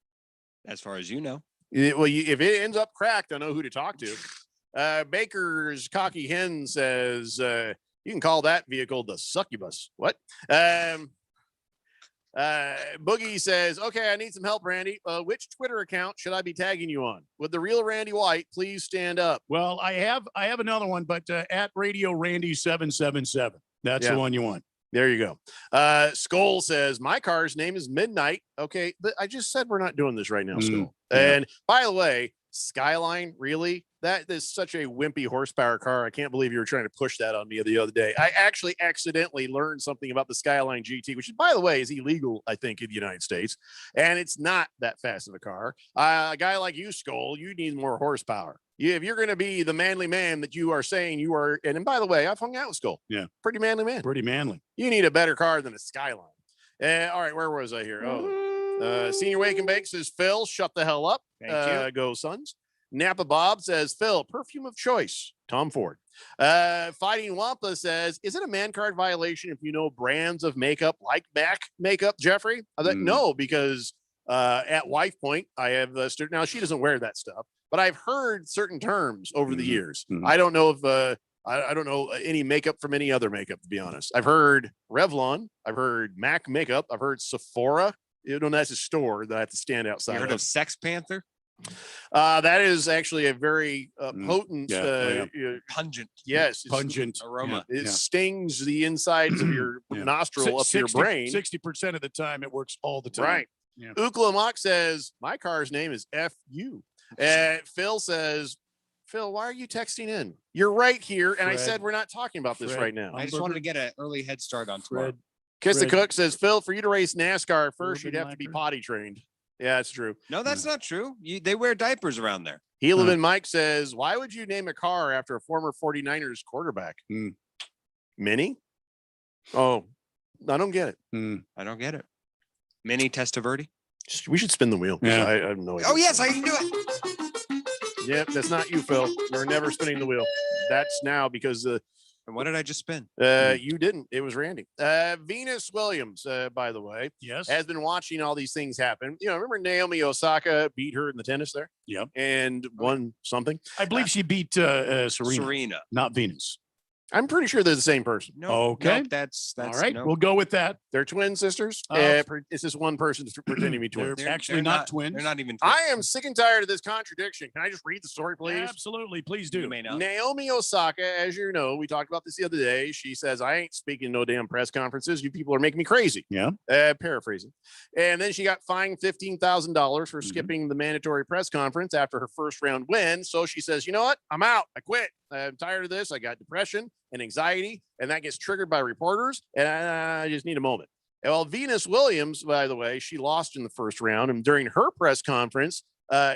as far as you know. If it ends up cracked, I know who to talk to. Baker's Cocky Hen says you can call that vehicle the succubus. What? Boogie says, okay, I need some help, Randy. Which Twitter account should I be tagging you on? Would the real Randy White please stand up? Well, I have another one, but at Radio Randy 777. That's Yeah. the one you want. There you go. Skull says, my car's name is Midnight. Okay, but I just said we're not doing this right now, Skull. yeah. And by the way, Skyline, really? That is such a wimpy horsepower car. I can't believe you were trying to push that on me the other day. I actually accidentally learned something about the Skyline GT, which, by the way, is illegal, I think, in the United States. And it's not that fast of a car. A guy like you, Skull, you need more horsepower. If you're going to be the manly man that you are saying you are, and by the way, I've hung out with Skull. Yeah. Pretty manly man. Pretty manly. You need a better car than a Skyline. All right, where was I here? Senior Wake and Bake says, Phil, shut the hell up. Thank you. Go Suns. Napa Bob says, Phil, perfume of choice. Tom Ford. Fighting Wampa says, is it a man card violation if you know brands of makeup like MAC makeup, Jeffrey? I thought, no, because at Wife Point, I have now she doesn't wear that stuff, but I've heard certain terms over the years. I don't know if I don't know any makeup from any other makeup, to be honest. I've heard Revlon, I've heard MAC makeup, I've heard Sephora. You know, that's a store that I have to stand outside. You heard of Sex Panther? That is actually a very potent, pungent. Yes, Pungent aroma. It stings the insides of your nostril up to your brain. 60% of the time, it works all the time. Right. Yeah. Ukla Mock says, my car's name is FU. Phil says, Phil, why are you texting in? You're right here. And I Fred. said, we're not talking about this right now. I just wanted to get an early head start on tomorrow. Kiss the Fred. Cook says, Phil, for you to race NASCAR first, you'd Ruben have to be potty trained. Yeah, that's true. No, that's not true. They wear diapers around there. Helaman Mike says, why would you name a car after a former 49ers quarterback? Minnie? Oh, I don't get it. I don't get it. Mini Testaverde? We should spin the wheel. Yeah. I have no idea. Oh, yes, I can do it. Yep, that's not you, Phil. You're never spinning the wheel. That's now because and what did I just spin? You didn't. It was Randy. Venus Williams, by the way, yes, has been watching all these things happen. You know, remember Naomi Osaka beat her in the tennis there? Yep. And won something. I believe she beat Serena. Serena. Not Venus. I'm pretty sure they're the same person. No, Okay. no, that's All right, no. we'll go with that. They're twin sisters. It's just one person pretending to be twins. They're actually not twins. They're not even. I am sick and tired of this contradiction. Can I just read the story, please? Absolutely, please do. You may know. Naomi Osaka, as you know, we talked about this the other day. She says, I ain't speaking no damn press conferences. You people are making me crazy. Yeah. Paraphrasing. And then she got fined $15,000 for skipping the mandatory press conference after her first round win. So she says, you know what? I'm out. I quit. I'm tired of this. I got depression and anxiety, and that gets triggered by reporters, and I just need a moment. Well, Venus Williams, by the way, she lost in the first round, and during her press conference,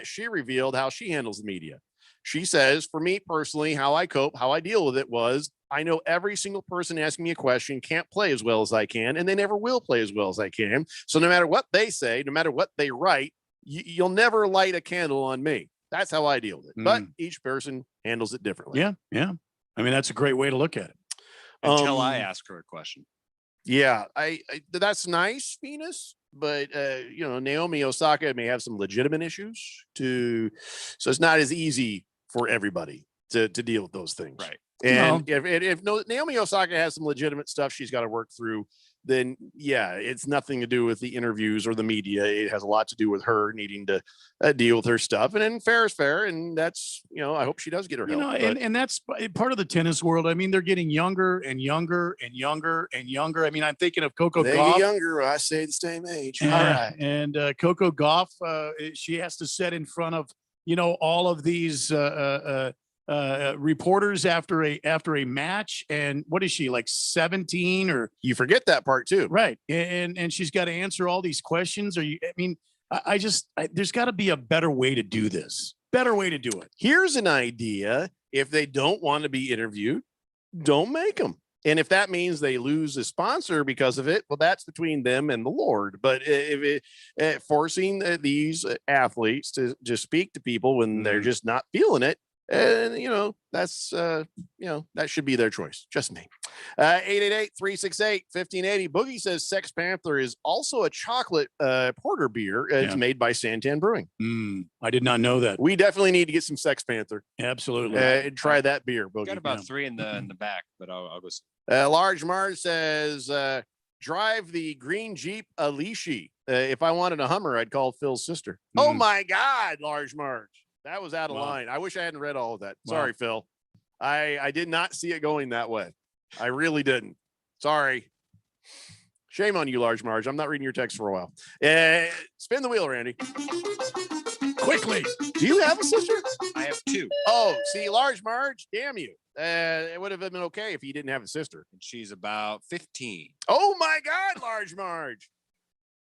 she revealed how she handles the media. She says, for me personally, how I cope, how I deal with it was, I know every single person asking me a question can't play as well as I can, and they never will play as well as I can. So no matter what they say, no matter what they write, you'll never light a candle on me. That's how I deal with it. But each person handles it differently. Yeah, yeah. I mean, that's a great way to look at it. Until I ask her a question. Yeah, I that's nice, Venus. But Naomi Osaka may have some legitimate issues so it's not as easy for everybody to deal with those things. Right. And if Naomi Osaka has some legitimate stuff she's got to work through, then yeah, it's nothing to do with the interviews or the media. It has a lot to do with her needing to deal with her stuff. And then fair is fair. And that's, I hope she does get her help. And that's part of the tennis world. I mean, they're getting younger and younger and younger and younger. I mean, I'm thinking of Coco they Gauff. get younger. I say the same age. And, All right. And Coco Gauff, she has to sit in front of, all of these reporters after a match. And what is she, like 17 or? You forget that part too. Right. And she's got to answer all these questions. There's got to be a better way to do this. Better way to do it. Here's an idea. If they don't want to be interviewed, don't make them. And if that means they lose a sponsor because of it, well, that's between them and the Lord. But if forcing these athletes to just speak to people when they're just not feeling it, and that's that should be their choice. Just me. 888-368-1580. Boogie says Sex Panther is also a chocolate porter beer. It's made by Santan Brewing. I did not know that. We definitely need to get some Sex Panther. Absolutely. And try that beer, Boogie. Got about 3 in the back, but I'll go. Large Mars says drive the green Jeep Alishi. If I wanted a Hummer, I'd call Phil's sister. Oh my God, Large Marge. That was out of line. I wish I hadn't read all of that. Sorry, Phil. I did not see it going that way. I really didn't. Sorry. Shame on you, Large Marge. I'm not reading your text for a while. Spin the wheel, Randy. Quickly. Do you have a sister? I have 2. Oh, see, Large Marge, damn you. It would have been okay if you didn't have a sister. And she's about 15. Oh my God, Large Marge.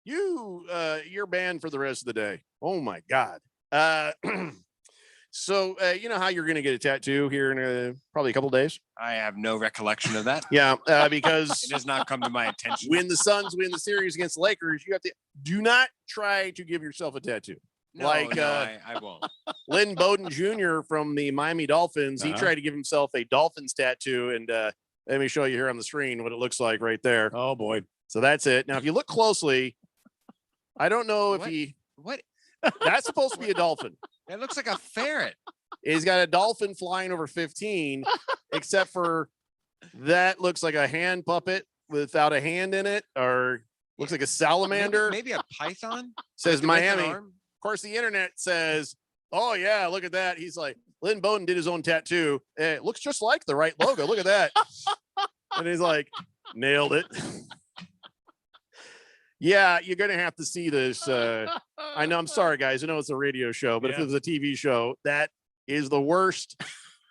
You're banned for the rest of the day. Oh my God. So you know how you're going to get a tattoo here in probably a couple of days? I have no recollection of that. Yeah, because it has not come to my attention. When the Suns win the series against the Lakers, you have to do not try to give yourself a tattoo. I won't. Lynn Bowden Jr. from the Miami Dolphins, he tried to give himself a Dolphins tattoo, and let me show you here on the screen what it looks like right there. Oh boy! So that's it. Now, if you look closely, I don't know if what. That's supposed to be a dolphin. It looks like a ferret. He's got a dolphin flying over 15, except for that looks like a hand puppet without a hand in it, or looks like a salamander. Maybe a python. Says With Miami. an Of arm? course, the internet says, "Oh yeah, look at that." He's like, Lynn Bowden did his own tattoo. It looks just like the right logo. Look at that. And he's like, nailed it. Yeah, you're gonna have to see this. I know. I'm sorry, guys. I know it's a radio show, but if it was a TV show, that is the worst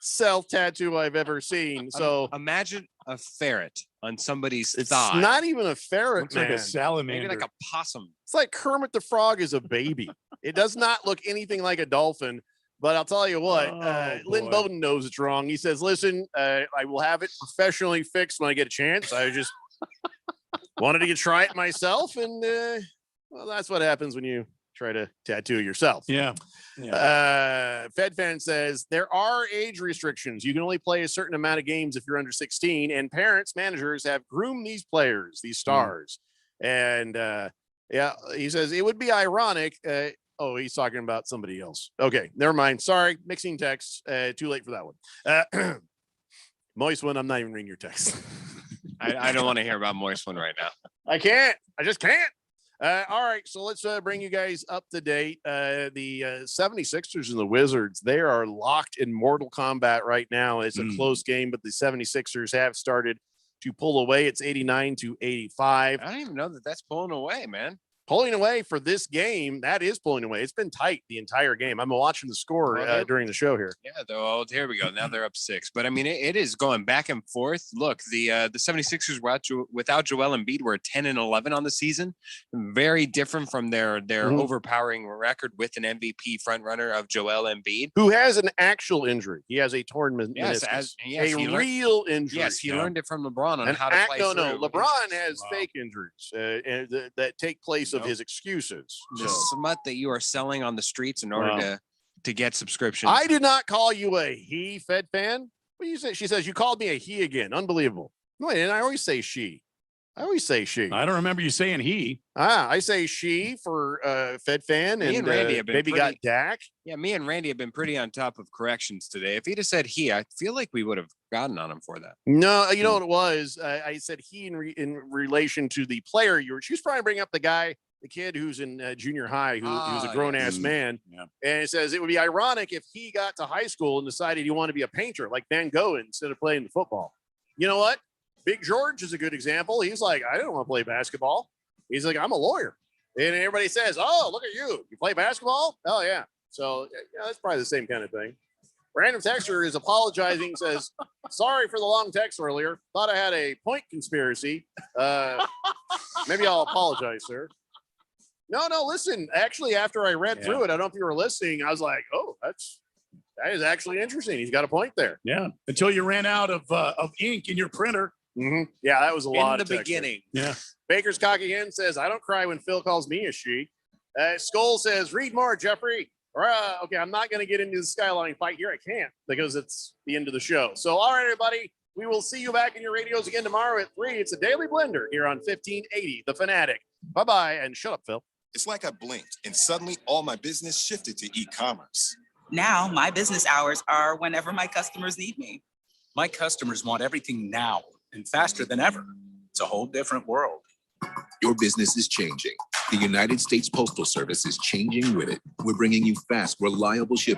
self tattoo I've ever seen. So imagine a ferret on somebody's it's thigh. not even a ferret, Looks man. like a salamander. Maybe like a possum. It's like Kermit the Frog is a baby. It does not look anything like a dolphin. But I'll tell you what, Lynn Bowden knows it's wrong. He says, "Listen, I will have it professionally fixed when I get a chance. I just wanted to try it myself, and well, that's what happens when you try to tattoo yourself." Yeah. FedFan says there are age restrictions. You can only play a certain amount of games if you're under 16, and parents, managers have groomed these players, these stars. And yeah, he says it would be ironic. Oh, he's talking about somebody else. Okay, never mind. Sorry, mixing texts. Too late for that one. Moist one, I'm not even reading your text. I don't want to hear about Moist one right now. I can't. I just can't. All right, so let's bring you guys up to date. The 76ers and the Wizards, they are locked in mortal combat right now. It's a close game, but the 76ers have started to pull away. It's 89-85. I don't even know that that's pulling away, man. Pulling away for this game, that is pulling away. It's been tight the entire game. I'm watching the score during the show here. Yeah, though. Here we go. Now they're up 6. But I mean, it is going back and forth. Look, the 76ers without Joel Embiid were 10-11 on the season. Very different from their overpowering record with an MVP frontrunner of Joel Embiid, who has an actual injury. He has a torn meniscus. Real injury. Yes, he learned it from LeBron on how to play through. No, LeBron has fake injuries that take place of his excuses. The smut that you are selling on the streets in order to get subscriptions. I did not call you a he, Fed fan. What do you say? She says you called me a he again. Unbelievable. No, and I always say she. I don't remember you saying he. I say she for Fed fan, and Randy have been maybe got Dak. Yeah, me and Randy have been pretty on top of corrections today. If he'd have said he, I feel like we would have gotten on him for that. No, you know what it was? I said he in relation to the player. She was trying to bring up the kid who's in junior high, who's a grown-ass man. Yeah. And it says it would be ironic if he got to high school and decided he wanted to be a painter like Van Gogh instead of playing the football. You know what? Big George is a good example. He's like, I don't want to play basketball. He's like, I'm a lawyer. And everybody says, oh, look at you. You play basketball? Oh, yeah. So yeah, that's probably the same kind of thing. Random texter is apologizing, says, sorry for the long text earlier. Thought I had a point conspiracy. Maybe I'll apologize, sir. No, listen. Actually, after I read through it, I don't know if you were listening. I was like, oh, that is actually interesting. He's got a point there. Yeah. Until you ran out of ink in your printer. Mm-hmm. Yeah, that was a lot in the beginning. Yeah. Baker's Cocky Hen says, I don't cry when Phil calls me a she. Skull says, read more, Jeffrey. Okay, I'm not going to get into the Skyline fight here. I can't because it's the end of the show. So, all right, everybody. We will see you back in your radios again tomorrow at 3. It's a Daily Blender here on 1580, The Fanatic. Bye-bye, and shut up, Phil. It's like I blinked, and suddenly all my business shifted to e-commerce. Now, my business hours are whenever my customers need me. My customers want everything now and faster than ever. It's a whole different world. Your business is changing. The United States Postal Service is changing with it. We're bringing you fast, reliable shipping